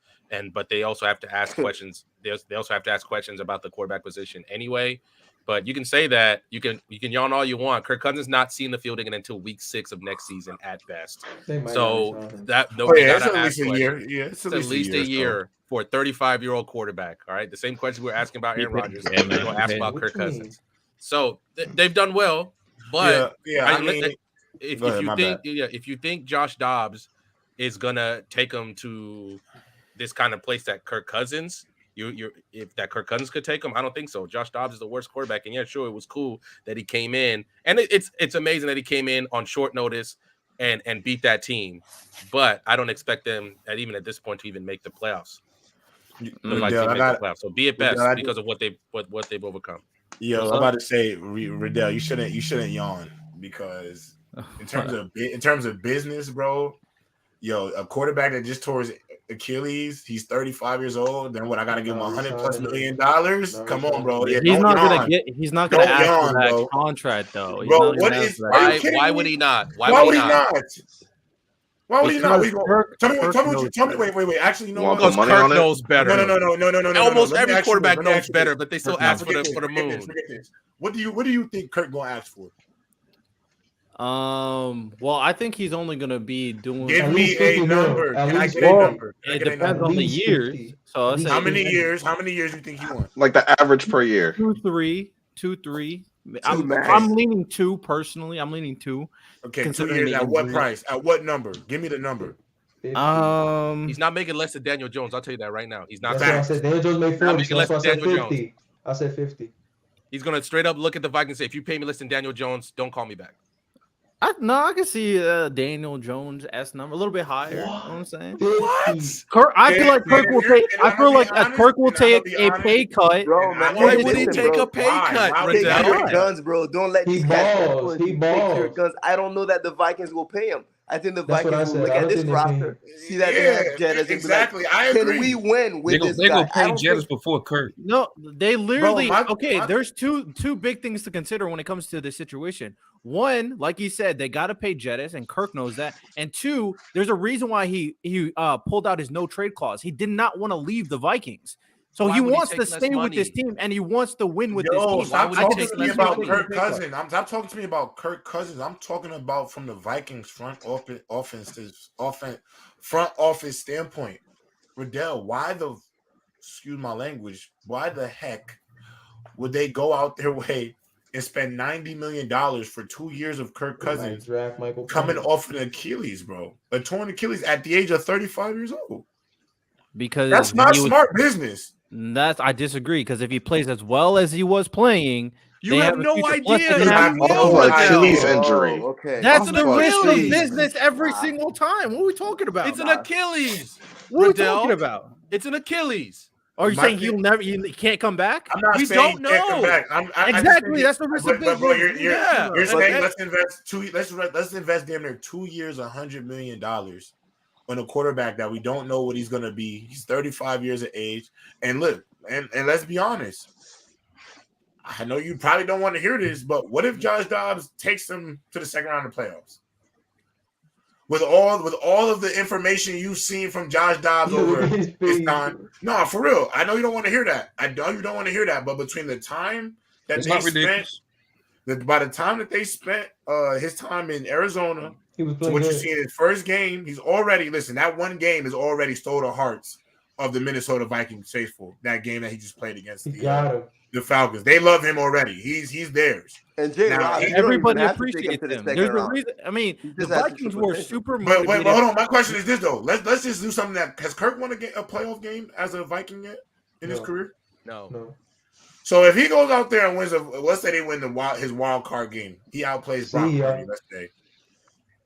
[SPEAKER 3] but they also have to ask questions. They also have to ask questions about the quarterback position anyway. But you can say that you can yawn all you want. Kirk Cousins not seeing the field again until week 6 of next season at best. So
[SPEAKER 1] it's at least a year. Yeah,
[SPEAKER 3] it's at least a year for a 35-year-old quarterback. All right, the same question we're asking about Aaron Rodgers. We're going to ask about Kirk Cousins. So they've done well, but if you think Josh Dobbs is gonna take them to this kind of place that Kirk Cousins, if that Kirk Cousins could take him, I don't think so. Josh Dobbs is the worst quarterback, and yeah, sure, it was cool that he came in, and it's amazing that he came in on short notice and beat that team, but I don't expect them even at this point to even make the playoffs. So be at best because of what they've overcome.
[SPEAKER 1] Yeah, I'm about to say, Riddell, you shouldn't yawn because in terms of business, bro. Yo, a quarterback that just tore his Achilles, he's 35 years old. Then what? I gotta give him $100+ million. Come on, bro. Yeah,
[SPEAKER 2] he's not gonna ask for that contract though.
[SPEAKER 1] Bro,
[SPEAKER 3] why would he not?
[SPEAKER 1] Why would he not? Why would he not? Tell me. Wait. Actually, you know what?
[SPEAKER 3] Because Kirk knows better.
[SPEAKER 1] No.
[SPEAKER 3] Almost every quarterback knows better, but they still ask for the moon.
[SPEAKER 1] What do you think Kirk gonna ask for?
[SPEAKER 2] Well, I think he's only gonna be doing.
[SPEAKER 1] Give me a number. Can I get a number?
[SPEAKER 2] It depends on the years. So
[SPEAKER 1] how many years? How many years do you think he wants?
[SPEAKER 7] Like the average per year.
[SPEAKER 2] 2-3. I'm leaning 2 personally. I'm leaning 2.
[SPEAKER 1] Okay, 2 years at what price? At what number? Give me the number.
[SPEAKER 4] 50.
[SPEAKER 3] He's not making less than Daniel Jones. I'll tell you that right now. He's not.
[SPEAKER 4] That's what I said. Daniel Jones made 40. So that's why I said 50. I said 50.
[SPEAKER 3] He's gonna straight up look at the Vikings and say, if you pay me less than Daniel Jones, don't call me back.
[SPEAKER 2] I can see Daniel Jones S number a little bit higher. You know what I'm saying?
[SPEAKER 3] What?
[SPEAKER 2] I feel like Kirk will take. I feel like Kirk will take a pay cut.
[SPEAKER 10] Bro, man,
[SPEAKER 3] why would he take a pay cut?
[SPEAKER 10] Take your guns, bro. Don't let these guys
[SPEAKER 4] He balls.
[SPEAKER 10] your guns. I don't know that the Vikings will pay him. I think the
[SPEAKER 4] That's what I
[SPEAKER 10] Vikings will
[SPEAKER 4] said.
[SPEAKER 10] look
[SPEAKER 4] I
[SPEAKER 10] at
[SPEAKER 4] don't
[SPEAKER 10] this
[SPEAKER 4] think they
[SPEAKER 10] roster, see that they have Jettis,
[SPEAKER 1] exactly.
[SPEAKER 10] And be like, can we win with this
[SPEAKER 9] They're
[SPEAKER 10] guy?
[SPEAKER 9] gonna pay Jettis before Kirk.
[SPEAKER 2] No, they literally. There's two big things to consider when it comes to this situation. One, like you said, they got to pay Jettis, and Kirk knows that. And two, there's a reason why he pulled out his no trade clause. He did not want to leave the Vikings. So he wants to stay with this team, and he wants to win with this team.
[SPEAKER 1] Stop talking to me about Kirk Cousins. Stop talking to me about Kirk Cousins. I'm talking about from the Vikings front office standpoint. Riddell, excuse my language, why the heck would they go out their way and spend $90 million for 2 years of Kirk Cousins coming off an Achilles, bro? A torn Achilles at the age of 35 years old.
[SPEAKER 2] Because
[SPEAKER 1] that's not smart business.
[SPEAKER 2] I disagree, because if he plays as well as he was playing,
[SPEAKER 3] you have no idea.
[SPEAKER 7] Achilles injury.
[SPEAKER 10] Okay,
[SPEAKER 2] that's the risk of business every single time. What are we talking about?
[SPEAKER 3] It's an Achilles.
[SPEAKER 2] What are we talking about?
[SPEAKER 3] It's an Achilles.
[SPEAKER 2] Are you saying he can't come back?
[SPEAKER 1] I'm not saying he can't come back.
[SPEAKER 2] Exactly, that's the risk of business.
[SPEAKER 1] Bro, you're saying let's invest damn near 2 years, $100 million on a quarterback that we don't know what he's going to be. He's 35 years of age. And look, and let's be honest. I know you probably don't want to hear this, but what if Josh Dobbs takes them to the second round of playoffs? With all of the information you've seen from Josh Dobbs over his time. No, for real. I know you don't want to hear that. I know you don't want to hear that. But between the time that by the time that they spent his time in Arizona, to what you see in his first game, he's already that one game has already stole the hearts of the Minnesota Vikings faithful. That game that he just played against the Falcons. They love him already. He's theirs.
[SPEAKER 10] And Jay,
[SPEAKER 2] everybody appreciates him. There's a reason. I mean, the Vikings were super motivated.
[SPEAKER 1] But hold on. My question is this though. Let's just do something that has Kirk won a playoff game as a Viking yet in his career?
[SPEAKER 3] No.
[SPEAKER 1] So if he goes out there and wins let's say they win his wild card game, he outplays Brock Purdy, let's say.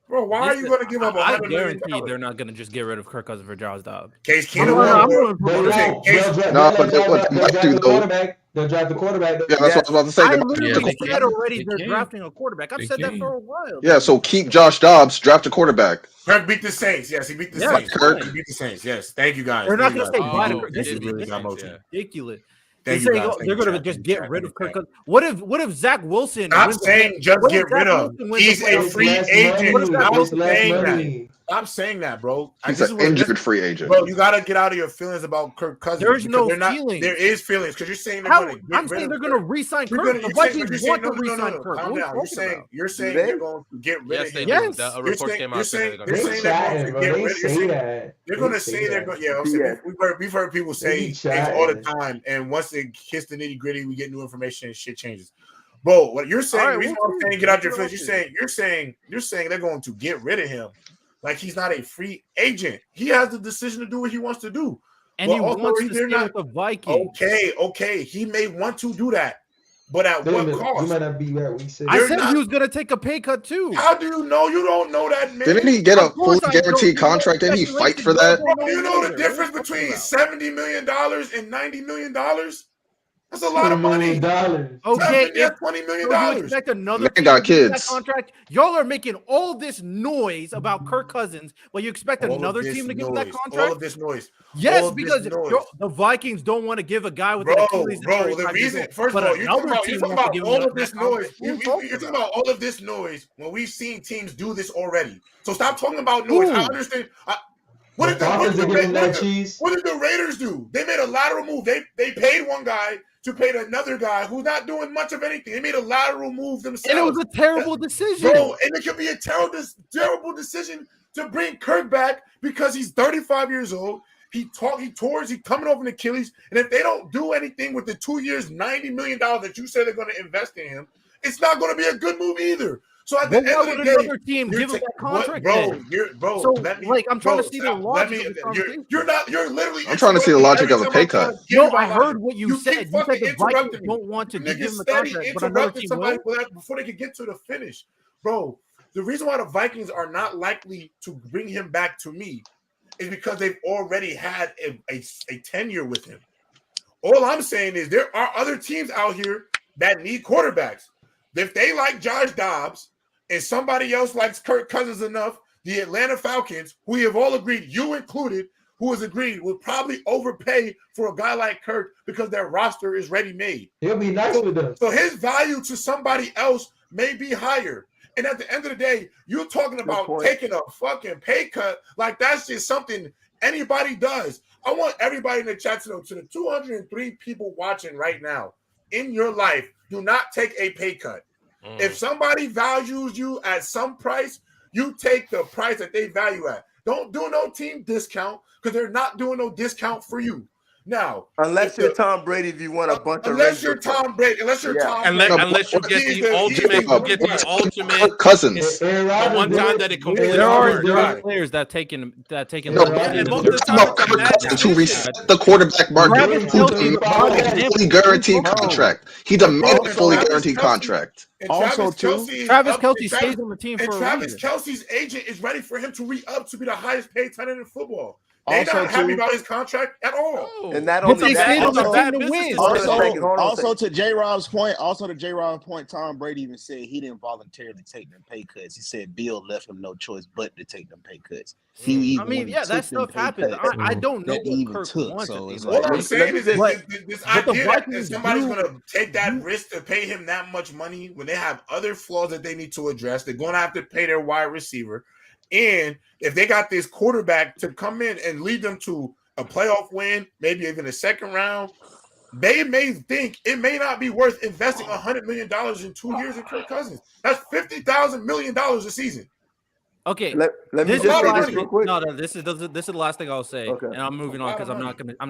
[SPEAKER 1] Bro, why are you going to give up $100 million?
[SPEAKER 2] I guarantee they're not going to just get rid of Kirk Cousins for Josh Dobbs.
[SPEAKER 1] Case Keenum.
[SPEAKER 4] They'll draft the quarterback.
[SPEAKER 7] Yeah, that's what I was about to say.
[SPEAKER 2] I literally said already they're drafting a quarterback. I've said that for a while.
[SPEAKER 7] Yeah, so keep Josh Dobbs, draft a quarterback.
[SPEAKER 1] Kirk beat the Saints. Yes, he beat the Saints.
[SPEAKER 7] Kirk
[SPEAKER 1] beat the Saints. Yes, thank you guys.
[SPEAKER 2] They're not going to say bye to Kirk.
[SPEAKER 1] This is
[SPEAKER 2] ridiculous.
[SPEAKER 1] They're
[SPEAKER 2] going to just get rid of Kirk Cousins. What if Zach Wilson?
[SPEAKER 1] Stop saying just get rid of. He's a free agent. Stop saying that, bro.
[SPEAKER 7] He's an injured free agent.
[SPEAKER 1] Bro, you got to get out of your feelings about Kirk Cousins.
[SPEAKER 2] There's no feelings.
[SPEAKER 1] There is feelings because you're saying
[SPEAKER 2] I'm saying they're going to re-sign Kirk. The Vikings want to re-sign Kirk.
[SPEAKER 1] Calm down. You're saying they're going to get rid of him.
[SPEAKER 2] Yes.
[SPEAKER 3] A report came out saying
[SPEAKER 1] they're going to get rid of him. They're going to say they're going to. Yeah, we've heard people say things all the time, and once they kiss the nitty gritty, we get new information and shit changes. Bro, what you're saying? The reason I'm saying get out your feelings. You're saying they're going to get rid of him. Like he's not a free agent. He has the decision to do what he wants to do.
[SPEAKER 2] And he wants to stay with the Vikings.
[SPEAKER 1] Okay. He may want to do that. But at what cost?
[SPEAKER 4] You might not be right when you said
[SPEAKER 2] I said he was going to take a pay cut too.
[SPEAKER 1] How do you know? You don't know that, man.
[SPEAKER 7] Didn't he get a fully guaranteed contract? Didn't he fight for that?
[SPEAKER 1] You know the difference between $70 million and $90 million? That's a lot of money.
[SPEAKER 2] Okay,
[SPEAKER 1] $20 million.
[SPEAKER 2] You expect another
[SPEAKER 7] man got kids.
[SPEAKER 2] Contract? Y'all are making all this noise about Kirk Cousins, but you expect another team to give him that contract?
[SPEAKER 1] All of this noise.
[SPEAKER 2] Yes, because the Vikings don't want to give a guy with an Achilles.
[SPEAKER 1] Bro, the reason, first of all, you're talking about all of this noise. You're talking about all of this noise when we've seen teams do this already. So stop talking about noise. I understand. What did the Raiders do? They made a lateral move. They paid one guy to pay another guy who's not doing much of anything. They made a lateral move themselves.
[SPEAKER 2] And it was a terrible decision.
[SPEAKER 1] Bro, and it could be a terrible decision to bring Kirk back because he's 35 years old. He's coming off an Achilles. And if they don't do anything with the 2 years, $90 million that you say they're going to invest in him, it's not going to be a good move either. So at the end of the day,
[SPEAKER 2] another team give him that contract,
[SPEAKER 1] bro.
[SPEAKER 2] So,
[SPEAKER 1] let me,
[SPEAKER 2] like, I'm trying
[SPEAKER 1] bro,
[SPEAKER 2] to see the logic of the conversation.
[SPEAKER 1] You're literally.
[SPEAKER 7] I'm trying to see the logic of a pay cut.
[SPEAKER 2] No, I heard what you said. You said the Vikings
[SPEAKER 1] interrupting me.
[SPEAKER 2] don't want to give him the
[SPEAKER 1] Steady
[SPEAKER 2] contract, but another
[SPEAKER 1] interrupting
[SPEAKER 2] team
[SPEAKER 1] somebody
[SPEAKER 2] will.
[SPEAKER 1] before they could get to the finish, bro. The reason why the Vikings are not likely to bring him back to me is because they've already had a tenure with him. All I'm saying is there are other teams out here that need quarterbacks. If they like Josh Dobbs and somebody else likes Kirk Cousins enough, the Atlanta Falcons, who we have all agreed, you included, who has agreed, will probably overpay for a guy like Kirk because their roster is ready-made.
[SPEAKER 4] He'll be nice with them.
[SPEAKER 1] So his value to somebody else may be higher. And at the end of the day, you're talking about taking a fucking pay cut like that's just something anybody does. I want everybody in the chat to know, to the 203 people watching right now, in your life, do not take a pay cut. If somebody values you at some price, you take the price that they value at. Don't do no team discount because they're not doing no discount for you. Now,
[SPEAKER 10] unless you're Tom Brady, if you want a bunch of
[SPEAKER 1] unless you're Tom Brady, unless you get
[SPEAKER 3] the ultimate
[SPEAKER 7] Cousins.
[SPEAKER 3] The one time that it completely
[SPEAKER 2] there are
[SPEAKER 3] worked.
[SPEAKER 2] players that taken.
[SPEAKER 7] No,
[SPEAKER 3] and most of the time it's a bad
[SPEAKER 7] to reset the quarterback market. Who demanded a fully guaranteed contract? He demanded a fully guaranteed contract.
[SPEAKER 2] Also, Travis Kelce stays on the team for a
[SPEAKER 1] Travis
[SPEAKER 2] reason.
[SPEAKER 1] Kelce's agent is ready for him to re-up to be the highest paid tight end in football. They're not happy about his contract at all.
[SPEAKER 10] And not only that,
[SPEAKER 5] also to J. Rob's point, Tom Brady even said he didn't voluntarily take them pay cuts. He said Bill left him no choice but to take them pay cuts.
[SPEAKER 2] That stuff happens. I don't know what Kirk wants.
[SPEAKER 1] So what I'm saying is this idea that somebody's going to take that risk to pay him that much money when they have other flaws that they need to address. They're going to have to pay their wide receiver. And if they got this quarterback to come in and lead them to a playoff win, maybe even a second round, they may think it may not be worth investing $100 million in 2 years in Kirk Cousins. That's $50,000 million a season.
[SPEAKER 2] Okay,
[SPEAKER 10] let me just say this real quick.
[SPEAKER 2] No, this is the last thing I'll say, and I'm moving on because I'm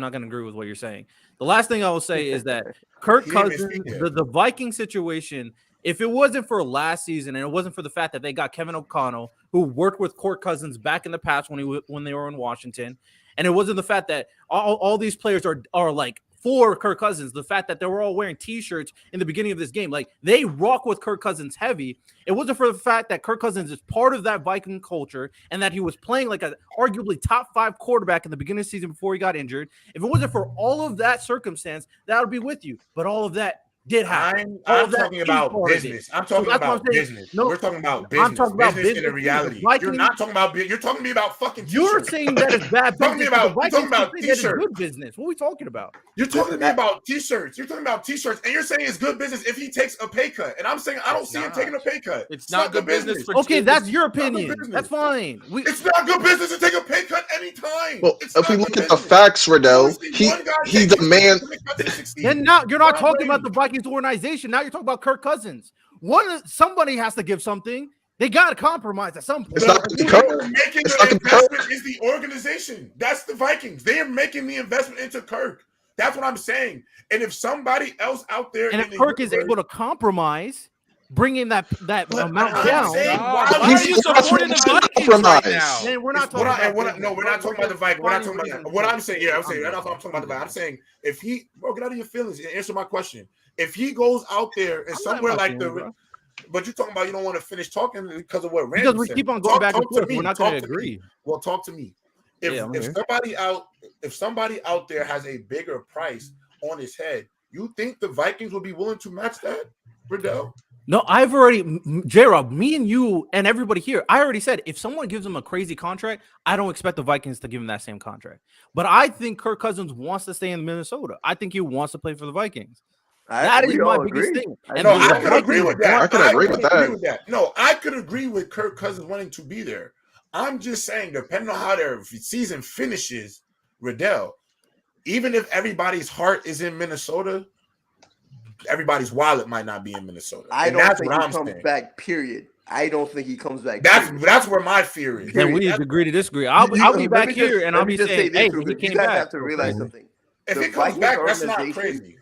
[SPEAKER 2] not gonna agree with what you're saying. The last thing I will say is that Kirk Cousins, the Viking situation. If it wasn't for last season and it wasn't for the fact that they got Kevin O'Connell, who worked with Kirk Cousins back in the past when they were in Washington, and it wasn't the fact that all these players are like for Kirk Cousins, the fact that they were all wearing T-shirts in the beginning of this game, like they rock with Kirk Cousins heavy. It wasn't for the fact that Kirk Cousins is part of that Viking culture and that he was playing like a arguably top 5 quarterback in the beginning of the season before he got injured. If it wasn't for all of that circumstance, that would be with you. But all of that did happen.
[SPEAKER 1] I'm talking about business. I'm talking about business. No, we're talking about business. I'm talking about business in the reality. You're not talking about. You're talking to me about fucking.
[SPEAKER 2] You're saying that it's bad business.
[SPEAKER 1] You're talking about T-shirts.
[SPEAKER 2] Good business. What are we talking about?
[SPEAKER 1] You're talking to me about T-shirts. You're talking about T-shirts, and you're saying it's good business if he takes a pay cut. And I'm saying I don't see him taking a pay cut.
[SPEAKER 3] It's not good business.
[SPEAKER 2] Okay, that's your opinion. That's fine.
[SPEAKER 1] It's not good business to take a pay cut anytime.
[SPEAKER 7] Well, if we look at the facts, Riddell, he demands.
[SPEAKER 2] Then now you're not talking about the Vikings organization. Now you're talking about Kirk Cousins. Somebody has to give something. They got to compromise at some point.
[SPEAKER 1] It's not making the investment is the organization. That's the Vikings. They are making the investment into Kirk. That's what I'm saying. And if somebody else out there,
[SPEAKER 2] and if Kirk is able to compromise, bringing that amount down,
[SPEAKER 3] why are you supporting the Vikings right now?
[SPEAKER 2] Man, we're not talking about.
[SPEAKER 1] No, we're not talking about the Vikings. We're not talking about that. What I'm saying, I'm saying. I'm talking about the Vikings. I'm saying if he, get out of your feelings and answer my question. If he goes out there and somewhere like but you're talking about you don't want to finish talking because of what Randy said.
[SPEAKER 2] Because we keep on going back and forth. We're not going to agree.
[SPEAKER 1] Well, talk to me. If somebody out there has a bigger price on his head, you think the Vikings will be willing to match that, Riddell?
[SPEAKER 2] No, I've already, J-Rob, me and you and everybody here, I already said if someone gives him a crazy contract, I don't expect the Vikings to give him that same contract. But I think Kirk Cousins wants to stay in Minnesota. I think he wants to play for the Vikings. That is my biggest thing.
[SPEAKER 1] And I could agree with that. I could agree with that. No, I could agree with Kirk Cousins wanting to be there. I'm just saying, depending on how their season finishes, Riddell, even if everybody's heart is in Minnesota, everybody's wallet might not be in Minnesota.
[SPEAKER 10] I don't think he comes back, period. I don't think he comes back.
[SPEAKER 1] That's where my fear is.
[SPEAKER 2] And we need to agree to disagree. I'll be back here and I'll be saying, hey, he came back.
[SPEAKER 10] You guys have to realize something.
[SPEAKER 1] If he comes back, that's not crazy.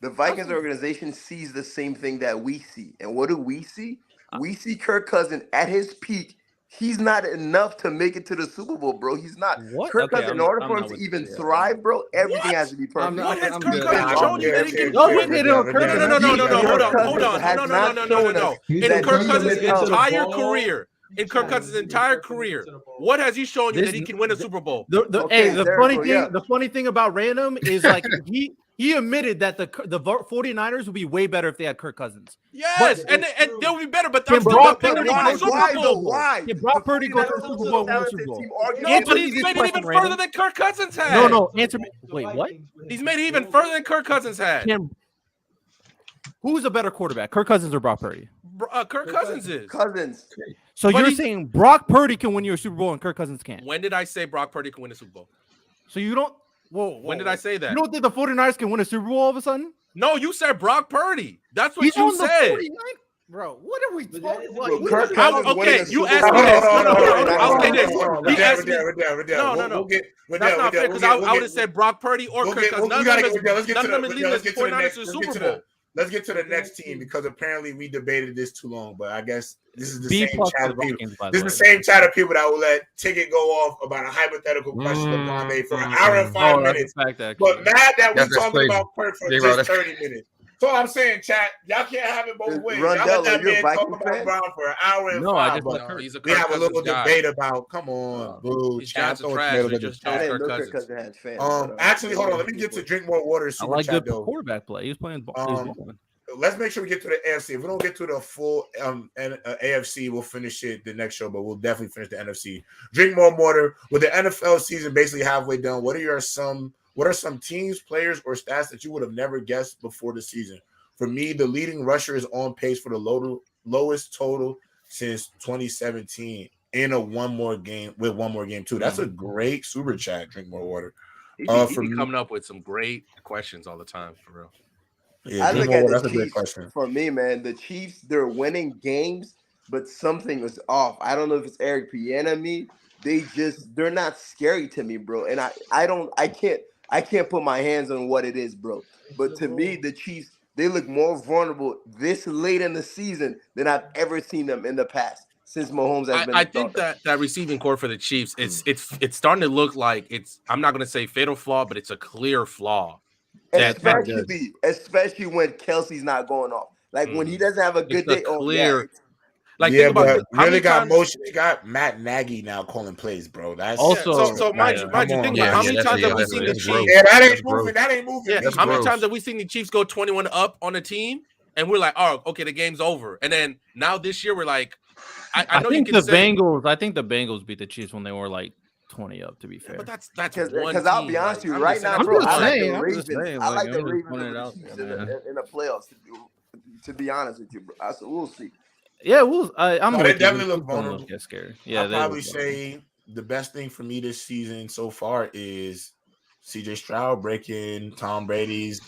[SPEAKER 10] The Vikings organization sees the same thing that we see. And what do we see? We see Kirk Cousins at his peak. He's not enough to make it to the Super Bowl, bro. He's not.
[SPEAKER 2] What?
[SPEAKER 10] Kirk
[SPEAKER 2] Okay,
[SPEAKER 10] Cousins, in order for him to even thrive, bro, everything has to be perfect.
[SPEAKER 3] What has Kirk
[SPEAKER 10] He's
[SPEAKER 3] Cousins
[SPEAKER 10] been
[SPEAKER 3] shown
[SPEAKER 10] lost
[SPEAKER 3] you that he
[SPEAKER 10] every
[SPEAKER 3] can
[SPEAKER 10] year.
[SPEAKER 3] win? No. Hold on. No. In Kirk Cousins' entire career, what has he shown you that he can win a Super Bowl?
[SPEAKER 2] The funny thing about Random is like he admitted that the 49ers would be way better if they had Kirk Cousins.
[SPEAKER 3] Yes, and they'll be better, but I'm still not picking them to win the Super Bowl.
[SPEAKER 10] Why?
[SPEAKER 2] Can Brock Purdy go to the Super Bowl and win the Super Bowl?
[SPEAKER 3] No, but he's made it even further than Kirk Cousins had.
[SPEAKER 2] No, answer me. Wait, what?
[SPEAKER 3] He's made it even further than Kirk Cousins had.
[SPEAKER 2] Who's a better quarterback, Kirk Cousins or Brock Purdy?
[SPEAKER 3] Kirk Cousins is.
[SPEAKER 10] Cousins.
[SPEAKER 2] So you're saying Brock Purdy can win you a Super Bowl and Kirk Cousins can't?
[SPEAKER 3] When did I say Brock Purdy can win a Super Bowl?
[SPEAKER 2] So you don't. Whoa.
[SPEAKER 3] When did I say that?
[SPEAKER 2] You don't think the 49ers can win a Super Bowl all of a sudden?
[SPEAKER 3] No, you said Brock Purdy. That's what you said.
[SPEAKER 2] Bro, what are we talking about?
[SPEAKER 3] Okay, you asked me this. I'll say this. He asked me. No. That's not fair because I would have said Brock Purdy or Kirk Cousins. None of them is leading the 49ers to the Super Bowl.
[SPEAKER 1] Let's get to the next team because apparently we debated this too long. But I guess this is the same chat of people. This is the same chat of people that will let Ticket go off about a hypothetical question LeBron made for an hour and 5 minutes. But mad that we're talking about Kirk for just 30 minutes. So I'm saying, chat, y'all can't have it both ways. Y'all let that man talk about Brown for an hour and 5 minutes. We have a little debate about, come on, boo, chat. Actually, hold on. Let me get to drink more water.
[SPEAKER 2] I like good quarterback play. He was playing ball.
[SPEAKER 1] Let's make sure we get to the AFC. If we don't get to the full AFC, we'll finish it the next show, but we'll definitely finish the NFC. Drink more water. With the NFL season basically halfway done, what are some teams, players, or stats that you would have never guessed before the season? For me, the leading rusher is on pace for the lowest total since 2017 in one more game too. That's a great super chat. Drink more water.
[SPEAKER 3] He be coming up with some great questions all the time, for real.
[SPEAKER 10] Yeah, I look at the Chiefs. For me, man, the Chiefs, they're winning games, but something is off. I don't know if it's Eric Bieniemy. They're not scary to me, bro. And I can't put my hands on what it is, bro. But to me, the Chiefs, they look more vulnerable this late in the season than I've ever seen them in the past since Mahomes has been.
[SPEAKER 3] I think that receiving core for the Chiefs, it's starting to look like it's. I'm not going to say fatal flaw, but it's a clear flaw.
[SPEAKER 10] Especially when Kelsey's not going off. Like when he doesn't have a good day.
[SPEAKER 3] Clear.
[SPEAKER 1] Think about really got motion. You got Matt Nagy now calling plays, bro. That's
[SPEAKER 3] also so mind you think about how many times have we seen the Chiefs?
[SPEAKER 1] Yeah, that ain't moving.
[SPEAKER 3] Yeah, how many times have we seen the Chiefs go 21 up on a team, and we're like, oh, okay, the game's over. And then now this year we're like, I know
[SPEAKER 2] think I think the Bengals beat the Chiefs when they were like 20 up, to be fair.
[SPEAKER 3] Yeah, but that's
[SPEAKER 10] because I'll be honest with you right now, bro. I like the Ravens in the playoffs. To be honest with you, bro. So we'll see.
[SPEAKER 2] Yeah, they
[SPEAKER 1] definitely look vulnerable.
[SPEAKER 2] Get scary. Yeah,
[SPEAKER 1] I'll probably say the best thing for me this season so far is CJ Stroud breaking Tom Brady's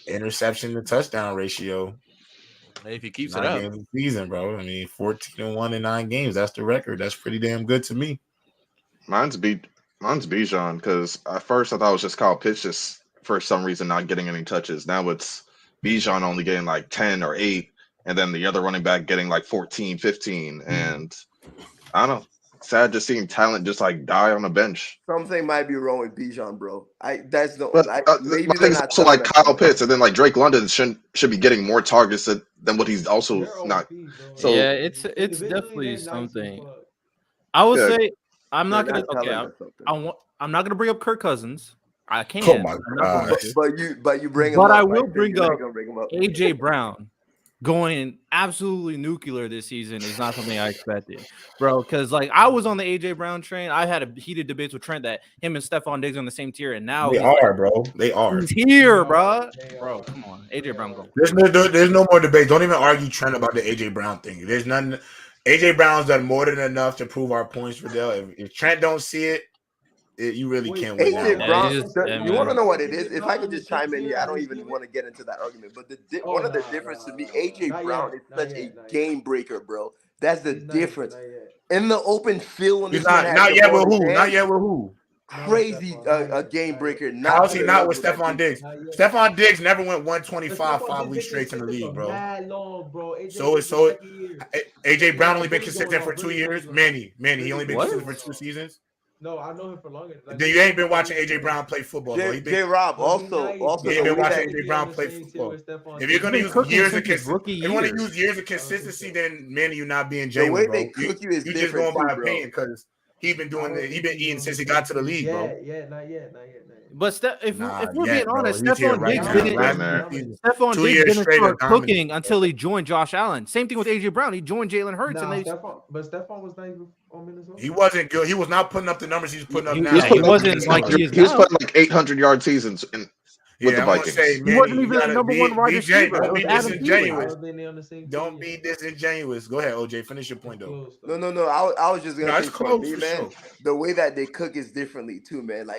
[SPEAKER 1] interception to touchdown ratio.
[SPEAKER 3] If he keeps it up,
[SPEAKER 1] season, bro. I mean, 14-1 in 9 games. That's the record. That's pretty damn good to me.
[SPEAKER 7] Mine's Bijan, because at first I thought it was just Kyle Pitts just for some reason not getting any touches. Now it's Bijan only getting like 10 or 8, and then the other running back getting like 14, 15. And I don't know. Sad just seeing talent just like die on the bench.
[SPEAKER 10] Something might be wrong with Bijan, bro. Maybe
[SPEAKER 7] they're not. So like Kyle Pitts, and then like Drake London should be getting more targets than what he's also not. So
[SPEAKER 2] yeah, it's definitely something. I would say I'm not gonna. Okay, I'm not gonna bring up Kirk Cousins. I can't.
[SPEAKER 1] Oh my God.
[SPEAKER 10] But you bring him
[SPEAKER 2] up. But
[SPEAKER 10] I
[SPEAKER 2] will bring up AJ Brown. Going absolutely nuclear this season is not something I expected, bro. Because like I was on the AJ Brown train. I had a heated debates with Trent that him and Stephon Diggs are on the same tier, and now
[SPEAKER 1] they are, bro. They are.
[SPEAKER 2] He's here, bro. Bro, come on, AJ Brown, go.
[SPEAKER 1] There's no more debate. Don't even argue Trent about the AJ Brown thing. There's none. AJ Brown's done more than enough to prove our points for Dell. If Trent don't see it, you really can't win.
[SPEAKER 10] AJ Brown, you want to know what it is? If I could just chime in here, I don't even want to get into that argument. But one of the difference to me, AJ Brown is such a game breaker, bro. That's the difference. In the open field, when
[SPEAKER 1] not yet with who?
[SPEAKER 10] crazy game breaker.
[SPEAKER 1] How
[SPEAKER 10] Not
[SPEAKER 1] is
[SPEAKER 10] to
[SPEAKER 1] he
[SPEAKER 10] the
[SPEAKER 1] not with
[SPEAKER 10] level that
[SPEAKER 1] Stephon
[SPEAKER 10] Diggs.
[SPEAKER 1] Diggs? Stephon Diggs never went 125
[SPEAKER 4] Stephon
[SPEAKER 1] 5
[SPEAKER 4] Diggs
[SPEAKER 1] weeks
[SPEAKER 4] been
[SPEAKER 1] straight in the
[SPEAKER 4] consistent
[SPEAKER 1] league,
[SPEAKER 4] for
[SPEAKER 1] bro.
[SPEAKER 4] mad long, bro. AJ,
[SPEAKER 1] So
[SPEAKER 4] this is
[SPEAKER 1] so
[SPEAKER 4] second year.
[SPEAKER 1] AJ Brown only been
[SPEAKER 4] Billy going
[SPEAKER 1] consistent for
[SPEAKER 4] off.
[SPEAKER 1] 2
[SPEAKER 4] Billy
[SPEAKER 1] years.
[SPEAKER 4] going off.
[SPEAKER 1] Manny, he only been
[SPEAKER 2] What?
[SPEAKER 1] consistent for 2 seasons.
[SPEAKER 4] No, I know him for longer. Like,
[SPEAKER 1] Then you ain't been watching AJ Brown play football, bro.
[SPEAKER 10] J Rob
[SPEAKER 4] But he
[SPEAKER 10] also
[SPEAKER 4] nice.
[SPEAKER 10] also
[SPEAKER 1] You ain't
[SPEAKER 10] the
[SPEAKER 1] been
[SPEAKER 10] way
[SPEAKER 1] watching
[SPEAKER 10] that
[SPEAKER 1] AJ Brown play football. If you're
[SPEAKER 2] He's
[SPEAKER 1] gonna
[SPEAKER 2] been
[SPEAKER 1] use
[SPEAKER 2] cooking
[SPEAKER 1] years of
[SPEAKER 2] since his rookie
[SPEAKER 1] if you want to
[SPEAKER 2] year.
[SPEAKER 1] use years of consistency, then Manny, you're not being
[SPEAKER 10] the
[SPEAKER 1] genuine,
[SPEAKER 10] way
[SPEAKER 1] bro.
[SPEAKER 10] they cook you is
[SPEAKER 1] You just
[SPEAKER 10] different
[SPEAKER 1] going by
[SPEAKER 10] too, bro.
[SPEAKER 1] opinion because he's been doing it. He's been eating since he got to the league, bro.
[SPEAKER 4] Yeah, not yet.
[SPEAKER 2] But if we're being
[SPEAKER 1] bro.
[SPEAKER 2] honest,
[SPEAKER 1] He's here
[SPEAKER 2] Stephon
[SPEAKER 1] right
[SPEAKER 2] Diggs
[SPEAKER 1] now.
[SPEAKER 2] didn't.
[SPEAKER 1] Last
[SPEAKER 7] there.
[SPEAKER 1] season,
[SPEAKER 2] Stephon
[SPEAKER 1] 2
[SPEAKER 2] Diggs
[SPEAKER 1] years
[SPEAKER 2] didn't
[SPEAKER 1] straight of
[SPEAKER 2] start
[SPEAKER 1] dominance.
[SPEAKER 2] cooking until he joined Josh Allen. Same thing with AJ Brown. He joined Jalen Hurts, and they.
[SPEAKER 4] Stephon was not even on Minnesota.
[SPEAKER 1] He wasn't good. He was not putting up the numbers he's putting up now.
[SPEAKER 2] He wasn't like he is
[SPEAKER 7] He was
[SPEAKER 2] now.
[SPEAKER 7] putting like 800-yard seasons with the
[SPEAKER 1] I want to
[SPEAKER 7] Vikings.
[SPEAKER 1] say,
[SPEAKER 2] He
[SPEAKER 1] Manny,
[SPEAKER 2] wasn't
[SPEAKER 1] you
[SPEAKER 2] even the
[SPEAKER 1] gotta
[SPEAKER 2] number one wide receiver.
[SPEAKER 1] Don't
[SPEAKER 2] It
[SPEAKER 1] be
[SPEAKER 2] was Adam
[SPEAKER 1] disingenuous. Don't be disingenuous. Go ahead, OJ. Finish your point, though.
[SPEAKER 10] No. I was just gonna say for
[SPEAKER 1] close
[SPEAKER 10] me,
[SPEAKER 1] for
[SPEAKER 10] man.
[SPEAKER 1] sure.
[SPEAKER 10] The way that they cook is differently too, man.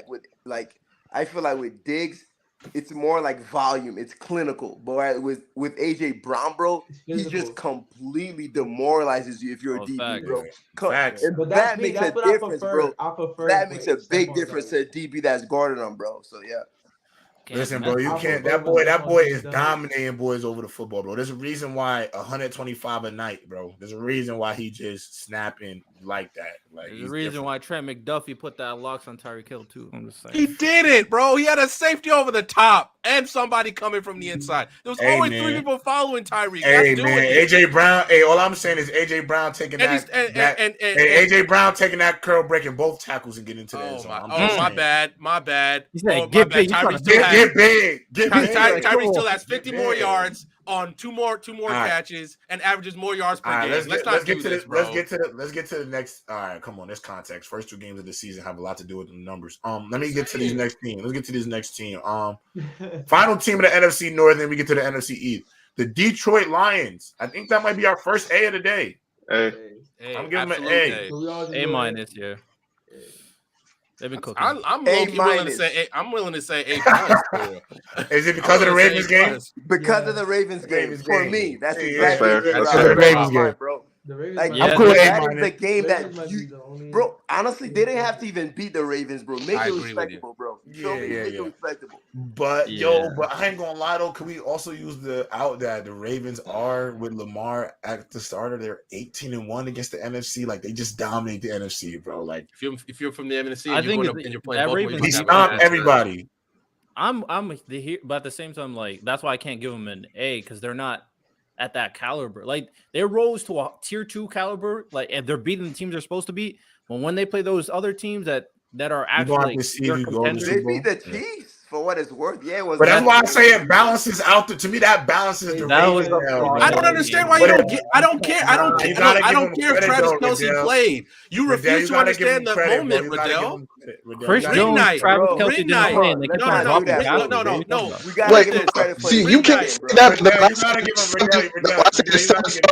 [SPEAKER 10] I feel like with Diggs, it's more like volume. It's clinical. But with AJ Brown, bro, he just completely demoralizes you if you're a DB, bro.
[SPEAKER 1] Facts.
[SPEAKER 10] And
[SPEAKER 4] But
[SPEAKER 10] that makes a difference, bro.
[SPEAKER 4] I prefer
[SPEAKER 10] That makes a big difference to a DB that's guarding them, bro. So yeah.
[SPEAKER 1] Listen, bro, you can't. That boy is dominating boys over the football, bro. There's a reason why 125 a night, bro. There's a reason why he just snapping like that. Like
[SPEAKER 2] There's a reason why Trent McDuffie put that locks on Tyreek Hill too. I'm just saying.
[SPEAKER 3] He did it, bro. He had a safety over the top and somebody coming from the inside. There was always 3 people following Tyreek.
[SPEAKER 1] Hey man, AJ Brown. Hey, all I'm saying is AJ Brown taking AJ Brown taking that curl, breaking both tackles and getting into the end zone.
[SPEAKER 3] My bad.
[SPEAKER 2] He said,
[SPEAKER 3] "Get big,
[SPEAKER 1] get big."
[SPEAKER 3] Tyree still has 50 more yards on two more catches and averages more yards per game. Let's get to
[SPEAKER 1] the next. All right, come on. This context. First 2 games of the season have a lot to do with the numbers. Let me get to these next team. Let's get to this next team. Final team of the NFC North, then we get to the NFC East. The Detroit Lions. I think that might be our first A of the day.
[SPEAKER 7] Hey.
[SPEAKER 1] I'm giving them an A.
[SPEAKER 2] A-. Yeah. They've been cooking.
[SPEAKER 3] I'm willing to say A+.
[SPEAKER 1] Is it because of the Ravens game?
[SPEAKER 10] Because of the Ravens game. For me, that's
[SPEAKER 7] exactly
[SPEAKER 10] the
[SPEAKER 1] Ravens game,
[SPEAKER 10] bro.
[SPEAKER 4] Like,
[SPEAKER 1] I'm cool with
[SPEAKER 10] that is the game that you, bro. Honestly, they didn't have to even beat the Ravens, bro. Make it respectable, bro. Make it respectable.
[SPEAKER 1] But but I ain't gonna lie though. Can we also use the out that the Ravens are with Lamar at the starter? They're 18-1 against the NFC. Like they just dominate the NFC, bro. Like
[SPEAKER 3] if you're from the NFC,
[SPEAKER 2] I think
[SPEAKER 3] you're playing Baltimore,
[SPEAKER 1] he stomped everybody.
[SPEAKER 2] I'm here, but at the same time, like that's why I can't give them an A because they're not at that caliber. Like they rose to a tier 2 caliber, like and they're beating the teams they're supposed to beat. But when they play those other teams that are actually contenders,
[SPEAKER 10] they beat the Chiefs for what it's worth. Yeah, it was.
[SPEAKER 1] But that's why I say it balances out. To me, that balances the Ravens.
[SPEAKER 3] I don't understand why you don't get. I don't care. I don't care if Travis Kelce played. You refuse to understand the moment, Riddell.
[SPEAKER 2] Chris Jones, Travis Kelce didn't play, and they kept on dropping passes.
[SPEAKER 3] No.
[SPEAKER 10] We gotta give him credit for
[SPEAKER 7] See, you can't say that. The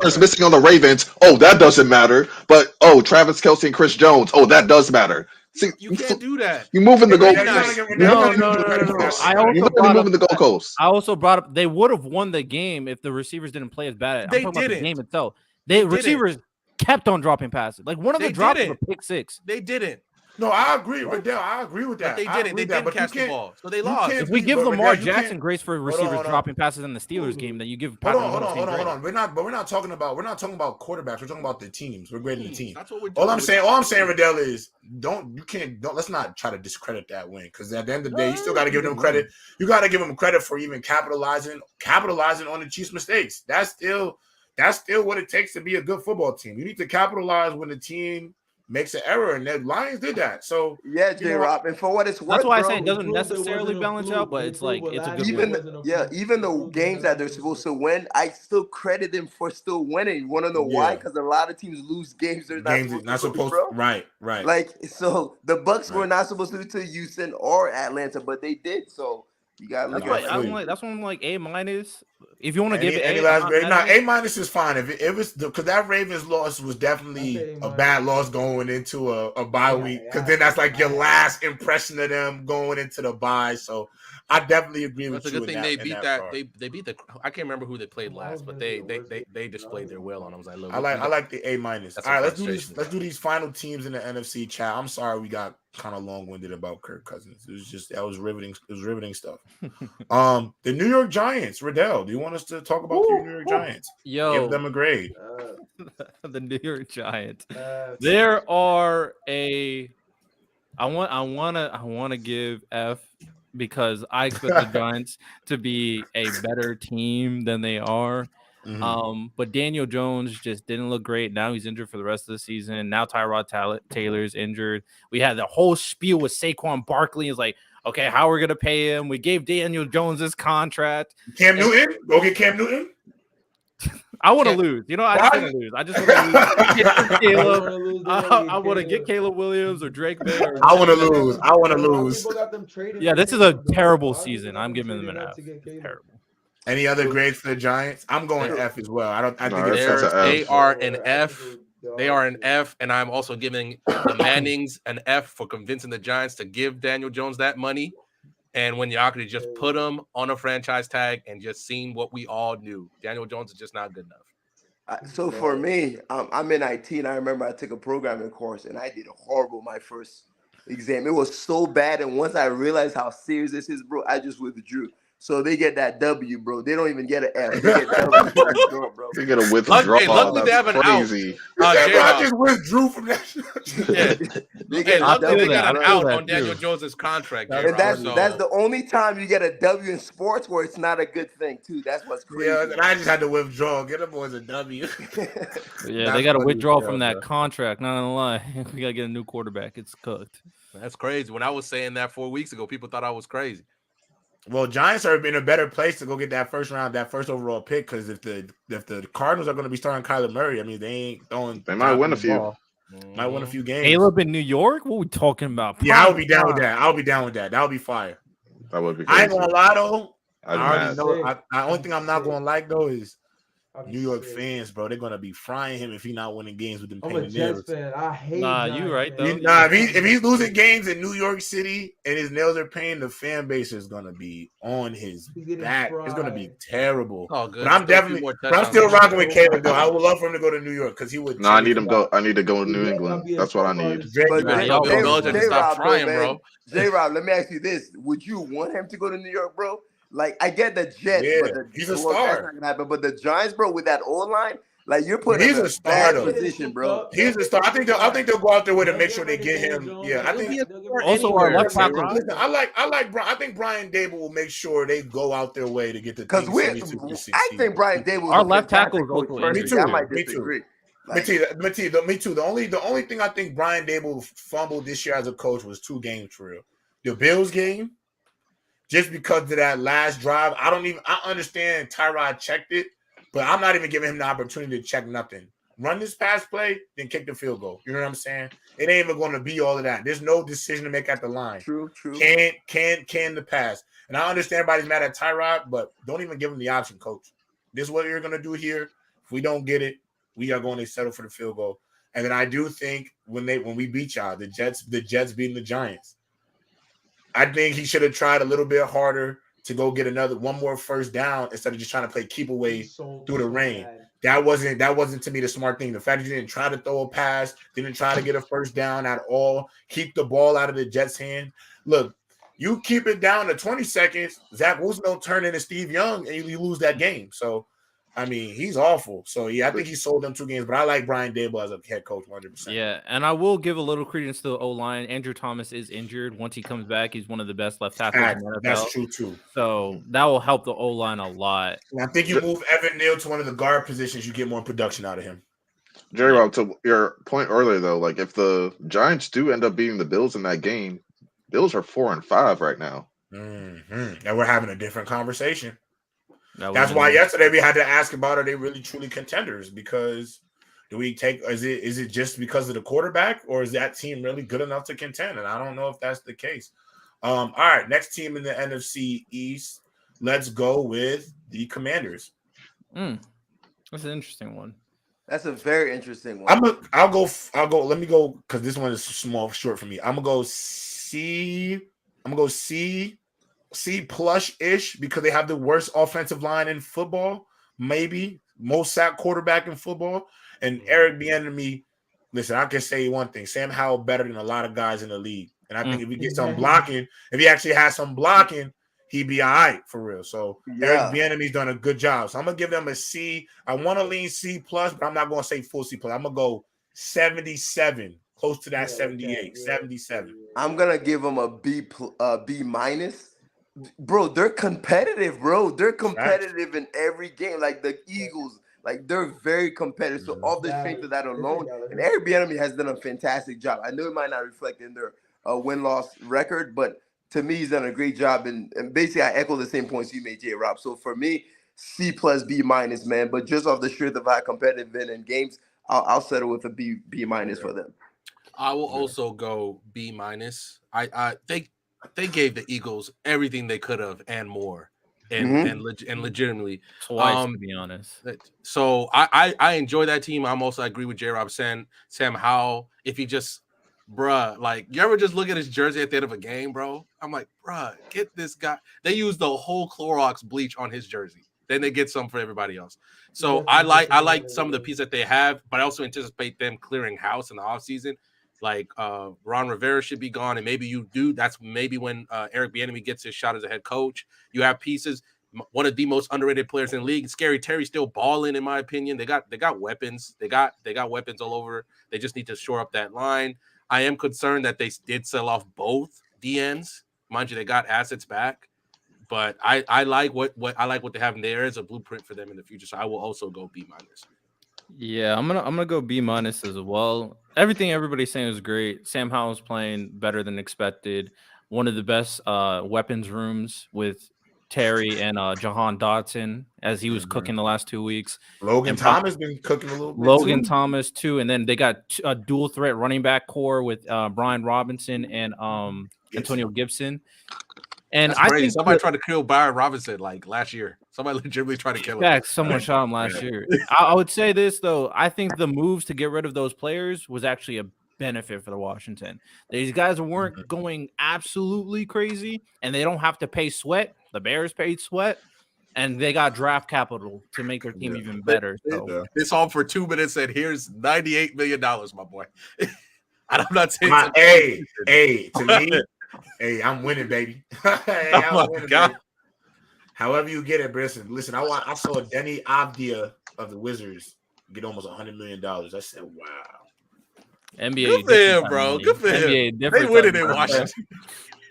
[SPEAKER 7] is missing on the Ravens. Oh, that doesn't matter. But Travis Kelce and Chris Jones. Oh, that does matter. See,
[SPEAKER 3] you can't do that.
[SPEAKER 7] You moving the goalposts.
[SPEAKER 2] I also brought up they would have won the game if the receivers didn't play as bad.
[SPEAKER 3] They
[SPEAKER 2] I'm talking
[SPEAKER 3] didn't.
[SPEAKER 2] about the game itself. The receivers kept on dropping passes. Like one of the drops was a pick 6.
[SPEAKER 3] They didn't.
[SPEAKER 1] No, I agree, Riddell. I agree with that.
[SPEAKER 3] But they didn't. They didn't catch the ball, so they lost.
[SPEAKER 2] If we give Lamar Jackson grace for receivers dropping passes in the Steelers game, then you give
[SPEAKER 1] hold on. We're not talking about quarterbacks. We're talking about the teams. We're grading the team.
[SPEAKER 3] That's what we're
[SPEAKER 1] doing. All I'm saying, Riddell, is let's not try to discredit that win because at the end of the day, you still got to give them credit. You got to give them credit for even capitalizing on the Chiefs' mistakes. That's still what it takes to be a good football team. You need to capitalize when the team makes an error, and the Lions did that. So
[SPEAKER 10] yeah, J-Rob, and for what it's worth,
[SPEAKER 2] that's why I say it doesn't necessarily balance out, but it's like it's a good
[SPEAKER 10] even the games that they're supposed to win, I still credit them for still winning. You want to know why? Because a lot of teams lose games they're not supposed to lose,
[SPEAKER 1] right.
[SPEAKER 10] Like so, the Bucks were not supposed to lose to Houston or Atlanta, but they did. So you got.
[SPEAKER 2] That's why I'm like A-. If you want to give it
[SPEAKER 1] any
[SPEAKER 2] A,
[SPEAKER 1] last grade, A minus is fine. If it was because that Ravens loss was definitely a bad loss going into a bye week. Because then that's like your last impression of them going into the bye. So I definitely agree with you.
[SPEAKER 3] It's a good thing they beat
[SPEAKER 1] that.
[SPEAKER 3] They beat the. I can't remember who they played last, but they displayed their will on them. I was like, look,
[SPEAKER 1] I like the A minus. All right, let's do these final teams in the NFC chat. I'm sorry we got kind of long winded about Kirk Cousins. That was riveting. It was riveting stuff. The New York Giants. Riddell, do you want us to talk about the New York Giants? Give them a grade.
[SPEAKER 2] The New York Giants. There are I want to give F because I expect the Giants to be a better team than they are.
[SPEAKER 1] Mm-hmm.
[SPEAKER 2] But Daniel Jones just didn't look great. Now he's injured for the rest of the season. Now Tyrod Taylor's injured. We had the whole spiel with Saquon Barkley. Is like, okay, how are we gonna pay him? We gave Daniel Jones this contract.
[SPEAKER 1] Cam Newton, go get Cam Newton.
[SPEAKER 2] I want to lose. You know, I just want to lose. I just want to lose. Caleb. I want to get Caleb Williams or Drake May.
[SPEAKER 1] I want to lose. I want to lose.
[SPEAKER 2] Yeah, this is a terrible season. I'm giving them an F. Terrible.
[SPEAKER 1] Any other grades for the Giants? I'm going F as well. I think
[SPEAKER 3] they are an F. They are an F, and I'm also giving the Mannings an F for convincing the Giants to give Daniel Jones that money. And when y'all could just put him on a franchise tag and just seen what we all knew, Daniel Jones is just not good enough.
[SPEAKER 10] So for me, I'm in IT, and I remember I took a programming course, and I did horrible my first exam. It was so bad, and once I realized how serious this is, bro, I just withdrew. So they get that W, bro. They don't even get an F. They get W, bro.
[SPEAKER 7] They get a withdrawal.
[SPEAKER 3] Luckily they have an
[SPEAKER 7] crazy.
[SPEAKER 1] I just withdrew from that.
[SPEAKER 3] They got an out on Daniel Jones's contract.
[SPEAKER 10] And that's the only time you get a W in sports where it's not a good thing, too. That's what's crazy.
[SPEAKER 1] Yeah, and I just had to withdraw. Get them boys a W.
[SPEAKER 2] Yeah, they got to withdraw from that contract. Not gonna lie, we got to get a new quarterback. It's cooked.
[SPEAKER 3] That's crazy. When I was saying that 4 weeks ago, people thought I was crazy.
[SPEAKER 1] Well, Giants are in a better place to go get that first overall pick because if the Cardinals are going to be starting Kyler Murray, I mean they ain't throwing.
[SPEAKER 7] They might win a few.
[SPEAKER 1] Might win a few games.
[SPEAKER 2] Caleb in New York? What are we talking about?
[SPEAKER 1] Yeah, I would be down with that. I'll be down with that. That would be fire.
[SPEAKER 7] That would be crazy.
[SPEAKER 1] I ain't gonna lie though. I already
[SPEAKER 7] mad.
[SPEAKER 1] know. The only thing I'm not gonna like though is New York fans, bro. They're gonna be frying him if he's not winning games with them.
[SPEAKER 4] I'm a Jets fan. I hate.
[SPEAKER 2] You right though.
[SPEAKER 1] If he's losing games in New York City and his nails are pain, the fan base is gonna be on his back.
[SPEAKER 4] Fried.
[SPEAKER 1] It's gonna be terrible.
[SPEAKER 3] Oh, good.
[SPEAKER 1] But I'm still rocking with Caleb though. I would love for him to go to New York because he would.
[SPEAKER 7] No, I need him go. I need to go to New England. That's what I need.
[SPEAKER 3] Stop trying, bro.
[SPEAKER 10] J-Rob, let me ask you this: would you want him to go to New York, bro? Like, I get the Jets, but
[SPEAKER 1] he's a star.
[SPEAKER 10] That's not gonna happen. But the Giants, bro, with that O-line, like you're putting
[SPEAKER 1] he's
[SPEAKER 10] him in
[SPEAKER 1] a star though.
[SPEAKER 10] position, bro.
[SPEAKER 1] He's a star. I think they'll go out there with to make sure they get him. Yeah, I think
[SPEAKER 2] also our left tackle.
[SPEAKER 1] Listen, I like Brian. I think Brian Dable will make sure they go out their way to get the
[SPEAKER 10] because I think Brian Dable.
[SPEAKER 2] Our left tackle is also
[SPEAKER 1] me too.
[SPEAKER 10] I might disagree.
[SPEAKER 1] Me too. The only thing I think Brian Dable fumbled this year as a coach was 2 games for real. The Bills game. Just because of that last drive, I understand Tyrod checked it, but I'm not even giving him the opportunity to check nothing. Run this pass play, then kick the field goal. You know what I'm saying? It ain't even going to be all of that. There's no decision to make at the line.
[SPEAKER 10] True.
[SPEAKER 1] Can the pass? And I understand everybody's mad at Tyrod, but don't even give him the option, coach. This is what you're going to do here. If we don't get it, we are going to settle for the field goal. And then I do think when we beat y'all, the Jets beating the Giants, I think he should have tried a little bit harder to go get one more first down instead of just trying to play keep away through the rain. That wasn't to me the smart thing. The fact that you didn't try to throw a pass, didn't try to get a first down at all, keep the ball out of the Jets' hand. Look, you keep it down to 20 seconds, Zach Wilson don't turn into Steve Young, and you lose that game. So, I mean, he's awful. So, yeah, I think he sold them 2 games, but I like Brian Dable as a head coach 100%.
[SPEAKER 2] Yeah, and I will give a little credence to the O-line. Andrew Thomas is injured. Once he comes back, he's one of the best left tackles in the NFL.
[SPEAKER 1] That's true, too.
[SPEAKER 2] So that will help the O-line a lot.
[SPEAKER 1] And I think you move Evan Neal to one of the guard positions, you get more production out of him.
[SPEAKER 7] Jerry Rob, to your point earlier, though, like if the Giants do end up beating the Bills in that game, Bills are 4-5 right now.
[SPEAKER 1] Mm-hmm. And we're having a different conversation. That's why yesterday we had to ask about, are they really truly contenders? Because is it just because of the quarterback, or is that team really good enough to contend? And I don't know if that's the case. All right, next team in the NFC East. let's go with the Commanders.
[SPEAKER 2] That's an interesting one.
[SPEAKER 10] That's a very interesting one.
[SPEAKER 1] I'll go. Let me go because this one is short for me. I'm gonna go C. I'm gonna go C plus ish because they have the worst offensive line in football, maybe most sacked quarterback in football, and Eric Bieniemy. Listen, I can say one thing: Sam Howell better than a lot of guys in the league, and I think if we get some blocking, if he actually has some blocking, he'd be all right for real. So Eric Bieniemy's done a good job. So I'm gonna give them a C. I want to lean C plus, but I'm not gonna say full C plus. I'm gonna go 77, close to that 78, 77.
[SPEAKER 10] I'm gonna give them a B minus. Bro, they're competitive, bro. They're competitive in every game. Like the Eagles, like they're very competitive. So off the strength of that alone, and Eric Bieniemy has done a fantastic job. I know it might not reflect in their win-loss record, but to me, he's done a great job. And basically, I echo the same points you made, J. Rob. So for me, C plus B minus, man. But just off the strength of how competitive been in games, I'll settle with a B minus for them.
[SPEAKER 3] I will also go B minus. They gave the Eagles everything they could have and more, and legitimately
[SPEAKER 2] twice, to be honest.
[SPEAKER 3] So I enjoy that team. I agree with J. Rob Sam Howell. If he just, bruh, like you ever just look at his jersey at the end of a game, bro? I'm like, bruh, get this guy. They use the whole Clorox bleach on his jersey. Then they get some for everybody else. So I like some of the pieces that they have, but I also anticipate them clearing house in the offseason. Like Ron Rivera should be gone, and maybe you do. That's maybe when Eric Bieniemy gets his shot as a head coach. You have pieces. One of the most underrated players in the league. Scary Terry's still balling, in my opinion. They got weapons. They got weapons all over. They just need to shore up that line. I am concerned that they did sell off both DNs. Mind you, they got assets back, but I like what they have in there as a blueprint for them in the future. So I will also go B minus.
[SPEAKER 2] Yeah, I'm gonna go B minus as well. Everything everybody's saying is great. Sam Howell's playing better than expected. One of the best weapons rooms with Terry and Jahan Dotson as he was cooking the last 2 weeks.
[SPEAKER 1] Logan Thomas been cooking a little bit.
[SPEAKER 2] Logan Thomas too, and then they got a dual threat running back core with Brian Robinson and Antonio Gibson. And
[SPEAKER 3] that's crazy. Somebody tried to kill Byron Robinson like last year. Somebody legitimately tried to kill him.
[SPEAKER 2] Yeah, someone shot him last year. I would say this though. I think the moves to get rid of those players was actually a benefit for the Washington. These guys weren't going absolutely crazy, and they don't have to pay Sweat. The Bears paid Sweat, and they got draft capital to make their team even better. So
[SPEAKER 3] this all for 2 minutes said, "Here's $98 million, my boy." I'm not saying.
[SPEAKER 1] Hey, to me. Hey, I'm winning, baby. I'm winning, baby. However you get it, listen. I saw Denny Avdia of the Wizards get almost $100 million. I said, "Wow."
[SPEAKER 2] NBA,
[SPEAKER 3] good for him, bro. Good for him. They winning in Washington.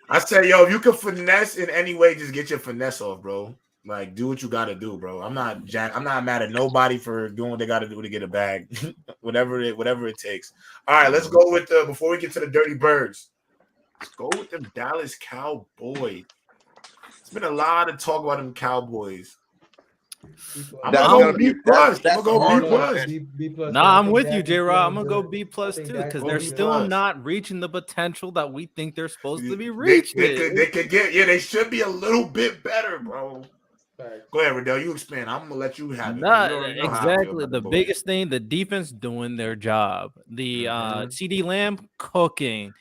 [SPEAKER 1] I said, "Yo, if you can finesse in any way, just get your finesse off, bro. Like, do what you got to do, bro. I'm not mad at nobody for doing what they got to do to get a bag, whatever it takes. All right, let's go with before we get to the Dirty Birds. Let's go with them Dallas Cowboys. It's been a lot of talk about them Cowboys. I'm gonna go B plus. I'm gonna go B plus.
[SPEAKER 2] Nah, I'm with you, J-Rob. I'm gonna go B plus too because they're still not reaching the potential that we think they're supposed to be reaching.
[SPEAKER 1] They could get. Yeah, they should be a little bit better, bro. Go ahead, Riddell. You expand. I'm gonna let you have it.
[SPEAKER 2] Exactly. The biggest thing, the defense doing their job. The CD Lamb cooking.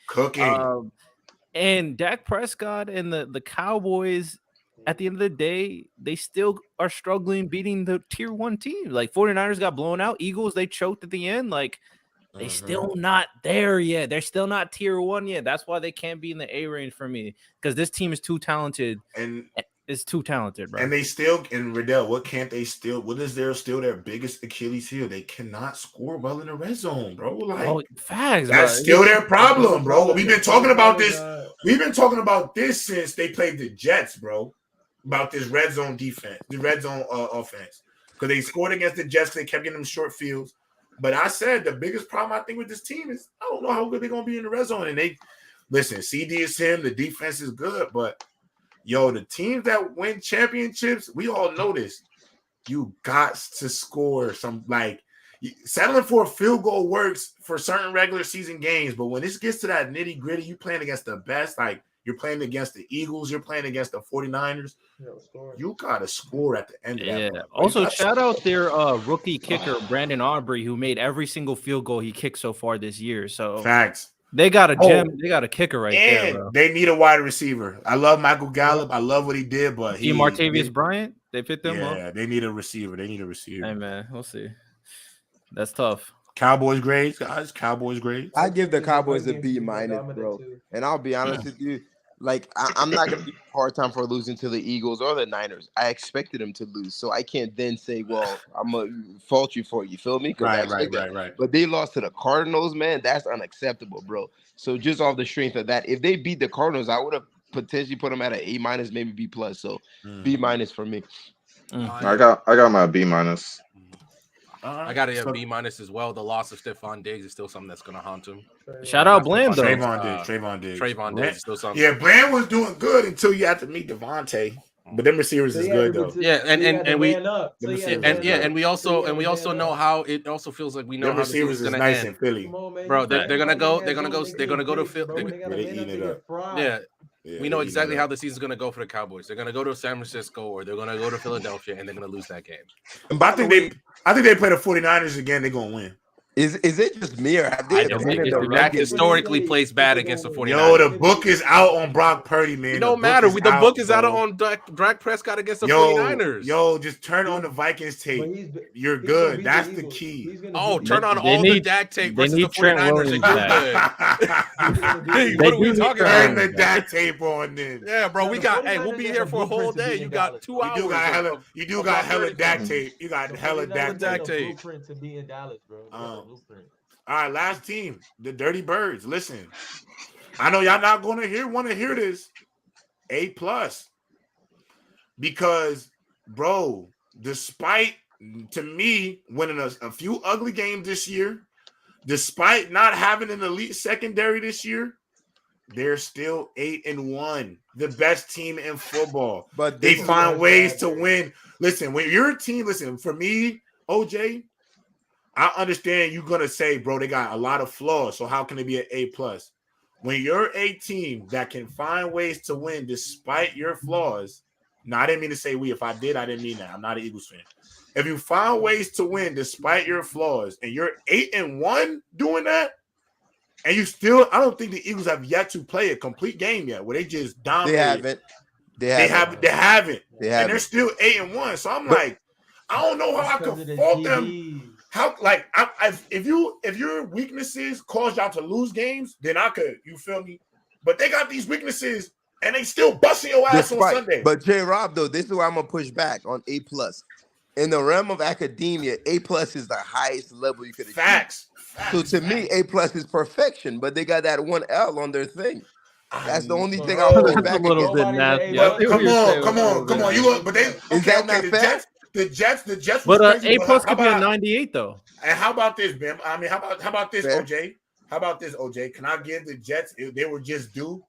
[SPEAKER 2] And Dak Prescott and the Cowboys, at the end of the day, they still are struggling beating the tier 1 team. Like 49ers got blown out. Eagles, they choked at the end. Like they still not there yet. They're still not tier 1 yet. That's why they can't be in the A range for me because this team is too talented. And it's too talented, bro.
[SPEAKER 1] And they still, and Riddell, what is their biggest Achilles heel? They cannot score well in the red zone, bro. Like
[SPEAKER 2] facts,
[SPEAKER 1] that's still their problem, bro. We've been talking about this. We've been talking about this since they played the Jets, bro. About this red zone defense, the red zone offense. Because they scored against the Jets, they kept getting them short fields. But I said the biggest problem I think with this team is I don't know how good they're gonna be in the red zone. And they listen, CD is him, the defense is good, but yo, the teams that win championships, we all know this. You got to score some, like, settling for a field goal works for certain regular season games, but when this gets to that nitty gritty, you playing against the best, like, You're playing against the Eagles. You're playing against the 49ers. You got to score at the end of that.
[SPEAKER 2] Yeah.
[SPEAKER 1] Bro.
[SPEAKER 2] Also, shout out their rookie kicker, Brandon Aubrey, who made every single field goal he kicked so far this year. So
[SPEAKER 1] facts.
[SPEAKER 2] They got a gem. They got a kicker right there,
[SPEAKER 1] And
[SPEAKER 2] bro.
[SPEAKER 1] they need a wide receiver. I love Michael Gallup. I love what he did, but
[SPEAKER 2] Martavius Bryant, they fit them up.
[SPEAKER 1] Yeah, they need a receiver.
[SPEAKER 2] Hey, man, we'll see. That's tough.
[SPEAKER 1] Cowboys grades, guys. Cowboys grades.
[SPEAKER 10] I give the Cowboys a B-, bro. And I'll be honest with you. Like, I'm not going to give a hard time for losing to the Eagles or the Niners. I expected them to lose. So I can't then say, well, I'm going to fault you for it. You feel me?
[SPEAKER 1] Right.
[SPEAKER 10] But they lost to the Cardinals, man. That's unacceptable, bro. So just off the strength of that, if they beat the Cardinals, I would have potentially put them at an A-, maybe B+. So B- for me.
[SPEAKER 7] I got my B-.
[SPEAKER 3] I got a B- as well. The loss of Stephon Diggs is still something that's going to haunt him.
[SPEAKER 2] Shout out Bland, though.
[SPEAKER 1] Trayvon Diggs.
[SPEAKER 3] Is still something.
[SPEAKER 1] Yeah, Bland was doing good until you had to meet Devontae. But them receivers is good though.
[SPEAKER 3] Yeah, and we also know how it also feels like we know how
[SPEAKER 1] receivers is nice in Philly,
[SPEAKER 3] bro. They're gonna go to Philly. Yeah. We know exactly how the season's going to go for the Cowboys. They're going to go to San Francisco or they're going to go to Philadelphia and they're going to lose that game.
[SPEAKER 1] But I think they play the 49ers again. They're going to win.
[SPEAKER 10] Is it just me or have they?
[SPEAKER 3] Dak historically plays bad against the 49ers.
[SPEAKER 1] Yo, the book is out on Brock Purdy, man.
[SPEAKER 3] It don't matter. The book is out on Dak Prescott against the 49ers.
[SPEAKER 1] Yo, just turn on the Vikings tape. You're good. That's the key.
[SPEAKER 3] Turn on all the Dak tape versus the 49ers and you're good. What are we talking about?
[SPEAKER 1] Turn the Dak tape on then.
[SPEAKER 3] Yeah, bro. We'll be here for a whole day. You got 2 hours.
[SPEAKER 1] You do got hella Dak tape. You got hella Dak tape.
[SPEAKER 4] Blueprint to be in Dallas, bro.
[SPEAKER 1] All right, last team, the Dirty Birds. Listen, I know y'all not want to hear this. A+, because, bro, despite to me winning a few ugly games this year, despite not having an elite secondary this year, they're still 8-1, the best team in football. But they find ways to win. Listen, when you're a team, for me, OJ. I understand you're gonna say, bro, they got a lot of flaws. So how can it be an A+? When you're a team that can find ways to win despite your flaws, now I didn't mean to say we. If I did, I didn't mean that. I'm not an Eagles fan. If you find ways to win despite your flaws, and you're 8-1 doing that, and you still, I don't think the Eagles have yet to play a complete game yet where they just dominate. They haven't. And they're still 8-1. So I'm like, I don't know how I can fault them. How if your weaknesses cause y'all to lose games, then I could, you feel me? But they got these weaknesses and they still busting your ass on Sunday.
[SPEAKER 10] But J-Rob, though, this is where I'm gonna push back on A+. In the realm of academia, A+ is the highest level you could achieve.
[SPEAKER 1] Facts.
[SPEAKER 10] So to me, A+ is perfection, but they got that one L on their thing. That's the only thing I'll push back against.
[SPEAKER 1] Come on. You look, but they The Jets.
[SPEAKER 2] But A+ could be a 98 though.
[SPEAKER 1] And how about this, man? I mean, how about this, OJ? How about this, OJ? Can I give the Jets? They were just due.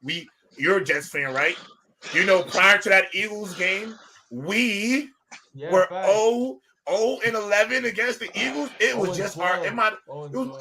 [SPEAKER 1] You're a Jets fan, right? You know, prior to that Eagles game, we were 0-11 against the Eagles. It was just it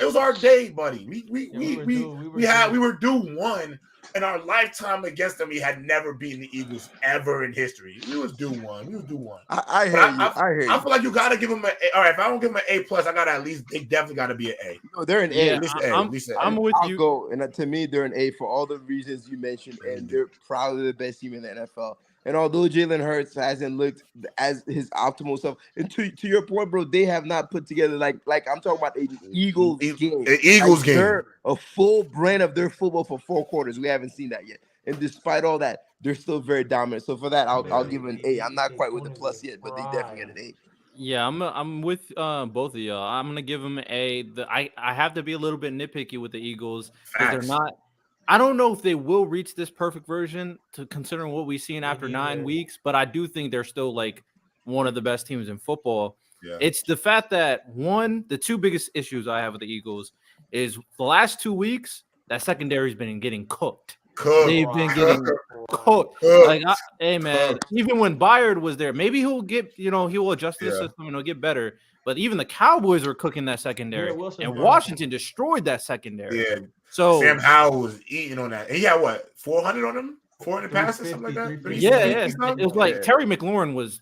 [SPEAKER 1] was our day, buddy. We were due one. In our lifetime against them, we had never beaten the Eagles ever in history. We was due one.
[SPEAKER 10] I hear you.
[SPEAKER 1] I feel like you gotta give them an A. All right, if I don't give them an A+, I gotta at least. They definitely gotta be an A.
[SPEAKER 10] No, they're an A.
[SPEAKER 2] I'm with you.
[SPEAKER 10] I'll go, and to me, they're an A for all the reasons you mentioned, and they're probably the best team in the NFL. And although Jalen Hurts hasn't looked as his optimal self, and to your point, bro, they have not put together like I'm talking about an Eagles game.
[SPEAKER 1] An Eagles game.
[SPEAKER 10] They're a full brand of their football for 4 quarters. We haven't seen that yet. And despite all that, they're still very dominant. So for that, I'll give an A. I'm not quite with the plus yet, but they definitely get an A.
[SPEAKER 2] Yeah, I'm with both of y'all. I'm gonna give them an A. I have to be a little bit nitpicky with the Eagles because they're not. I don't know if they will reach this perfect version to considering what we've seen after 9 weeks, but I do think they're still like one of the best teams in football. Yeah. It's the fact that the 2 biggest issues I have with the Eagles is the last 2 weeks that secondary's been getting cooked. They've been getting cooked. Like, hey man, even when Byard was there, maybe he'll get, he will adjust to the system and he'll get better. But even the Cowboys were cooking that secondary, and Washington destroyed that secondary.
[SPEAKER 1] Yeah.
[SPEAKER 2] So
[SPEAKER 1] Sam Howell was eating on that. And he had what, 400 on him? 400 passes, something like that.
[SPEAKER 4] 350,
[SPEAKER 2] It was like Terry McLaurin was.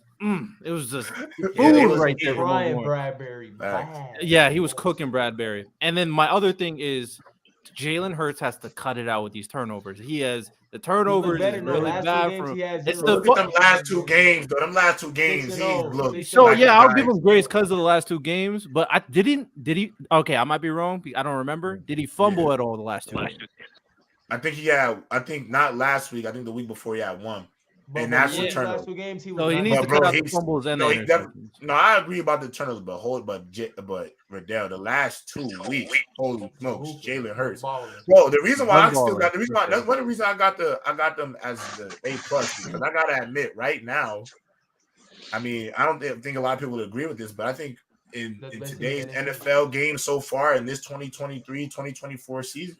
[SPEAKER 2] It was just food right there for
[SPEAKER 4] Brian
[SPEAKER 2] McLaurin.
[SPEAKER 4] Bradbury. Bad.
[SPEAKER 2] Yeah, he was cooking Bradbury. And then my other thing is Jalen Hurts has to cut it out with these turnovers. He has the turnovers is really bad for him.
[SPEAKER 1] It's look at them last 2 games, though. Them last 2 games, he's looked.
[SPEAKER 2] So yeah, I'll give him grace because of the last 2 games. But did he? Okay, I might be wrong. I don't remember. Did he fumble at all the last 2 games?
[SPEAKER 1] I think he had. I think not last week. I think the week before he had 1. And that's the turnover.
[SPEAKER 4] Last 2 games, he was
[SPEAKER 2] so he needs to cut out the fumbles and the interceptions.
[SPEAKER 1] No, I agree about the turnovers, but Riddell, the last 2 weeks, holy smokes, Jalen Hurts. Well, the reason why I still got that's one of the reasons I got them as the A+ because I gotta admit right now, I mean, I don't think a lot of people would agree with this, but I think in today's NFL game so far in this 2023-2024 season,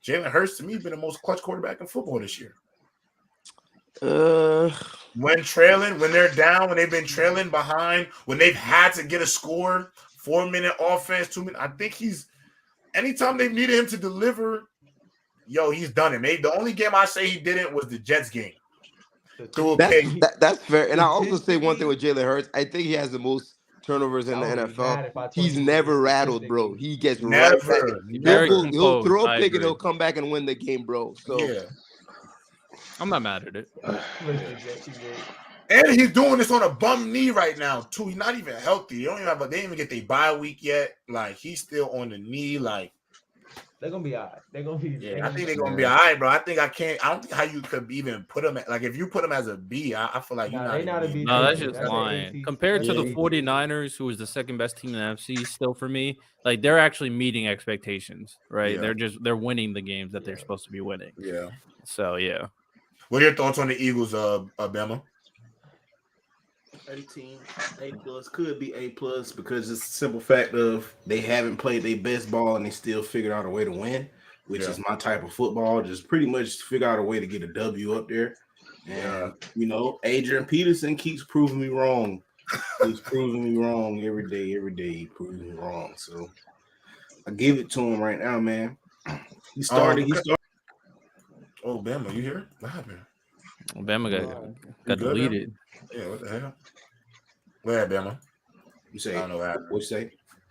[SPEAKER 1] Jalen Hurts to me been the most clutch quarterback in football this year. When trailing, when they're down, when they've been trailing behind, when they've had to get a score, 4-minute offense, 2 minutes. I think anytime they've needed him to deliver, he's done it. Maybe the only game I say he didn't was the Jets game.
[SPEAKER 10] That's fair. And I also say one thing with Jalen Hurts. I think he has the most turnovers in the NFL. He's never rattled, bro. He gets right back. He'll throw a pick and he'll come back and win the game, bro. So
[SPEAKER 1] yeah.
[SPEAKER 2] I'm not mad at it.
[SPEAKER 1] And he's doing this on a bum knee right now, too. He's not even healthy. They didn't even get their bye week yet. Like, he's still on the knee. Like,
[SPEAKER 4] they're gonna be all right.
[SPEAKER 1] I think they're gonna be all right, bro. I don't think how you could even put them like if you put them as a B, I feel like you're not a B.
[SPEAKER 2] No, that's just lying. Compared to the 49ers, who was the second best team in the NFC, still for me, like they're actually meeting expectations, right?
[SPEAKER 1] Yeah.
[SPEAKER 2] They're winning the games that they're supposed to be winning.
[SPEAKER 1] Yeah.
[SPEAKER 2] So yeah.
[SPEAKER 1] What are your thoughts on the Eagles, Bama?
[SPEAKER 6] 18 A+ could be A+ because it's the simple fact of they haven't played their best ball and they still figured out a way to win, which is my type of football. Just pretty much figure out a way to get a W up there. And Adrian Peterson keeps proving me wrong. He's proving me wrong every day. He proves me wrong. So I give it to him right now, man. He started.
[SPEAKER 1] Oh, Bama, you here? What happened?
[SPEAKER 2] Bama got deleted.
[SPEAKER 1] Yeah, what the hell? Where, Bama?
[SPEAKER 6] You say?
[SPEAKER 1] I don't know what happened.
[SPEAKER 6] What you say?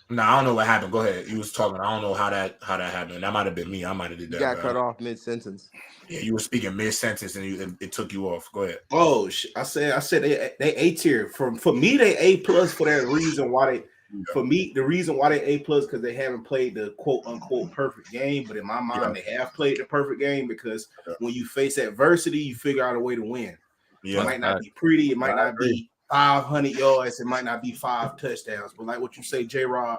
[SPEAKER 1] No, I don't know what happened. Go ahead. You was talking. I don't know how that happened. That might have been me. I might have did that.
[SPEAKER 10] You got cut off mid-sentence.
[SPEAKER 1] Yeah, you were speaking mid-sentence and it took you off. Go ahead.
[SPEAKER 6] Oh, I said they A tier. For me, they A+ for that reason why they. For me, the reason why they A+ because they haven't played the quote unquote perfect game, but in my mind, they have played the perfect game because when you face adversity, you figure out a way to win. Yeah. It might not be pretty, it might not be 500 yards, it might not be 5 touchdowns, but like what you say, J-Rod,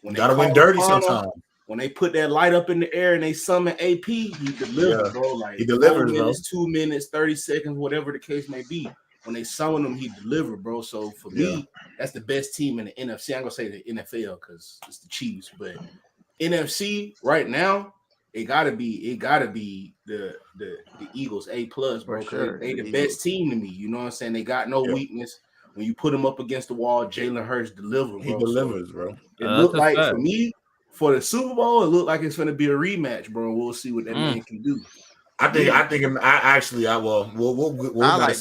[SPEAKER 6] when
[SPEAKER 1] you gotta win dirty sometimes.
[SPEAKER 6] When they put that light up in the air and they summon AP, he delivers, bro. Like
[SPEAKER 1] he delivers,
[SPEAKER 6] 4 minutes, 2 minutes, 30 seconds, whatever the case may be. When they summon him, he delivered, bro. So for me, that's the best team in the NFC. I'm gonna say the NFL because it's the Chiefs, but NFC right now, it gotta be the Eagles A+, bro.
[SPEAKER 10] Sure.
[SPEAKER 6] They the best team to me. You know what I'm saying? They got no weakness. When you put them up against the wall, Jalen Hurts delivers.
[SPEAKER 1] He delivers, bro.
[SPEAKER 6] It looked like for me for the Super Bowl, it looked like it's gonna be a rematch, bro. We'll see what that man can do.
[SPEAKER 1] I like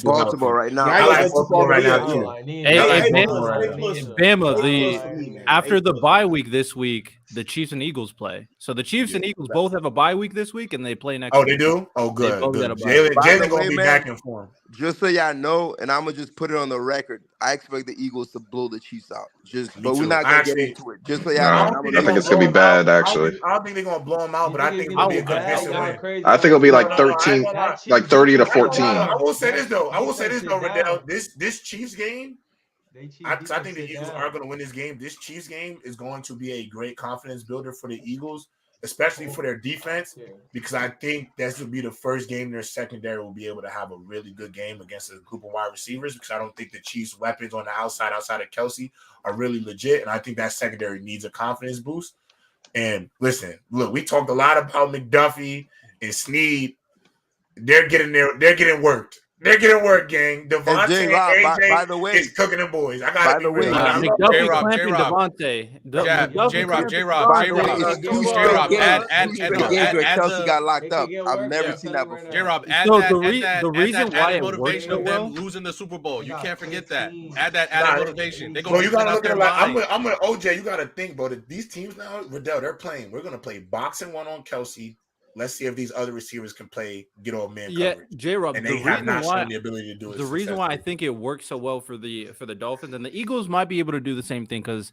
[SPEAKER 10] Baltimore right now.
[SPEAKER 1] I like Baltimore right now too.
[SPEAKER 2] Bama, after the bye week this week, the Chiefs and Eagles play. So the Chiefs and Eagles both have a bye week this week, and they play next week.
[SPEAKER 1] They do? Oh, good. Jalen gonna be back in form.
[SPEAKER 10] Just so y'all know, and I'm gonna just put it on the record. I expect the Eagles to blow the Chiefs out. But we're not gonna get into it. Just so y'all know.
[SPEAKER 7] I think it's gonna be bad, actually.
[SPEAKER 1] I don't think they're gonna blow them out, but I think it'll be a convincing win.
[SPEAKER 7] I think it'll be like 13, like 30 to 14.
[SPEAKER 1] I will say this though, Riddell. This Chiefs game, I think the Eagles are going to win this game. This Chiefs game is going to be a great confidence builder for the Eagles, especially for their defense, because I think this will be the first game their secondary will be able to have a really good game against a group of wide receivers, because I don't think the Chiefs' weapons on the outside of Kelsey, are really legit, and I think that secondary needs a confidence boost. And listen, look, we talked a lot about McDuffie and Snead. They're getting worked. They're getting work, gang. Devontae
[SPEAKER 10] J-Rob,
[SPEAKER 1] and AJ
[SPEAKER 10] by the way,
[SPEAKER 1] is cooking them boys. I gotta
[SPEAKER 10] by
[SPEAKER 1] be
[SPEAKER 10] the way,
[SPEAKER 1] real.
[SPEAKER 2] McDuffie
[SPEAKER 3] J-Rob,
[SPEAKER 2] clamping
[SPEAKER 3] J-Rob.
[SPEAKER 2] Devontae.
[SPEAKER 3] Yeah,
[SPEAKER 2] McDuffie
[SPEAKER 3] J-Rob,
[SPEAKER 2] clamping
[SPEAKER 10] by the way,
[SPEAKER 3] J-Rob,
[SPEAKER 10] it's two
[SPEAKER 3] J-Rob,
[SPEAKER 10] straight games.
[SPEAKER 3] add,
[SPEAKER 10] Two straight
[SPEAKER 3] no,
[SPEAKER 10] games where
[SPEAKER 3] add
[SPEAKER 10] Kelsey
[SPEAKER 3] the,
[SPEAKER 10] got locked
[SPEAKER 4] It
[SPEAKER 10] up.
[SPEAKER 4] could get
[SPEAKER 10] I've
[SPEAKER 4] worse.
[SPEAKER 10] never
[SPEAKER 4] I'm
[SPEAKER 10] seen
[SPEAKER 4] telling
[SPEAKER 10] that
[SPEAKER 4] you right
[SPEAKER 10] before.
[SPEAKER 4] now.
[SPEAKER 3] J-Rob, add
[SPEAKER 2] So
[SPEAKER 3] that,
[SPEAKER 2] the
[SPEAKER 3] add that,
[SPEAKER 2] reason
[SPEAKER 3] add that
[SPEAKER 2] why
[SPEAKER 3] added
[SPEAKER 2] it works
[SPEAKER 3] motivation
[SPEAKER 2] so
[SPEAKER 3] of them
[SPEAKER 2] well.
[SPEAKER 3] losing the Super Bowl.
[SPEAKER 4] They
[SPEAKER 3] You
[SPEAKER 4] got
[SPEAKER 3] can't forget that.
[SPEAKER 4] 15.
[SPEAKER 3] Add that added motivation. They're gonna
[SPEAKER 1] Bro,
[SPEAKER 3] be
[SPEAKER 1] you
[SPEAKER 3] playing
[SPEAKER 1] gotta
[SPEAKER 3] out
[SPEAKER 1] look at
[SPEAKER 3] their
[SPEAKER 1] it like
[SPEAKER 3] mind.
[SPEAKER 1] I'm with OJ. You gotta think, bro. That these teams now, Riddell, they're playing. We're gonna play boxing one on Kelsey. Let's see if these other receivers can play get off man coverage.
[SPEAKER 2] J-Rob,
[SPEAKER 1] And
[SPEAKER 2] the
[SPEAKER 1] they have
[SPEAKER 2] reason
[SPEAKER 1] not
[SPEAKER 2] why
[SPEAKER 1] shown the ability to do it.
[SPEAKER 2] the reason why I
[SPEAKER 1] successfully.
[SPEAKER 2] think it works so well for the Dolphins and the Eagles might be able to do the same thing because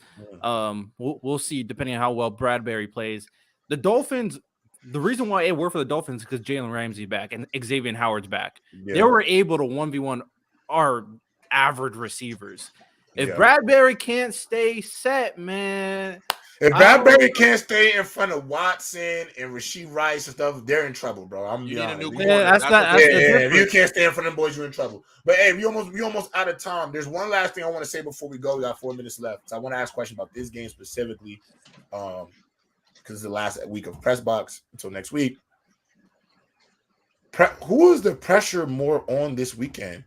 [SPEAKER 2] we'll see depending on how well Bradbury plays. The Dolphins, the reason why it worked for the Dolphins is because Jalen Ramsey's back and Xavier Howard's back.
[SPEAKER 1] Yeah.
[SPEAKER 2] They were able to 1v1 our average receivers. If
[SPEAKER 1] Yeah.
[SPEAKER 2] Bradbury can't stay set, man.
[SPEAKER 1] If Bradbury can't stay in front of Watson and Rasheed Rice and stuff, they're in trouble, bro. I'm
[SPEAKER 3] You need a
[SPEAKER 1] honest.
[SPEAKER 3] new
[SPEAKER 2] Yeah,
[SPEAKER 3] corner.
[SPEAKER 2] that's
[SPEAKER 3] That's
[SPEAKER 2] not.
[SPEAKER 3] what
[SPEAKER 2] That's
[SPEAKER 3] they
[SPEAKER 2] the
[SPEAKER 3] need.
[SPEAKER 1] If you
[SPEAKER 2] difference.
[SPEAKER 1] can't stand for them boys, you're in trouble. But hey, we almost out of time. There's one last thing I want to say before we go. We got 4 minutes left. So I want to ask a question about this game specifically, because it's the last week of press box until next week. Who is the pressure more on this weekend?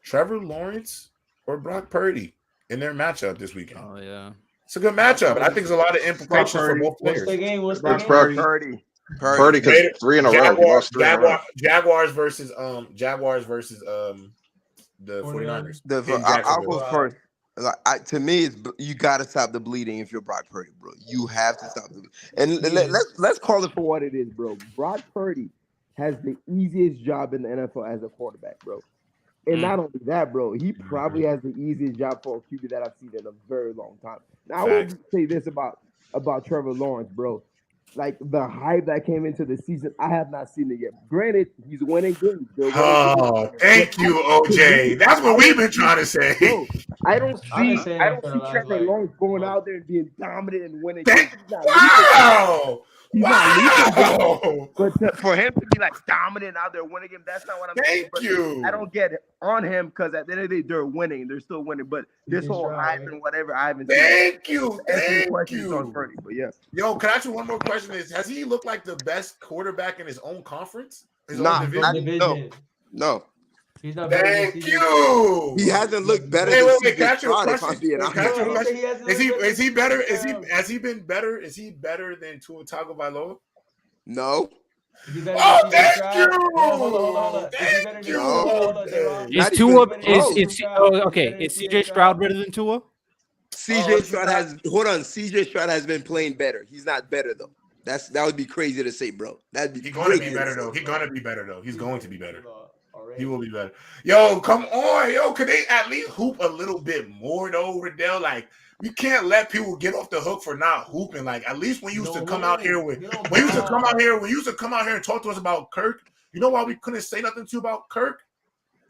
[SPEAKER 1] Trevor Lawrence or Brock Purdy in their matchup this weekend?
[SPEAKER 2] Oh yeah,
[SPEAKER 1] it's a good matchup, and I think there's a lot of implications for both
[SPEAKER 4] What's
[SPEAKER 1] players.
[SPEAKER 4] the game? What's the
[SPEAKER 7] It's
[SPEAKER 4] game?
[SPEAKER 10] Purdy.
[SPEAKER 7] Purdy, because 3 in a row. He lost 3 in a row.
[SPEAKER 1] Jaguars versus the 49ers.
[SPEAKER 10] I'll go first. Like, to me, you got to stop the bleeding if you're Brock Purdy, bro. You have to stop the bleeding. And let's call it for what it is, bro. Brock Purdy has the easiest job in the NFL as a quarterback, bro. And not only that, bro, he probably has the easiest job for a QB that I've seen in a very long time. Now, I will say this about Trevor Lawrence, bro. Like, the hype that came into the season, I have not seen it yet. Granted, he's winning games.
[SPEAKER 1] Thank you, OJ. That's what we've been trying to say.
[SPEAKER 10] Bro, I don't see Trevor
[SPEAKER 4] like,
[SPEAKER 10] Lawrence going out there and being dominant and winning.
[SPEAKER 1] Wow!
[SPEAKER 10] He's
[SPEAKER 1] Wow!
[SPEAKER 10] not lethal, but for him to be like dominant out there winning him, that's not what I'm saying.
[SPEAKER 1] Thank you.
[SPEAKER 10] I don't get it on him because at the end of the day, they're winning. They're still winning. But this whole hype and whatever, I haven't seen.
[SPEAKER 1] Thank you.
[SPEAKER 10] On Purdy, but yeah.
[SPEAKER 1] Yo, can I ask you one more question? Has he looked like the best quarterback in his own conference? His
[SPEAKER 10] Nah,
[SPEAKER 1] own division?
[SPEAKER 10] No.
[SPEAKER 4] He's not
[SPEAKER 1] Thank you.
[SPEAKER 10] He hasn't looked better
[SPEAKER 1] Wait,
[SPEAKER 10] than
[SPEAKER 1] can I ask you a question? Is he better? Has he been better? Is he better than Tua Tagovailoa?
[SPEAKER 10] No.
[SPEAKER 1] Oh, thank you. Thank you.
[SPEAKER 2] Is Tua? Is CJ Stroud better than Tua?
[SPEAKER 10] CJ Stroud CJ Stroud has been playing better. He's not better though. That would be crazy to say, bro. That'd be.
[SPEAKER 1] He's going to be better though. He's going to be better though. He's going to be better. He will be better. Yo, come on, yo. Could they at least hoop a little bit more though, Riddell? Like, we can't let people get off the hook for not hooping. Like, at least when you used to come out here and talk to us about Kirk, you know why we couldn't say nothing to you about Kirk?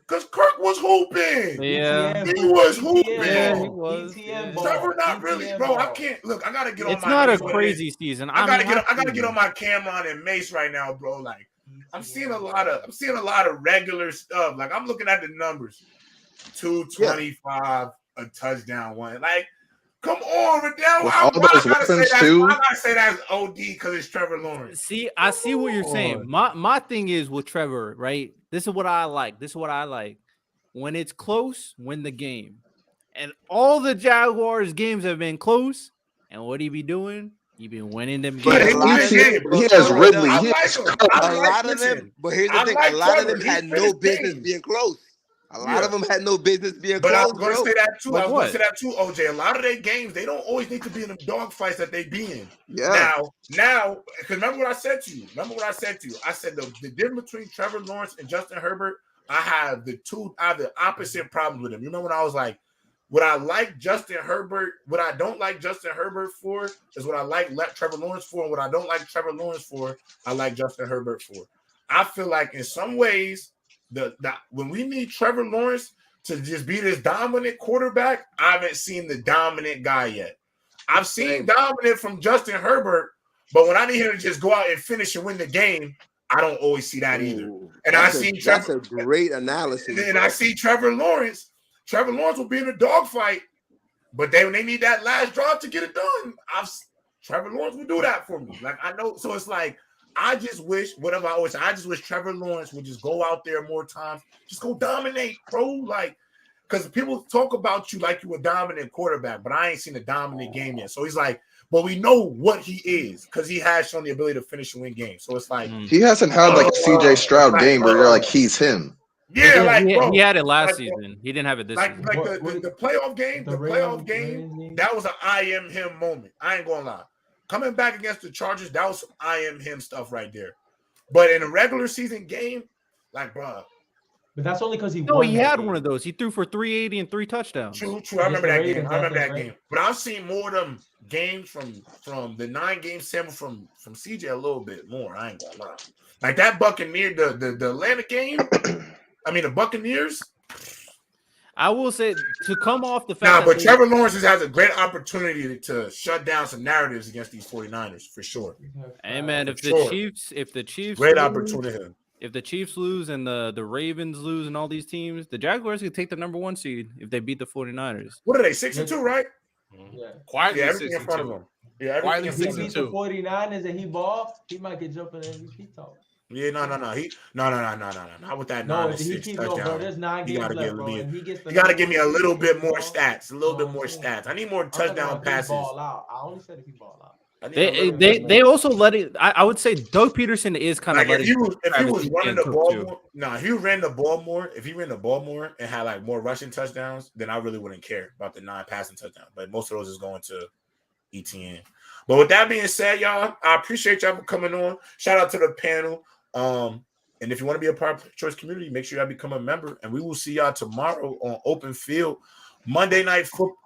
[SPEAKER 1] Because Kirk was hooping.
[SPEAKER 2] Yeah,
[SPEAKER 1] he was hooping.
[SPEAKER 2] Yeah, he was.
[SPEAKER 1] Trevor, not really, bro. I can't look. I gotta get on.
[SPEAKER 2] It's not a crazy season.
[SPEAKER 1] I gotta get on my Cameron and Mace right now, bro. Like, I'm seeing a lot of regular stuff. Like, I'm looking at the numbers. 225, a touchdown, one. Like, come on, Riddell.
[SPEAKER 7] With all those weapons too.
[SPEAKER 1] I gotta say that's OD because it's Trevor Lawrence.
[SPEAKER 2] See, I see what you're saying. My thing is with Trevor, right? This is what I like. When it's close, win the game. And all the Jaguars games have been close. And what he be doing? He been winning them games.
[SPEAKER 7] He has Ridley.
[SPEAKER 10] A lot of them, but here's the thing: a lot of them had no business being close. A lot of them had no business being close.
[SPEAKER 1] But I was going to say that too. OJ. A lot of their games, they don't always need to be in the dog fights that they be in.
[SPEAKER 10] Yeah.
[SPEAKER 1] Now, because remember what I said to you. I said the difference between Trevor Lawrence and Justin Herbert. I have the opposite problems with him. You remember when I was like, what I like Justin Herbert, what I don't like Justin Herbert for is what I like Trevor Lawrence for, and what I don't like Trevor Lawrence for, I like Justin Herbert for. I feel like in some ways, when we need Trevor Lawrence to just be this dominant quarterback, I haven't seen the dominant guy yet. I've seen dominant from Justin Herbert, but when I need him to just go out and finish and win the game, I don't always see that either. And
[SPEAKER 10] that's a great analysis.
[SPEAKER 1] And I see Trevor Lawrence. Trevor Lawrence will be in a dogfight, but when they need that last drive to get it done, Trevor Lawrence will do that for me. Like, I know, so it's like I just wish I just wish Trevor Lawrence would just go out there more times, just go dominate, bro. Like, because people talk about you like you a dominant quarterback, but I ain't seen a dominant game yet. So he's like, but we know what he is because he has shown the ability to finish and win games. So it's like
[SPEAKER 7] he hasn't had like a CJ Stroud game where you're like he's him.
[SPEAKER 1] Yeah, like bro,
[SPEAKER 2] he had it last season. He didn't have it this season.
[SPEAKER 1] Like the playoff game, that was an I am him moment. I ain't gonna lie. Coming back against the Chargers, that was some I am him stuff right there. But in a regular season game, like bro.
[SPEAKER 4] But that's only because he
[SPEAKER 2] had one of those. He threw for 380 and 3 touchdowns.
[SPEAKER 1] True. I remember that game. But I've seen more of them games from the 9-game sample from CJ a little bit more. I ain't gonna lie. Like that Buccaneer, the Atlanta game. I mean, the Buccaneers.
[SPEAKER 2] I will say to come off the fact.
[SPEAKER 1] But Trevor Lawrence has a great opportunity to shut down some narratives against these 49ers for sure.
[SPEAKER 2] Hey man, if the Chiefs
[SPEAKER 1] great opportunity.
[SPEAKER 2] If the Chiefs lose and the Ravens lose and all these teams, the Jaguars could take the number 1 seed if they beat the 49ers.
[SPEAKER 1] What are they, 6-2, right?
[SPEAKER 3] Yeah. Quietly
[SPEAKER 1] everything in front of them. Yeah,
[SPEAKER 3] quietly
[SPEAKER 4] if he beat the 49ers and he ball, he might get jumping in MVP talk.
[SPEAKER 1] Yeah, no. Not with that 9-6 touchdown.
[SPEAKER 4] Bro, there's 9 games left, bro.
[SPEAKER 1] You got to give me a little bit more stats. A little bit more stats. I need more touchdown passes.
[SPEAKER 4] Ball out. I only said if he ball out.
[SPEAKER 2] They also let it. I would say Doug Peterson is kind of
[SPEAKER 1] if he was running the ball more. If he ran the ball more, and had like more rushing touchdowns, then I really wouldn't care about the 9 passing touchdowns. But most of those is going to ETN. But with that being said, y'all, I appreciate y'all for coming on. Shout out to the panel. And if you want to be a part of the Choice community, make sure y'all become a member. And we will see y'all tomorrow on Open Field, Thursday night football.